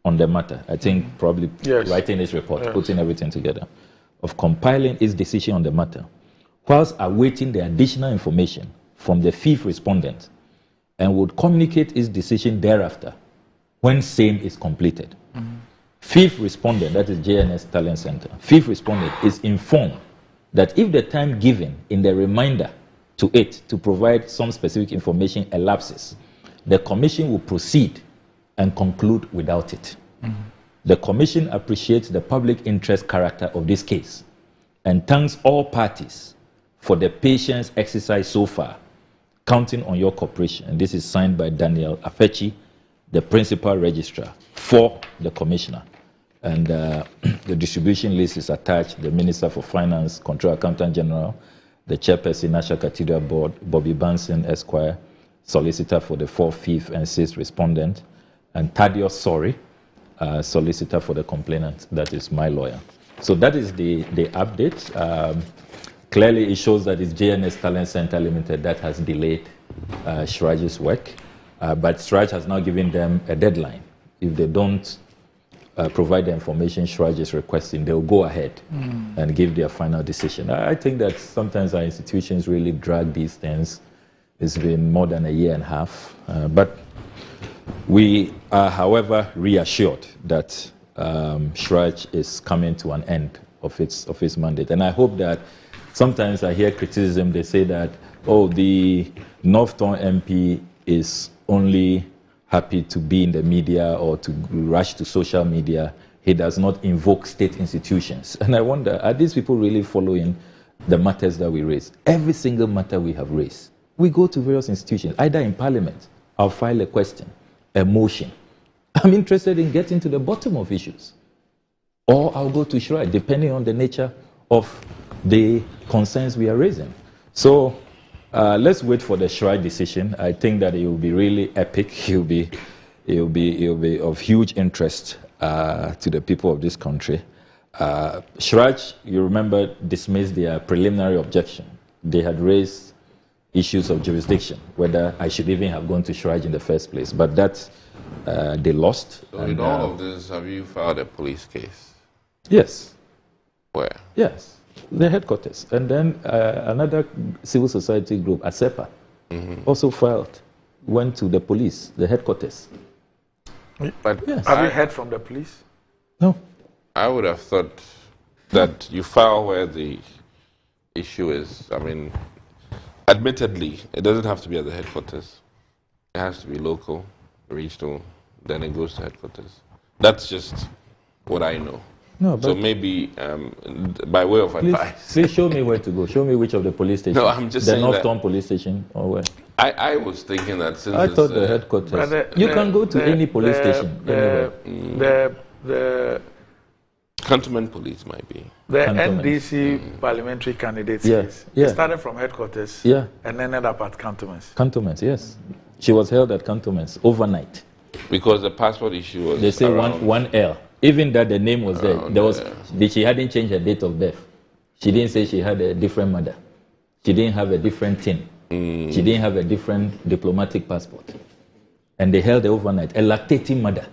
on the matter. I think probably writing this report, putting everything together, of compiling its decision on the matter, whilst awaiting the additional information from the fifth respondent, and would communicate its decision thereafter when same is completed. Fifth respondent, that is JNS Talent Center, fifth respondent is informed that if the time given in the reminder to it to provide some specific information elapses, the Commission will proceed and conclude without it. The Commission appreciates the public interest character of this case and thanks all parties for the patience exercised so far, counting on your cooperation. And this is signed by Daniel Afechi, the Principal Registrar for the Commissioner. And the distribution list is attached. The Minister for Finance, Control Accountant General, the Chairperson, National Cathedral Board, Bobby Banson, Esquire, Solicitor for the 4th, 5th, and 6th respondent, and Thaddeus Sorry, Solicitor for the complainant, that is my lawyer. So that is the update. Clearly, it shows that it's JNS Talent Center Limited that has delayed Shraj's work, but Shraj has now given them a deadline. If they don't provide the information Shraj is requesting, they'll go ahead and give their final decision. I think that sometimes our institutions really drag these things. It's been more than a year and a half, but we are, however, reassured that Shraj is coming to an end of its mandate. And I hope that sometimes I hear criticism, they say that, oh, the Northton MP is only happy to be in the media or to rush to social media. He does not invoke state institutions. And I wonder, are these people really following the matters that we raise? Every single matter we have raised, we go to various institutions, either in Parliament, I'll file a question, a motion. I'm interested in getting to the bottom of issues. Or I'll go to Shraj, depending on the nature of the concerns we are raising. So let's wait for the Shraj decision. I think that it will be really epic. It will be of huge interest to the people of this country. Shraj, you remember, dismissed their preliminary objection. They had raised issues of jurisdiction, whether I should even have gone to Shraj in the first place. But that they lost. So in all of this, have you filed a police case? Yes. Where? Yes, the headquarters. And then another civil society group, ASEPA, also filed, went to the police, the headquarters. But yes. Have you heard from the police? No. I would have thought that you file where the issue is. I mean, admittedly, it doesn't have to be at the headquarters. It has to be local, regional, then it goes to headquarters. That's just what I know. No, so maybe by way of advice. Please show me where to go. Show me which of the police stations. No, I'm just saying the Northton police station or where? I was thinking that since I thought the headquarters. You can go to any police station. The Cantonment police might be. The NDC parliamentary candidates case. It started from headquarters and ended up at cantonments. Cantonments, yes. She was held at cantonments overnight. Because the passport issue was. They say one L. Even that the name was there. She hadn't changed her date of birth. She didn't say she had a different mother. She didn't have a different tin. She didn't have a different diplomatic passport. And they held her overnight. A lactating mother.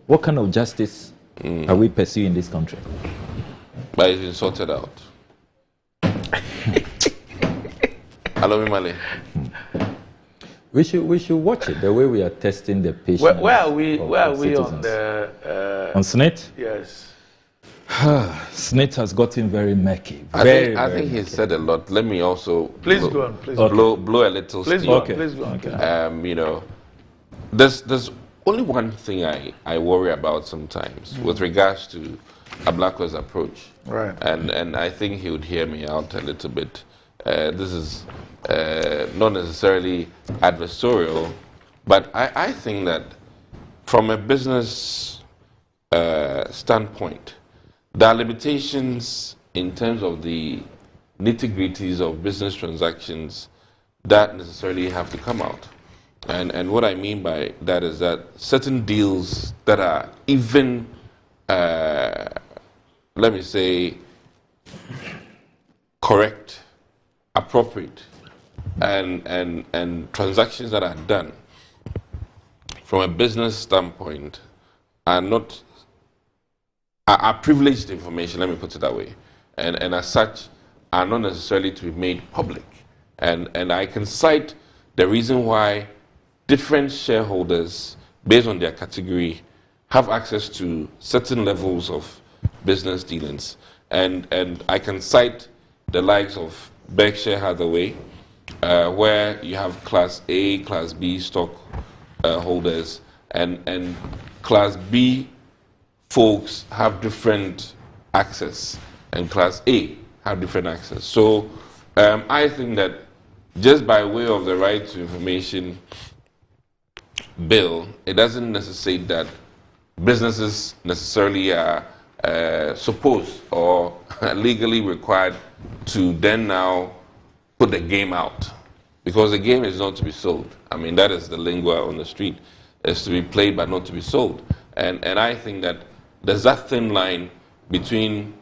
What kind of justice are we pursuing in this country? But it's been sorted out. Hello, Mimale. We should watch it the way we are testing the patience. Where are we on the on SNIT? Yes. SNIT has gotten very murky. I think he said a lot. Let me also blow a little steam. Please go on. Okay. You know, there's only one thing I worry about sometimes with regards to Ablakwa's approach. Right. And I think he would hear me out a little bit. This is not necessarily adversarial, but I think that from a business standpoint, there are limitations in terms of the nitty-gritties of business transactions that necessarily have to come out. And what I mean by that is that certain deals that are even, let me say, correct, appropriate, and transactions that are done from a business standpoint are privileged information, let me put it that way. And as such, are not necessarily to be made public. And I can cite the reason why different shareholders, based on their category, have access to certain levels of business dealings. And I can cite the likes of Berkshire Hathaway, where you have Class A, Class B stock holders, and Class B folks have different access, and Class A have different access. So I think that just by way of the Right to Information bill, it doesn't necessitate that businesses necessarily are supposed or legally required to then now put the game out, because the game is not to be sold. I mean, that is the lingua on the street. It's to be played but not to be sold. And I think that there's that thin line between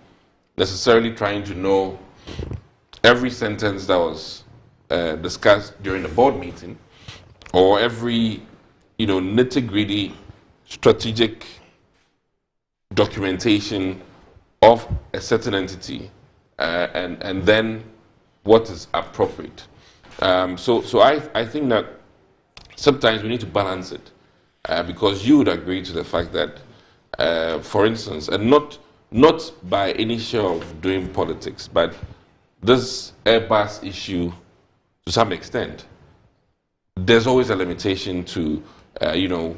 necessarily trying to know every sentence that was discussed during the board meeting, or every nitty-gritty strategic documentation of a certain entity, and then what is appropriate. So I think that sometimes we need to balance it, because you would agree to the fact that, for instance, and not by any show of doing politics, but this Airbus issue, to some extent, there's always a limitation to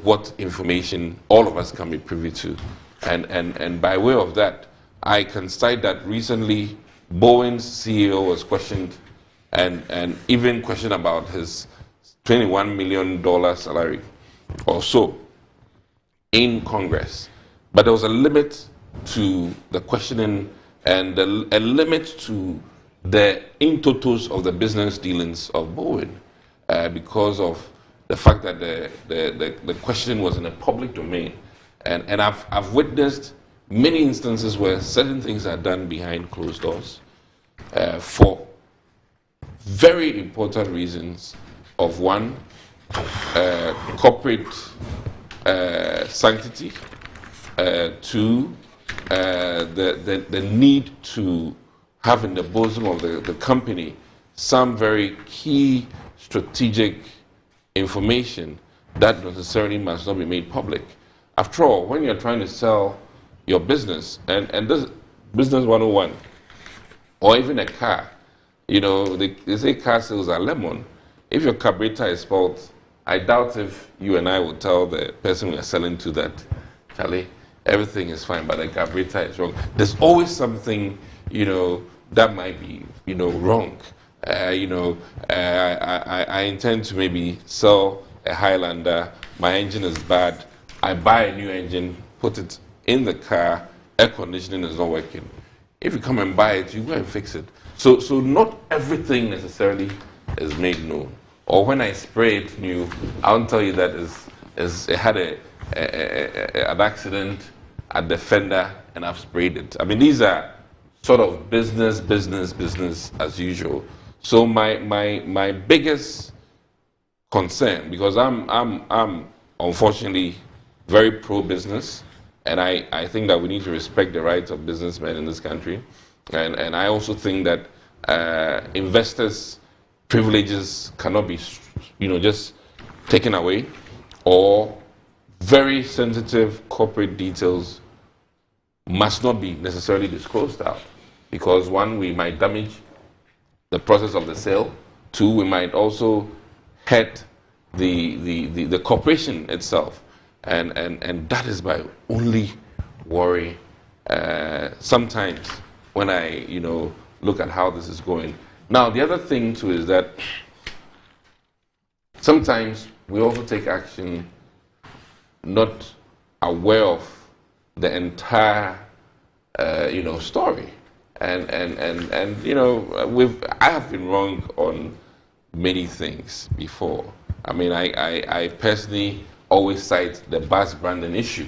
what information all of us can be privy to. And by way of that, I can cite that recently Boeing's CEO was questioned, and even questioned about his $21 million salary or so in Congress. But there was a limit to the questioning and a limit to the in totals of the business dealings of Boeing, because of the fact that the question was in a public domain. And I've witnessed many instances where certain things are done behind closed doors for very important reasons of, one, corporate sanctity, two, the need to have in the bosom of the company some very key strategic information that necessarily must not be made public. After all, when you're trying to sell your business, and this business 101, or even a car, they say car sales are lemon. If your carburetor is fault, I doubt if you and I will tell the person we are selling to that, Charlie, everything is fine, but the carburetor is wrong. There's always something, that might be, wrong. I intend to maybe sell a Highlander. My engine is bad. I buy a new engine, put it in the car, air conditioning is not working. If you come and buy it, you go and fix it. So not everything necessarily is made known. Or when I spray it new, I won't tell you that it had an accident at the fender and I've sprayed it. I mean, these are sort of business as usual. So my biggest concern, because I'm unfortunately very pro-business, and I think that we need to respect the rights of businessmen in this country, and I also think that investors' privileges cannot be just taken away, or very sensitive corporate details must not be necessarily disclosed out, because one, we might damage the process of the sale. Two, we might also hurt the corporation itself, and that is my only worry sometimes when I look at how this is going. Now, the other thing too is that sometimes we also take action not aware of the entire story, and I have been wrong on many things before. I mean, I personally always cite the Buzz Brandon issue,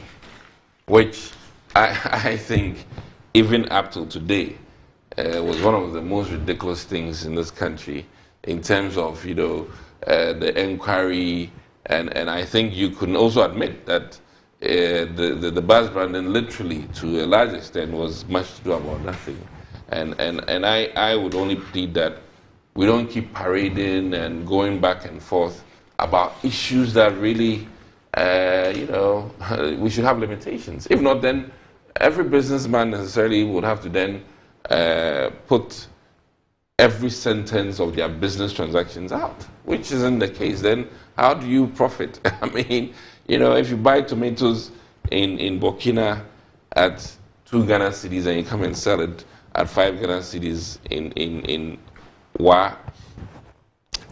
which I think even up till today was one of the most ridiculous things in this country in terms of the inquiry, and I think you can also admit that the Buzz Brandon literally to a large extent was much to do about nothing, And I would only plead that we don't keep parading and going back and forth about issues that really, we should have limitations. If not, then every businessman necessarily would have to then put every sentence of their business transactions out, which isn't the case. Then how do you profit? I mean, if you buy tomatoes in Burkina at 2 Ghana cedis and you come and sell it at 5 Ghana cedis in Wa,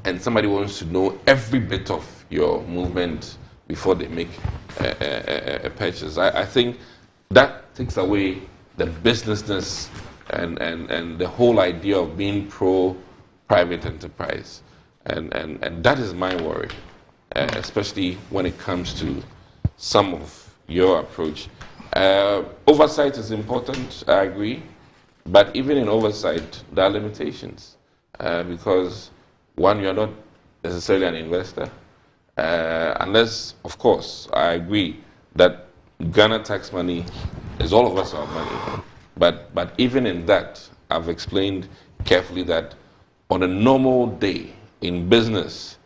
and somebody wants to know every bit of your movement before they make a purchase, I think that takes away the businessness and the whole idea of being pro-private enterprise. And that is my worry, especially when it comes to some of your approach. Oversight is important, I agree, but even in oversight, there are limitations because, one, you're not necessarily an investor, unless, of course, I agree that Ghana tax money is all of us our money. But even in that, I've explained carefully that on a normal day in business,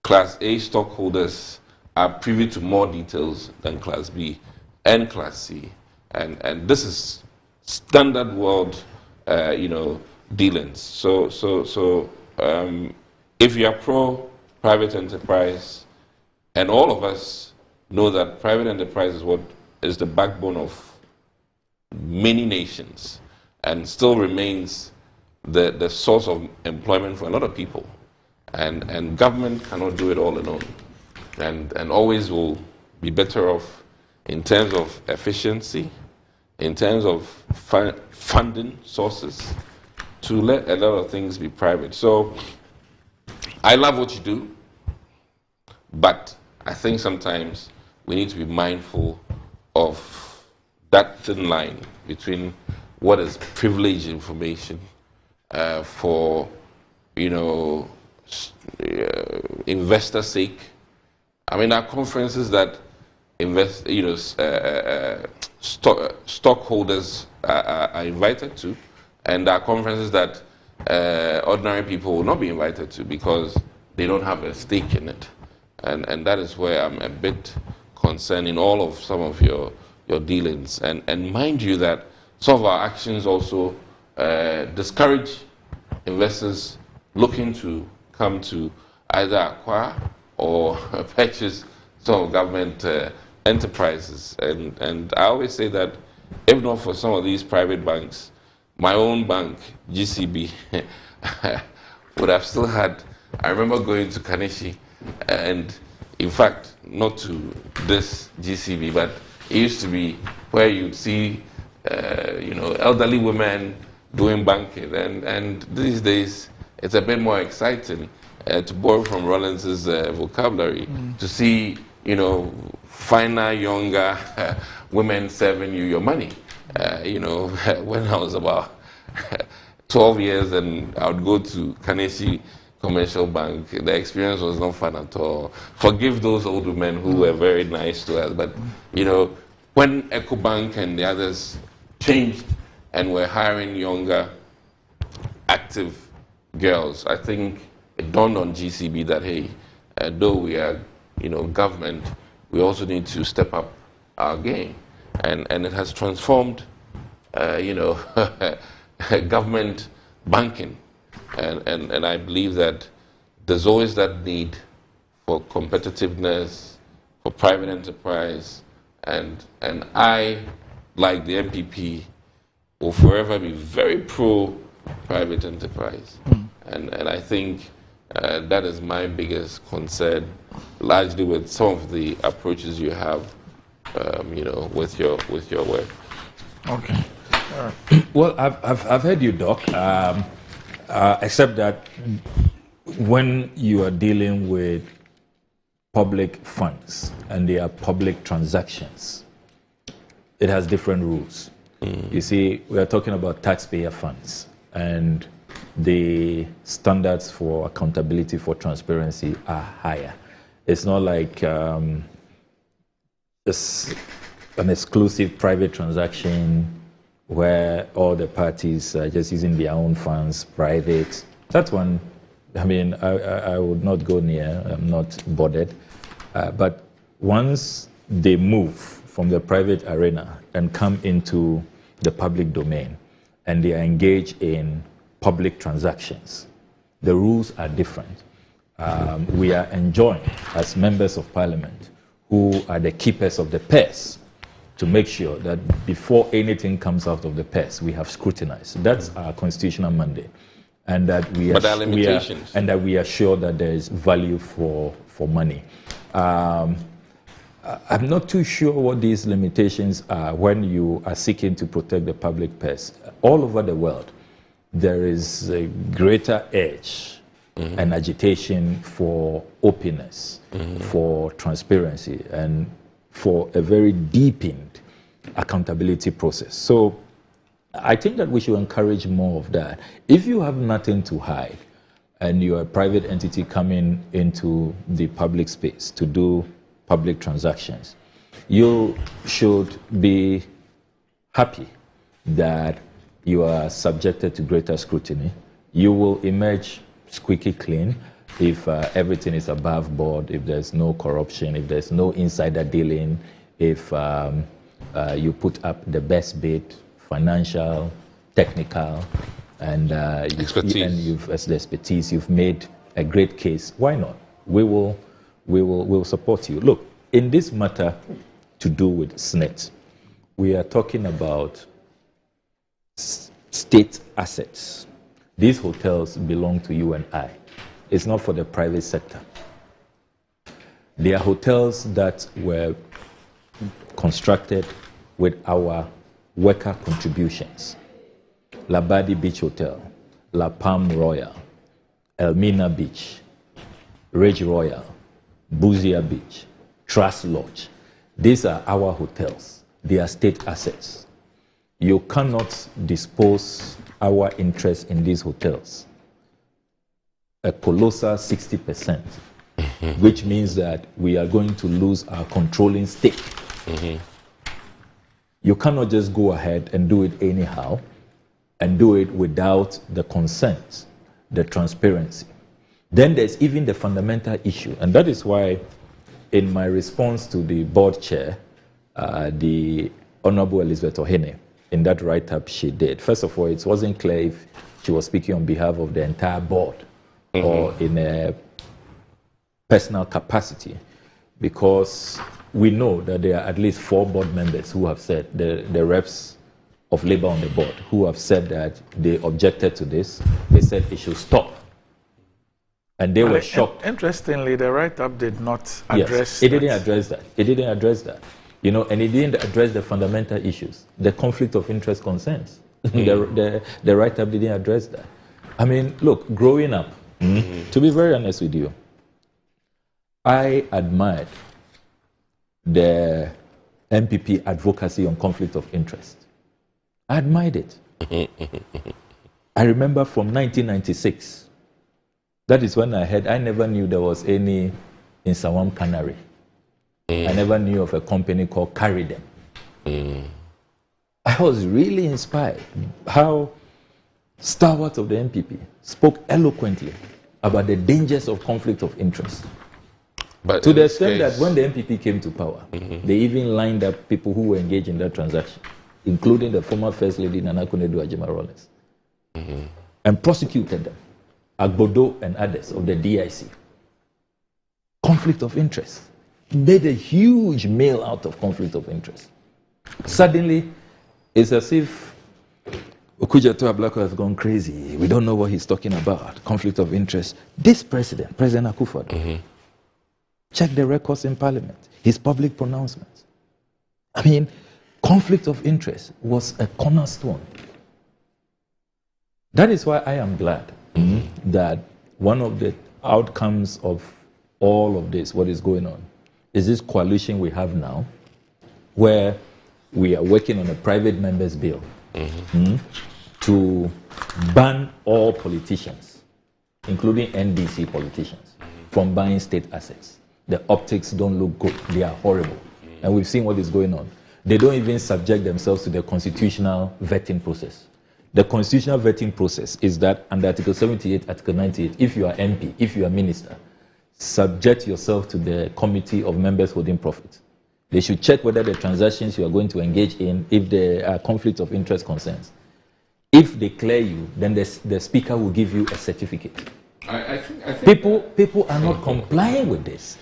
Class A stockholders are privy to more details than Class B and Class C. And this is standard world, dealings. So if you are pro-private enterprise, and all of us know that private enterprise is what is the backbone of many nations and still remains the source of employment for a lot of people. And government cannot do it all alone. And always will be better off in terms of efficiency, in terms of funding sources, to let a lot of things be private. So I love what you do, but I think sometimes we need to be mindful of that thin line between what is privileged information for, investor sake. I mean, there are conferences that stockholders are invited to, and there are conferences that ordinary people will not be invited to because they don't have a stake in it. And that is where I'm a bit concerned in all of some of your dealings. And mind you that some of our actions also discourage investors looking to come to either acquire or purchase some of government enterprises. And I always say that if not for some of these private banks, my own bank, GCB, would have still had. I remember going to Kaneshie, and in fact, not to this GCB, but it used to be where you'd see, elderly women doing banking, and these days it's a bit more exciting, to borrow from Rollins's vocabulary, to see, finer, younger women serving you your money. When I was about 12 years and I would go to Kaneshie Commercial Bank, the experience was not fun at all. Forgive those old women who were very nice to us, but when EcoBank and the others changed and were hiring younger, active girls, I think it dawned on GCB that, hey, though we are, government, we also need to step up our game. And it has transformed, government banking. And I believe that there's always that need for competitiveness, for private enterprise, and I, like the MPP, will forever be very pro-private enterprise. And I think that is my biggest concern, largely with some of the approaches you have, with your work. Okay. Well, I've heard you, Doc. Except that when you are dealing with public funds and they are public transactions, it has different rules. You see, we are talking about taxpayer funds, and the standards for accountability, for transparency are higher. It's not like it's an exclusive private transaction where all the parties are just using their own funds, private. That one, I mean, I would not go near. I'm not bothered. But once they move from the private arena and come into the public domain, and they are engaged in public transactions, the rules are different. We are enjoined as members of parliament, who are the keepers of the purse, to make sure that before anything comes out of the purse, we have scrutinized. That's our constitutional mandate. And that we are, we are sure that there is value for money. I'm not too sure what these limitations are when you are seeking to protect the public purse. All over the world, there is a greater edge and agitation for openness, for transparency, and for a very deepened accountability process. So I think that we should encourage more of that. If you have nothing to hide and you're a private entity coming into the public space to do public transactions, you should be happy that you are subjected to greater scrutiny. You will emerge squeaky clean if everything is above board, if there's no corruption, if there's no insider dealing, if you put up the best bid, financial, technical, and as the expertise, you've made a great case. Why not? We'll support you. Look, in this matter to do with SNET, we are talking about state assets. These hotels belong to you and I. It's not for the private sector. They are hotels that were constructed with our worker contributions. Labadi Beach Hotel, La Palm Royal, Elmina Beach, Ridge Royal, Buzia Beach, Trust Lodge. These are our hotels. They are state assets. You cannot dispose our interest in these hotels. A colossal 60%, which means that we are going to lose our controlling stake. You cannot just go ahead and do it anyhow and do it without the consent, the transparency. Then there's even the fundamental issue, and that is why in my response to the board chair, the Honorable Elizabeth Ohene, in that write-up she did, first of all, it wasn't clear if she was speaking on behalf of the entire board or in a personal capacity, because we know that there are at least 4 board members who have said, the reps of Labour on the board, who have said that they objected to this. They said it should stop. And they were shocked. Interestingly, the write-up did not address it didn't address that. It didn't address that. You know, and it didn't address the fundamental issues, the conflict of interest concerns. The write-up didn't address that. I mean, look, growing up, to be very honest with you, I admired the MPP advocacy on conflict of interest. I admired it. I remember from 1996, that is when I never knew there was any in Sawam Canary. I never knew of a company called Carry Them. I was really inspired how stalwarts of the MPP spoke eloquently about the dangers of conflict of interest. But to the extent that when the MPP came to power, they even lined up people who were engaged in that transaction, including the former First Lady Nana Konadu Ajima-Rawlings, and prosecuted them, Agbodo and others of the DIC. Conflict of interest. Made a huge meal out of conflict of interest. Suddenly, it's as if Okujato Ablako has gone crazy. We don't know what he's talking about. Conflict of interest. This President Akufo-Addo, check the records in Parliament, his public pronouncements. I mean, conflict of interest was a cornerstone. That is why I am glad that one of the outcomes of all of this, what is going on, is this coalition we have now, where we are working on a private members bill to ban all politicians, including NDC politicians, from buying state assets. The optics don't look good. They are horrible. And we've seen what is going on. They don't even subject themselves to the constitutional vetting process. The constitutional vetting process is that under Article 78, Article 98, if you are MP, if you are minister, subject yourself to the committee of members holding profit. They should check whether the transactions you are going to engage in, if there are conflicts of interest concerns. If they clear you, then the speaker will give you a certificate. I think people are not complying with this.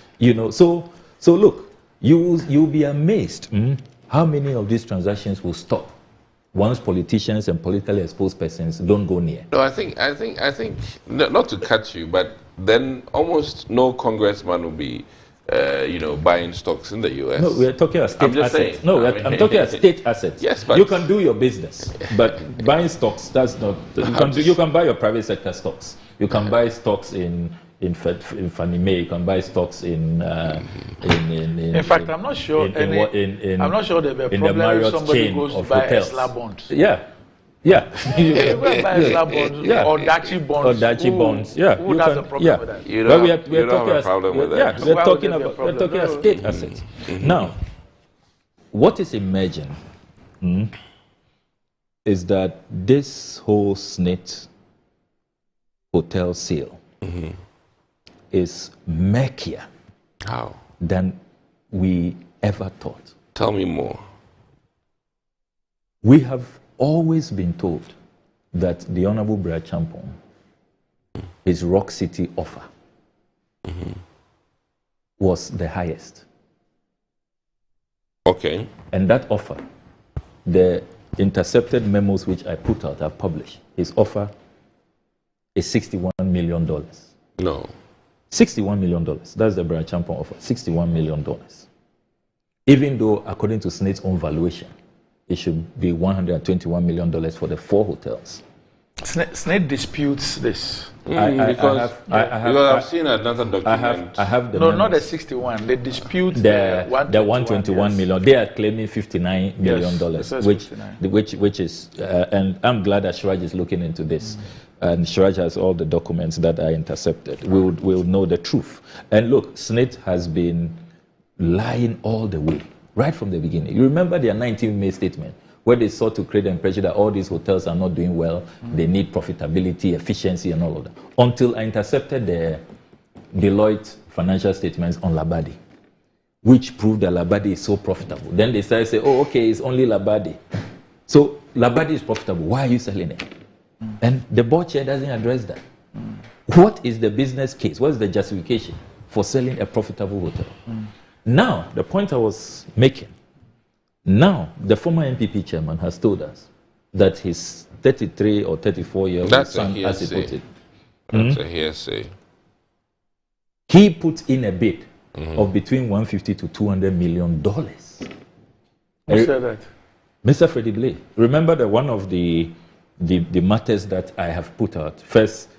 So look, you'll be amazed how many of these transactions will stop once politicians and politically exposed persons don't go near. No, I think not to cut you, but then almost no congressman will be buying stocks in the US. No, we're talking about state assets. No, I'm talking about state assets. Yes, but you can do your business, but buying stocks, that's not. You can buy your private sector stocks. You can buy stocks in Fannie Mae. You can buy stocks in fact, I'm not sure. I'm not sure there'll be a problem if somebody goes to buy Tesla bonds. Yeah. You can buy Tesla bonds or Dachi bonds. Or Dachi bonds. Yeah. Who has a problem with that? You don't have a problem with that. Yeah, we're talking about state assets. Now, what is emerging is that this whole SNIT hotel sale is murkier than we ever thought. Tell me more. We have always been told that the Honorable Brad Champon, his Rock City offer was the highest. Okay. And that offer, the intercepted memos which I put out, I've published, his offer is $61 million. No. $61 million. That's the Brad Champon offer, $61 million. Even though, according to SNIT's own valuation, it should be $121 million for the 4 hotels. SNIT disputes this. Because I've seen another document. I have the no, memos. not the 61. They dispute the 121 million. They are claiming $59 million, which is, and I'm glad that Shiraj is looking into this. And Shiraj has all the documents that are intercepted. We'll know the truth. And look, SNIT has been lying all the way, right from the beginning. You remember their 19th May statement, where they sought to create the impression that all these hotels are not doing well, they need profitability, efficiency, and all of that. Until I intercepted the Deloitte financial statements on Labadi, which proved that Labadi is so profitable. Then they started saying, oh, okay, it's only Labadi. So Labadi is profitable. Why are you selling it? And the board chair doesn't address that. What is the business case? What is the justification for selling a profitable hotel? Now, the point I was making, now the former MPP chairman has told us that his 33 or 34-year-old son, as he put it, that's a hearsay. He put in a bid of between $150 to $200 million. Who said that? Mr. Freddie Blay. Remember that one of the matters that I have put out. First,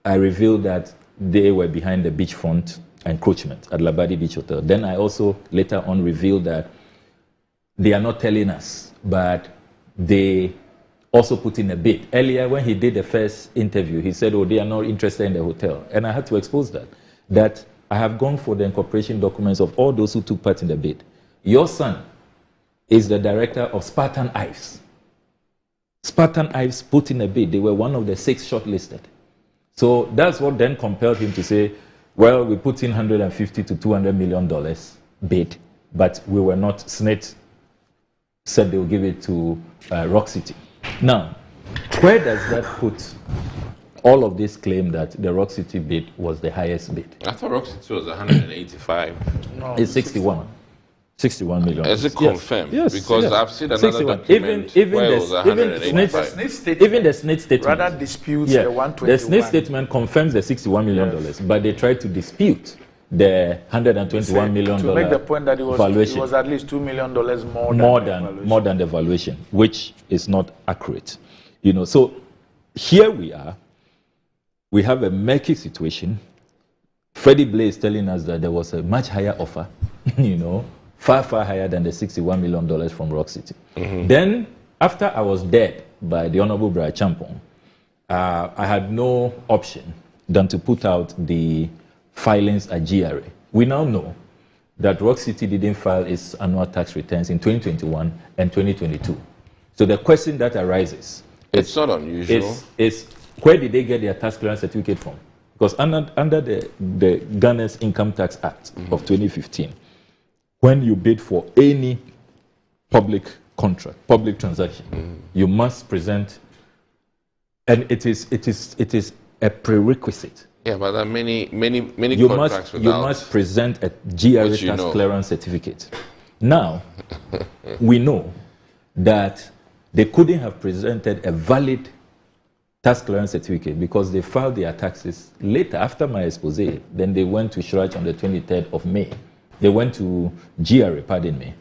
I revealed that they were behind the beachfront encroachment at Labadi Beach Hotel. Then I also later on revealed that they are not telling us, but they also put in a bid. Earlier, when he did the first interview, he said, oh, they are not interested in the hotel. And I had to expose that I have gone for the incorporation documents of all those who took part in the bid. Your son is the director of Spartan Ives. Spartan Ives put in a bid. They were one of the 6 shortlisted. So that's what then compelled him to say, well, we put in $150 to $200 million bid, but we were not. SNIT said they will give it to Rock City. Now, where does that put all of this claim that the Rock City bid was the highest bid? I thought Rock City was 185. No, it's 61. 61 million. Is it confirmed? Yes. Because I've seen another 61. document where it was 185. Even the SNIT statement rather disputes the 121. The SNIT statement confirms the $61 million, but they tried to dispute the $121 million to make the point that it valuation. It was at least $2 million more than the valuation, which is not accurate. So here we are. We have a murky situation. Freddie Blay is telling us that there was a much higher offer, far higher than the $61 million from Rock City. Then, after I was dead by the Honorable Brad Champon, I had no option than to put out the filings at GRA. We now know that Rock City didn't file its annual tax returns in 2021 and 2022. So the question that arises, it's not unusual. Is where did they get their tax clearance certificate from? Because under the Ghana's Income Tax Act of 2015, when you bid for any public contract, public transaction, you must present, and it is a prerequisite. Yeah, but there are many you contracts you must present a GRA tax clearance certificate. Now, we know that they couldn't have presented a valid tax clearance certificate because they filed their taxes later after my expose. Then they went to Shraj on the 23rd of May. They went to GRA, pardon me,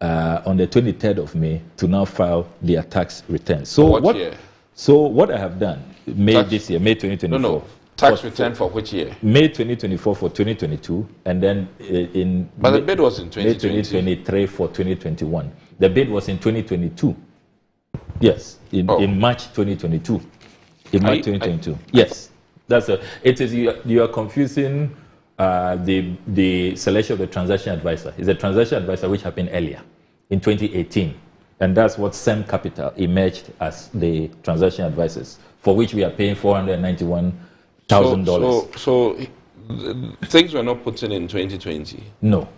on the 23rd of May to now file their tax returns. So what year? So what I have done, this year, May 2024. No. Tax return for which year? May 2024 for 2022, and then But the bid was in May 2023 for 2021. The bid was in 2022. Yes, in March 2022. In March 2022. Yes, that's a. It is you are confusing the selection of the transaction advisor. It's a transaction advisor which happened earlier in 2018, and that's what SEM Capital emerged as the transaction advisors, for which we are paying $491,000. So things were not put in 2020. No.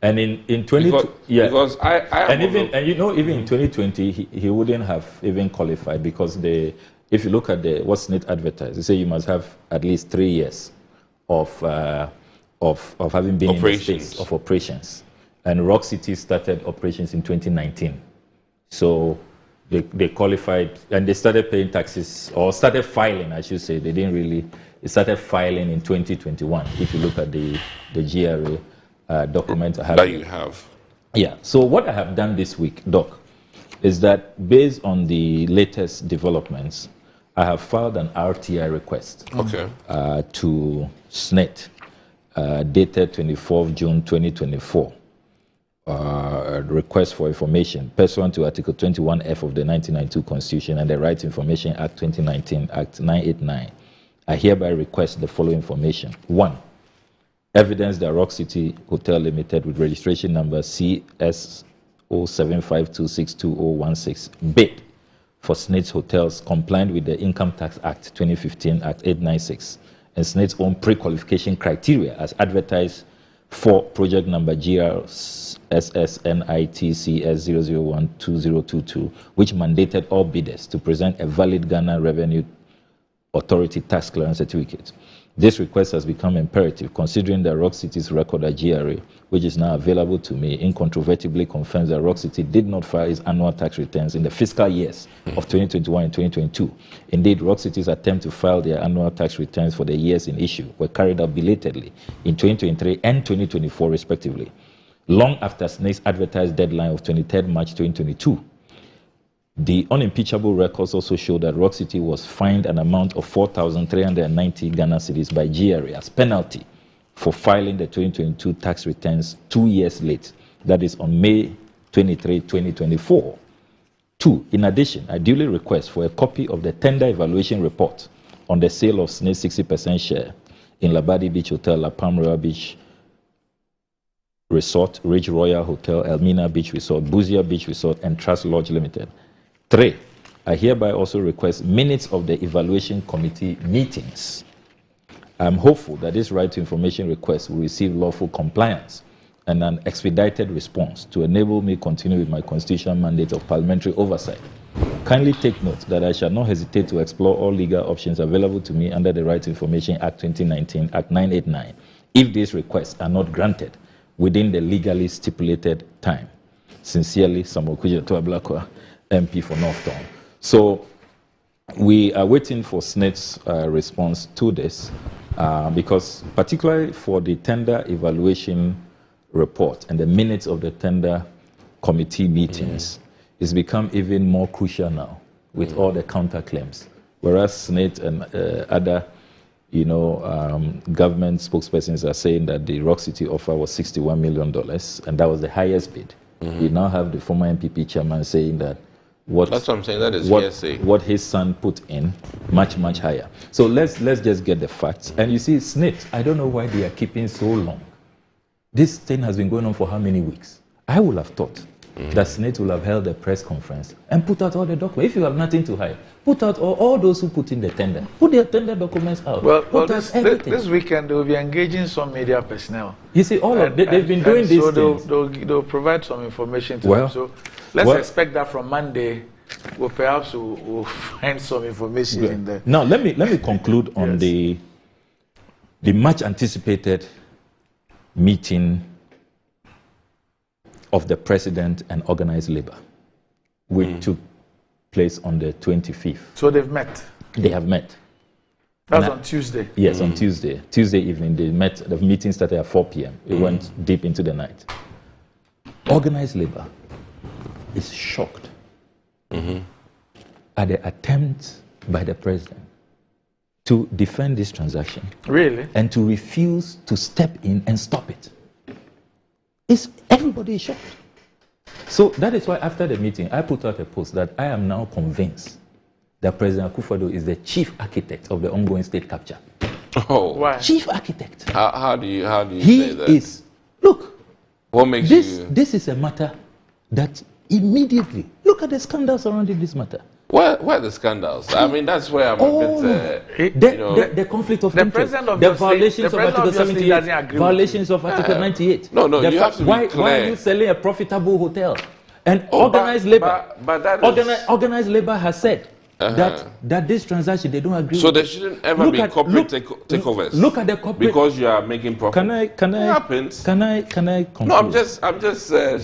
And in 20, because I and even in 2020 he wouldn't have even qualified because if you look at what SNIT advertised, they say you must have at least 3 years of having been in the States of operations, and Rock City started operations in 2019, so they qualified and they started paying taxes or started filing, I should say. They didn't really. It started filing in 2021. If you look at the GRA. Document I have. That you have. Yeah. So what I have done this week, Doc, is that based on the latest developments, I have filed an RTI request. Okay. To SNET, dated 24th June 2024. Request for information pursuant to Article 21F of the 1992 Constitution and the Right to Information Act 2019, Act 989. I hereby request the following information. 1. Evidence that Rock City Hotel Limited with registration number CS0752622016 bid for SNIT's hotels compliant with the Income Tax Act 2015, Act 896, and SNIT's own pre-qualification criteria as advertised for project number GRSSNITCS0012022, which mandated all bidders to present a valid Ghana Revenue Authority tax clearance certificate. This request has become imperative considering that Rock City's record at GRA, which is now available to me, incontrovertibly confirms that Rock City did not file its annual tax returns in the fiscal years of 2021 and 2022. Indeed, Rock City's attempt to file their annual tax returns for the years in issue were carried out belatedly in 2023 and 2024 respectively, long after SNACE's advertised deadline of 23rd March 2022. The unimpeachable records also show that Rock City was fined an amount of 4,390 Ghana cedis by GRA as penalty for filing the 2022 tax returns 2 years late, that is on May 23, 2024. 2. In addition, I duly request for a copy of the tender evaluation report on the sale of SNACE's 60% share in Labadi Beach Hotel, La Palm Royal Beach Resort, Ridge Royal Hotel, Elmina Beach Resort, Buzia Beach Resort, and Trust Lodge Limited. 3. I hereby also request minutes of the evaluation committee meetings. I'm hopeful that this right to information request will receive lawful compliance and an expedited response to enable me continue with my constitutional mandate of parliamentary oversight. Kindly take note that I shall not hesitate to explore all legal options available to me under the Right to Information Act 2019, Act 989, if these requests are not granted within the legally stipulated time. Sincerely, Samuel Kujato Ablakwa, MP for North Town. So we are waiting for SNET's response to this because particularly for the tender evaluation report and the minutes of the tender committee meetings, it's become even more crucial now with all the counterclaims. Whereas SNET and other government spokespersons are saying that the Rock City offer was $61 million and that was the highest bid. We now have the former MPP chairman saying that that's what I'm saying. That is hearsay. What his son put in, much higher. So let's just get the facts. And you see, SNIT, I don't know why they are keeping so long This thing has been going on for how many weeks? I would have thought that Senate will have held a press conference and put out all the documents. If you have nothing to hide, put out all those who put in the tender. Put their tender documents out. Well, this weekend they will be engaging some media personnel. You see, they've been doing these things. They'll provide some information to them. So let's expect that from Monday. Well, perhaps we'll find some information in there. Now, let me conclude on the much anticipated meeting of the president and organized labor, which took place on the 25th. So they've met? They have met. That's on Tuesday? Yes, on Tuesday. Tuesday evening, they met. The meeting started at 4 p.m. It went deep into the night. Organized labor is shocked at the attempt by the president to defend this transaction. Really? And to refuse to step in and stop it. Everybody is shocked. So that is why after the meeting, I put out a post that I am now convinced that President Akufo-Addo is the chief architect of the ongoing state capture. Oh, why? Chief architect. How do you say that? He is. Look. What makes this is a matter that immediately look at the scandals surrounding this matter. Where are the scandals? I mean, that's where I'm a bit. The conflict of interest, the violations of Article 78, violations of Article 98. No, you have to be clear. Why are you selling a profitable hotel? And organized labor, organized labor has said that this transaction they don't agree. So with there shouldn't ever be corporate takeovers. Look at the corporate because you are making profit. Can I conclude? No, I'm just.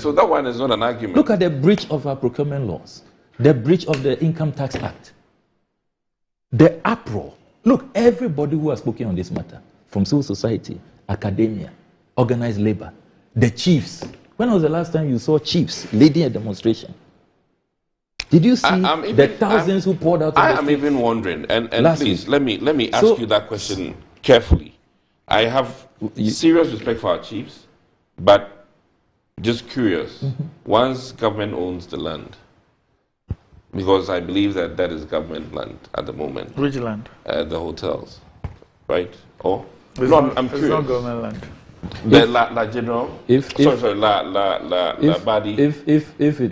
So that one is not an argument. Look at the breach of our procurement laws. The breach of the Income Tax Act, the uproar. Look, everybody who has spoken on this matter, from civil society, academia, organized labor, the chiefs. When was the last time you saw chiefs leading a demonstration? Did you see the thousands who poured out? I am even wondering, and please let me ask you that question carefully. I have serious respect for our chiefs, but just curious. Once government owns the land, because I believe that is government land at the moment. Which land? The hotels, right? I'm curious. It's not government land. The La General. La Badi.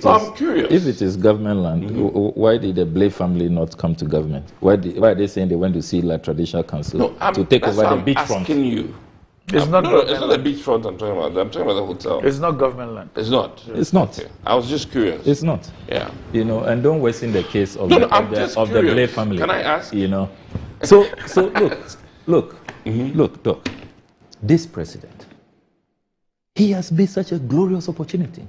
I'm curious. If it is government land, why did the Blay family not come to government? Why are they saying they went to see La Traditional Council to take over the beachfront? I'm asking you. It's not the beachfront I'm talking about. I'm talking about the hotel. It's not government land. It's not. It's not. Okay. I was just curious. It's not. Yeah. And don't waste in the case of the Blay family. Can I ask? So look, Doc. This president, he has made such a glorious opportunity.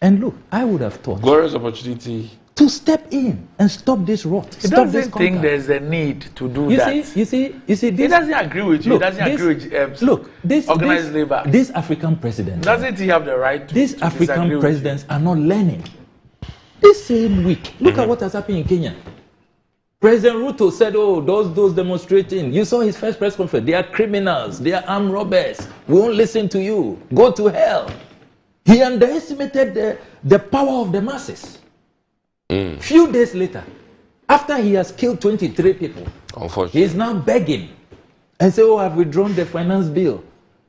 And look, I would have thought. Glorious opportunity. To step in and stop this rot. He doesn't think there's a need to do that. You see, this, he doesn't agree with you. He doesn't agree with this organized labor. This African president. Doesn't he have the right to These African presidents are not learning. This same week, look at what has happened in Kenya. President Ruto said, those demonstrating, you saw his first press conference, they are criminals, they are armed robbers, we won't listen to you, go to hell. He underestimated the power of the masses. Few days later, after he has killed 23 people, he is now begging and say, I've withdrawn the finance bill.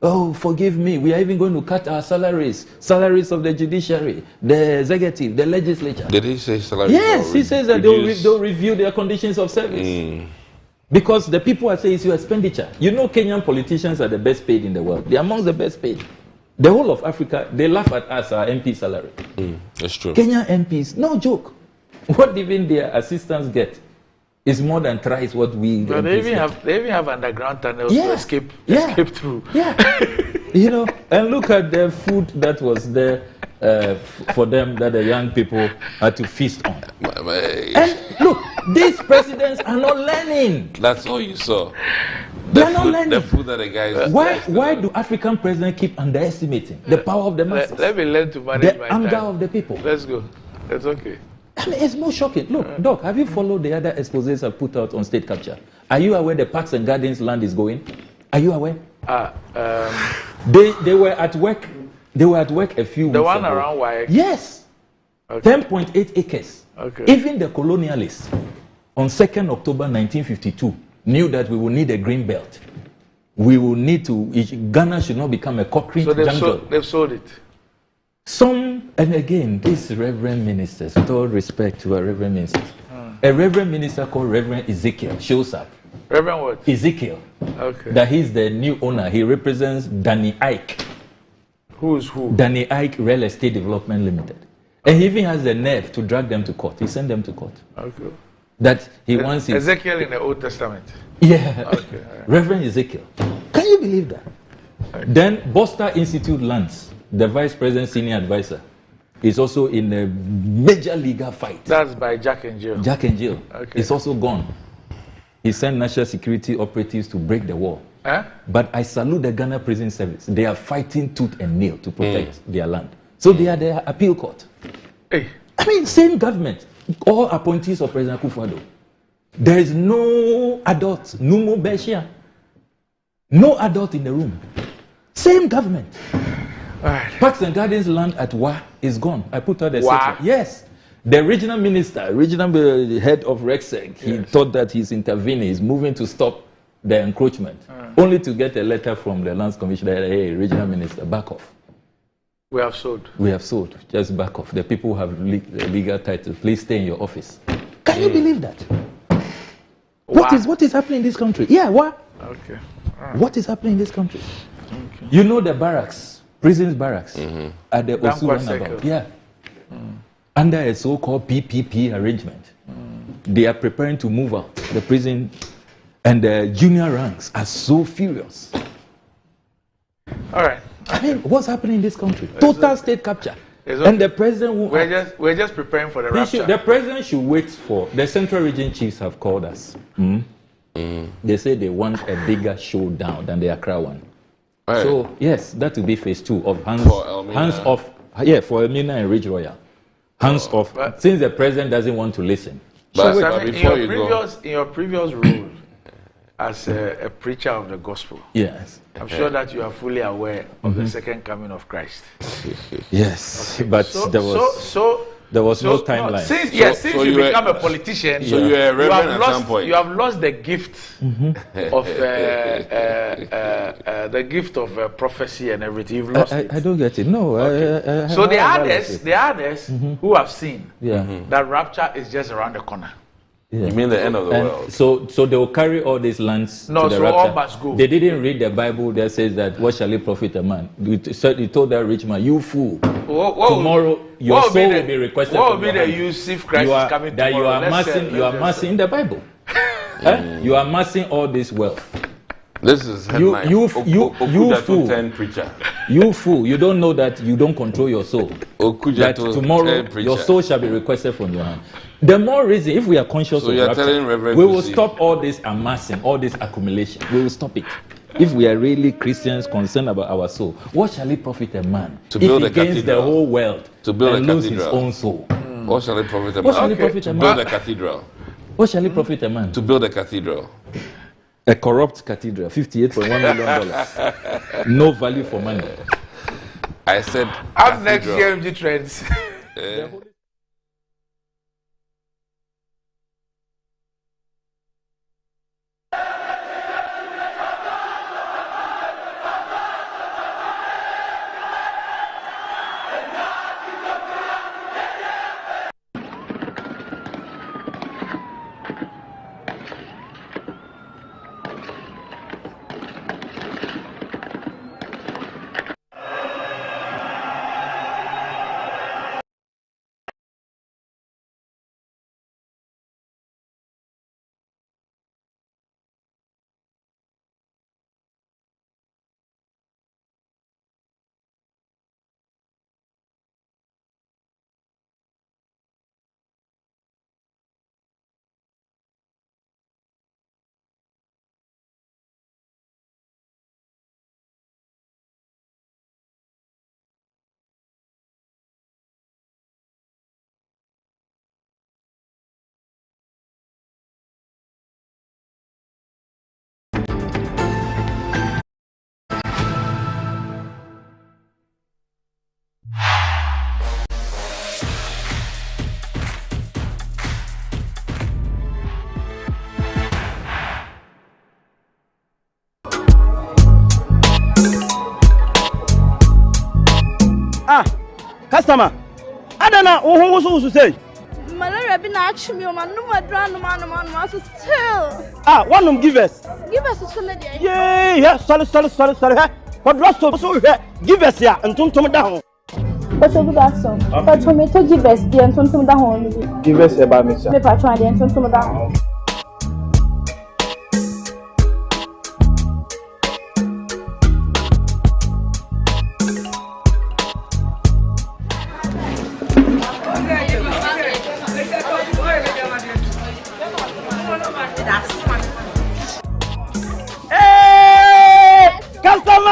Oh, forgive me, we are even going to cut our salaries of the judiciary, the executive, the legislature. Did he say salaries? Yes, he says that they'll review their conditions of service. Because the people are saying it's your expenditure. You know, Kenyan politicians are the best paid in the world. They're among the best paid. The whole of Africa, they laugh at us, our MP salary. That's true. Kenyan MPs, no joke. What even their assistants get is more than thrice what we. But they even have underground tunnels to escape through. Yeah. And look at the food that was there for them that the young people had to feast on. And look, these presidents are not learning. That's all you saw. They are not learning. The food that the guys. Why do African presidents keep underestimating the power of the masses? Let me learn to manage the anger of the people. Let's go. That's okay. I mean, it's more shocking. Look, Doc, have you followed the other exposés I've put out on state capture? Are you aware the Parks and Gardens land is going? Are you aware? They were at work. They were at work a few weeks ago. The one around Wyek? Yes. Okay. 10.8 acres. Okay. Even the colonialists on 2nd October 1952 knew that we would need a green belt. We will need to. Ghana should not become a concrete jungle. They've sold it. Some, and again, these reverend ministers, with all respect to our reverend ministers, a reverend minister called Reverend Ezekiel shows up. Reverend what? Ezekiel. Okay. That he's the new owner. He represents Danny Ike. Who's who? Danny Ike Real Estate Development Limited. And he even has the nerve to drag them to court. He sent them to court. Okay. That he wants it. Ezekiel in the Old Testament. Yeah. Okay. Right. Reverend Ezekiel. Can you believe that? Okay. Then Boston Institute Lands, the vice president senior advisor, is also in a major legal fight. That's by Jack and Jill. Jack and Jill. Okay. It's also gone. He sent national security operatives to break the wall. Huh? But I salute the Ghana Prison Service. They are fighting tooth and nail to protect their land. So they are the appeal court. Hey. I mean, same government, all appointees of President Akufo-Addo. There is no adult, no more Beshia. No adult in the room. Same government. Right. Parks and Gardens land at Wa is gone. I put out the Wa? section. Yes. The regional minister, regional head of RECSEC, he thought that he's intervening, he's moving to stop the encroachment, only to get a letter from the Lands Commissioner, hey, regional minister, back off. We have sold. We have sold. Just back off. The people who have legal title, please stay in your office. Can you believe that? What is happening in this country? Yeah, what? Okay. What is happening in this country? Okay. You know the barracks, prisons barracks, at the Osu roundabout. Yeah. Under a so-called PPP arrangement. They are preparing to move out the prison, and the junior ranks are so furious. All right. I mean, what's happening in this country? Total state capture. Okay. And the president will we're just preparing for the rapture. The president should wait for the Central Region chiefs have called us. They say they want a bigger showdown than the Accra one. Right. So yes, that will be phase 2 of hands off. Yeah, for Elmina and Ridge Royal. Hands off. Since the president doesn't want to listen. But before in your previous role as a preacher of the gospel, yes, I'm sure that you are fully aware of the second coming of Christ. Yes, okay. But there was no timeline. Since you become a politician, you are a reverend at some point. You have lost the gift of the gift of prophecy and everything. You've lost it. I don't get it. No. Okay. So the others who have seen that rapture is just around the corner. Yeah. You mean the end of the world? So they will carry all these lands to the rapture. All must go. They didn't read the Bible that says that what shall it profit a man? He told that rich man, you fool. Tomorrow your soul will be requested. What will be the use if Christ is coming tomorrow? That you are amassing in the Bible. You are amassing all this wealth. This is headline. You fool. Preacher. You fool. You don't know that you don't control your soul. That tomorrow your soul shall be requested from your hand. The more reason, if we are conscious of rapture, we will stop all this amassing, all this accumulation. We will stop it. If we are really Christians concerned about our soul, what shall it profit a man if he gains the whole world and lose his own soul? What shall it profit a man? What shall it profit a man? To build a cathedral. What shall it profit a man? To build a cathedral. A corrupt cathedral, $58.1 million. No value for money. I said. Up next, GMG Trends. Customer. Adana, who say? Malaria been actually me, man. No more drama, man. So still. Ah, one of them give us. Give us a solid. Yeah. Sorry. What rest so give us here and turn down. But over that song. But tomato give us the and turn down. Give us about me, sir. Me patron the and turn down.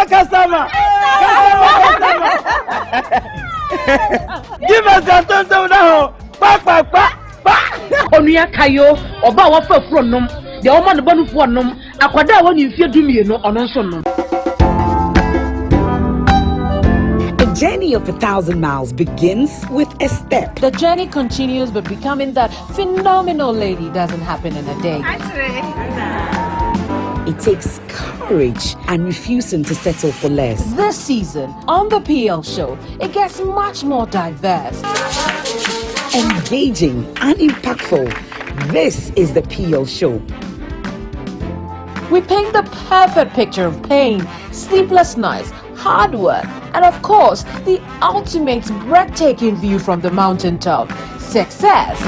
Customer. Give us a turn down. Back. Onuya kayo oba wa fa furo nom de o ma no banu fo nom akwada wa ni mfie dumie no ono nso nom. The journey of 1,000 miles begins with a step. The journey continues, but becoming that phenomenal lady doesn't happen in a day. It takes courage and refusing to settle for less. This season, on the PL show, it gets much more diverse. Engaging and impactful. This is the PL show. We paint the perfect picture of pain, sleepless nights, hard work, and of course, the ultimate breathtaking view from the mountaintop. Success.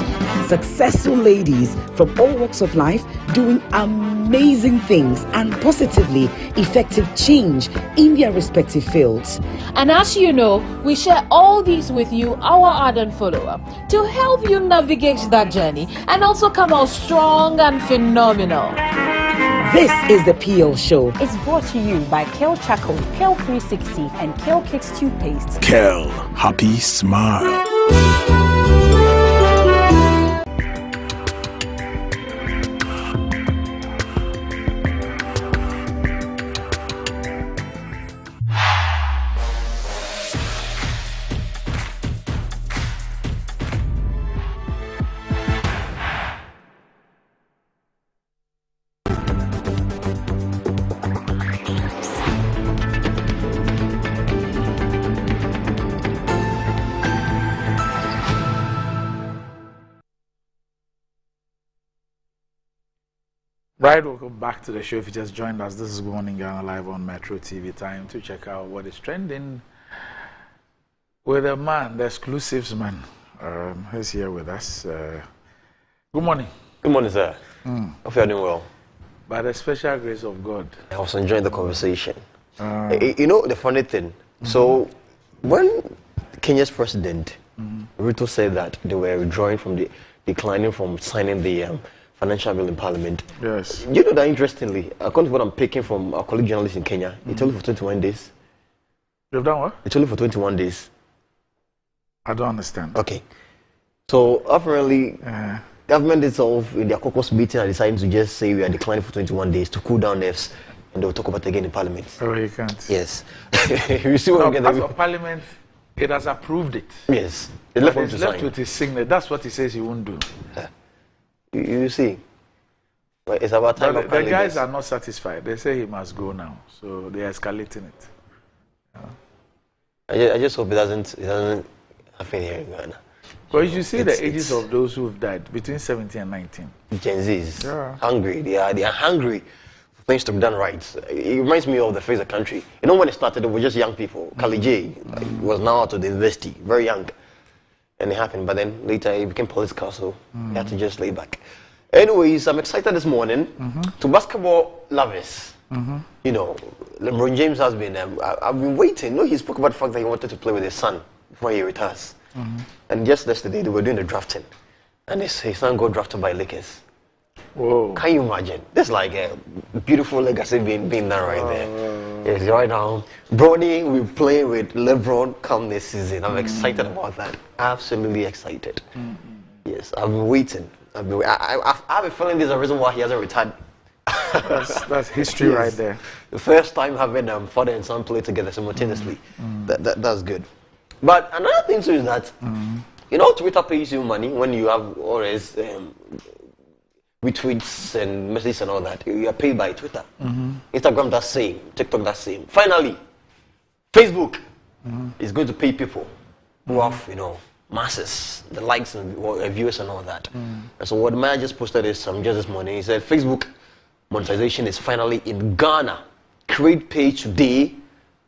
Successful ladies from all walks of life doing amazing things and positively effective change in their respective fields. And as you know, we share all these with you, our ardent follower, to help you navigate that journey and also come out strong and phenomenal. This is the PL show. It's brought to you by Kel Charcoal, Kel 360 and Kel Kicks Toothpaste. Kel, happy smile. Right, welcome back to the show. If you just joined us, this is Good Morning Ghana live on Metro TV. Time to check out what is trending with a man, the exclusives man. He's here with us. Good morning. Good morning, sir. Hope you're doing well. By the special grace of God. I was enjoying the conversation. You know, the funny thing, so when Kenya's president, Ruto, said that they were withdrawing from declining from signing the financial bill in Parliament. Yes. You know that interestingly, according to what I'm picking from our colleague journalists in Kenya, it's only for 21 days. You've done what? It's only for 21 days. I don't understand. Okay. So apparently, government itself in their caucus meeting are deciding to just say we are declining for 21 days to cool down nerves, and they'll talk about it again in Parliament. Oh, you can't. Yes. You see what I'm getting? As for Parliament, it has approved it. Yes. It's left with his signature. That's what he says he won't do. You see, but it's about time. The guys are not satisfied. They say he must go now, so they are escalating it. I just hope it doesn't happen here in Ghana. But you see the ages of those who have died between 17 and 19. Gen Zs, hungry. They are hungry for things to be done right. It reminds me of the phase of the country. You know, when it started, it was just young people. Kali J was now out of the university, very young. And it happened, but then later it became political, so you had to just lay back. Anyways, I'm excited this morning to basketball lovers. You know, LeBron James has been, I've been waiting. No, he spoke about the fact that he wanted to play with his son before he retires. And just yesterday, they were doing the drafting. And his son got drafted by Lakers. Whoa. Can you imagine? This is like a beautiful legacy being done right there. Yes, right now, Brody will play with LeBron come this season. I'm excited about that. Absolutely excited. Yes, I've been waiting. I have a feeling there's a reason why he hasn't retired. That's history right there. The first time having father and son play together simultaneously. That's good. But another thing too is that, you know, Twitter pays you money when you have all this retweets and messages and all that. You are paid by Twitter. Instagram does same. TikTok does same. Finally, Facebook is going to pay people who have, masses, the likes and viewers and all that. And so what Maya just posted is just this morning. He said Facebook monetization is finally in Ghana. Create page today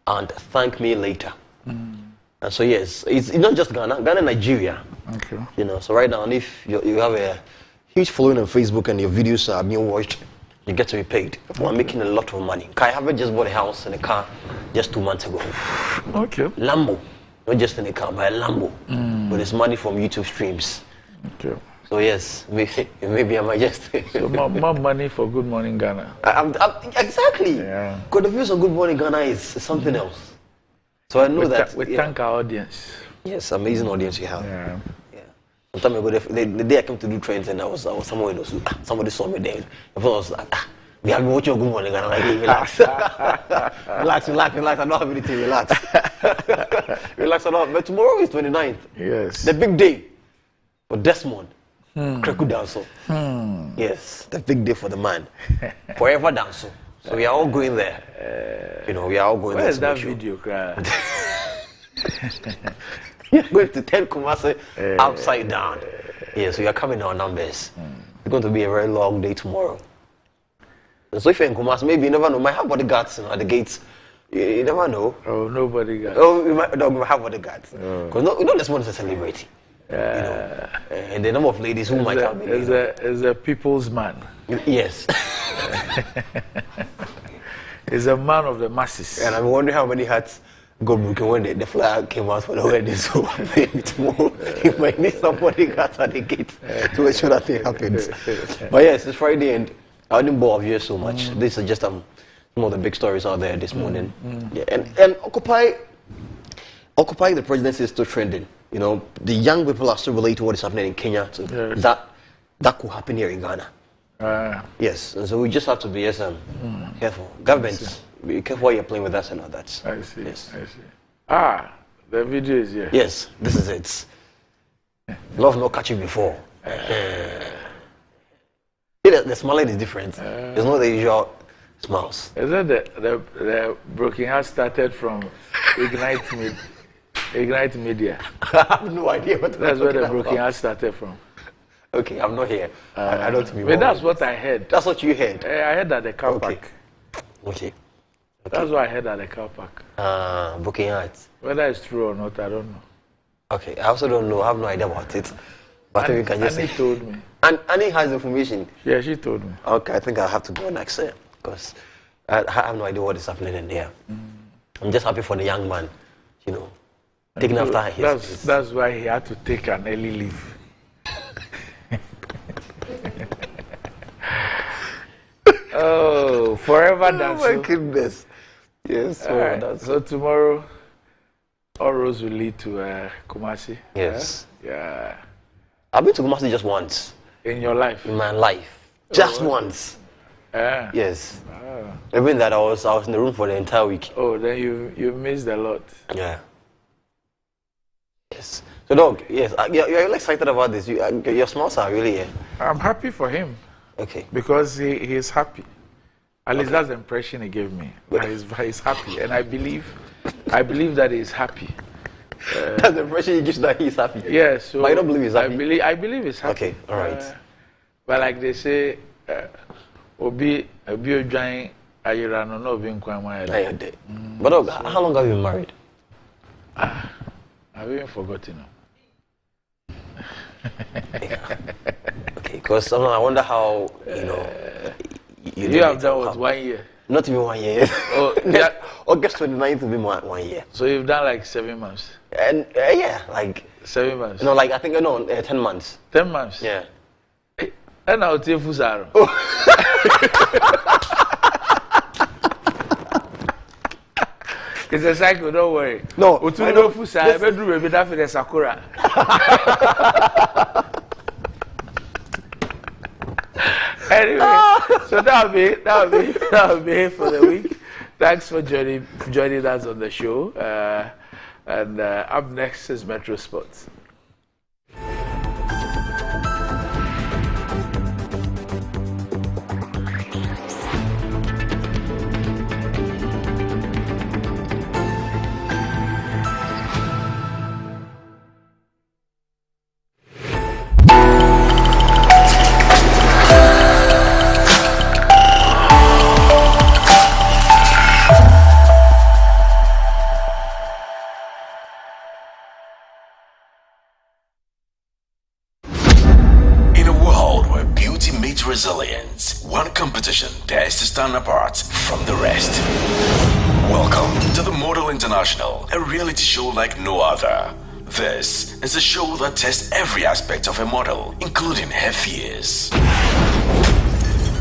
and thank me later. And so yes, it's not just Ghana, Nigeria. Okay. So right now, if you have a huge following on Facebook and your videos are being watched, you get to be paid. People are making a lot of money. I haven't just bought a house and a car just 2 months ago. Okay. Lambo, not just in a car, but a Lambo. But it's money from YouTube streams. Okay. So yes, maybe I might just. So more money for Good Morning Ghana. Exactly. Yeah. Because the views on Good Morning Ghana is something else. So I know that we thank our audience. Yes, amazing audience you have. Yeah. Some time ago, the day I came to do trends, and I was somewhere in Osu. Somebody saw me there. I was like, we have been watching Good Morning Ghana. Like, relax, relax. I don't have anything. Relax, relax a lot. But tomorrow is 29th. Yes. The big day for Desmond. Kreku Danso. Yes, the big day for the man. Forever Danso. So we are all going there. We are all going there. Where is that video, crowd? We're going to 10 Kumasi upside down. Yes, we are coming our numbers. It's going to be a very long day tomorrow. And so if you're in Kumasi, maybe you never know. Might have bodyguards at the gates. You never know. Oh, no bodyguards. Oh, we might have bodyguards. Because no, this one is a celebrity. And the number of ladies who might come in. Is a people's man. Yes. He's a man of the masses. And I'm wondering how many hats got broken when the flag came out for the wedding. So maybe tomorrow he might need somebody at the gate to make sure that thing happens. But yes, it's Friday and I didn't bore you so much. These are just some of the big stories out there this morning. Yeah, and Occupy the presidency is still trending. The young people are still related to what is happening in Kenya. So that could happen here in Ghana. Yes, and so we just have to be careful. Governments, be careful what you're playing with us and all that. I see. Yes. I see. The video is here. Yes, this is it. Love not catching before. The smiling is different. It's not the usual smiles. Is that the Broken Heart started from Ignite Media? I have no idea what that's where the Broken Heart started from. Okay, I'm not here. I don't mean. But that's what I heard. That's what you heard. I heard at the car park. Okay. That's what I heard at the car park. Broken Heart. Whether it's true or not, I don't know. Okay, I also don't know. I have no idea about it. But we can just Annie told me. And Annie has information. Yeah, she told me. Okay, I think I'll have to go next year because I have no idea what is happening in there. I'm just happy for the young man, taking after his. That's why he had to take an early leave. Oh, forever dance. Oh my goodness. Yes, forever dance. So tomorrow, all roads will lead to Kumasi. Yes. Yeah. I've been to Kumasi just once. In your life? In my life. Just once. Yeah. Yes. Even that I was in the room for the entire week. Oh, then you missed a lot. Yeah. Yes. So, Dog, yes, you're really excited about this. Your smiles are really here. I'm happy for him. Okay. Because he is happy. At least that's the impression he gave me. He's happy, and I believe that he's happy. That's the impression he gives, that he's happy. Yeah. So but I don't believe he's happy. I believe he's happy. Okay. All right. But like they say, Obi Ojai Ayirano no Obi Nkwama. But Dog, how long have you been married? I've even forgotten. Okay, because I wonder how you have done what, 1 year? Not even 1 year. Oh, yeah. August 29th will be 1 year. So you've done like 7 months? And yeah, like 7 months. No, like I think 10 months. 10 months. Yeah. And now it's Fusaro. It's a cycle, don't worry. No, Utuno Fusa, bedroom will be that for the Sakura. Anyway, so that'll be it for the week. Thanks for joining us on the show. And up next is Metro Sports. resilience. One competition dares to stand apart from the rest. Welcome to the Model International, a reality show like no other. This is a show that tests every aspect of a model, including her fears.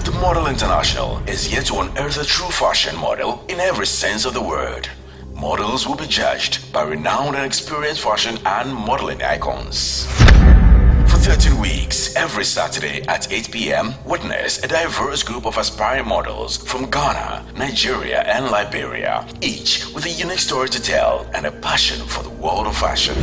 The Model International is here to unearth a true fashion model in every sense of the word. Models will be judged by renowned and experienced fashion and modeling icons. For 13 weeks, every Saturday at 8 p.m., witness a diverse group of aspiring models from Ghana, Nigeria, and Liberia, each with a unique story to tell and a passion for the world of fashion.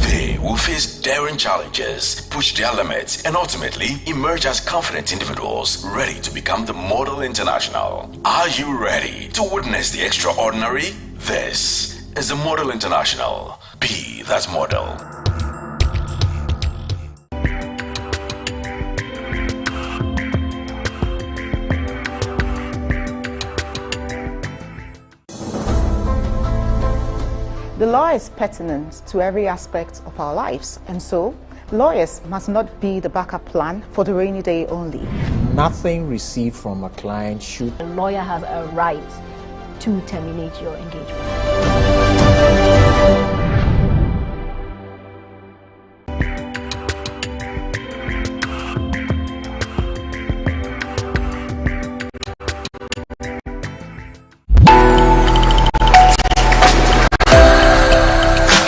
They will face daring challenges, push their limits, and ultimately emerge as confident individuals ready to become the Model International. Are you ready to witness the extraordinary? This is the Model International. Be that model. The law is pertinent to every aspect of our lives, and so lawyers must not be the backup plan for the rainy day only. Nothing received from a client should. A lawyer has a right to terminate your engagement.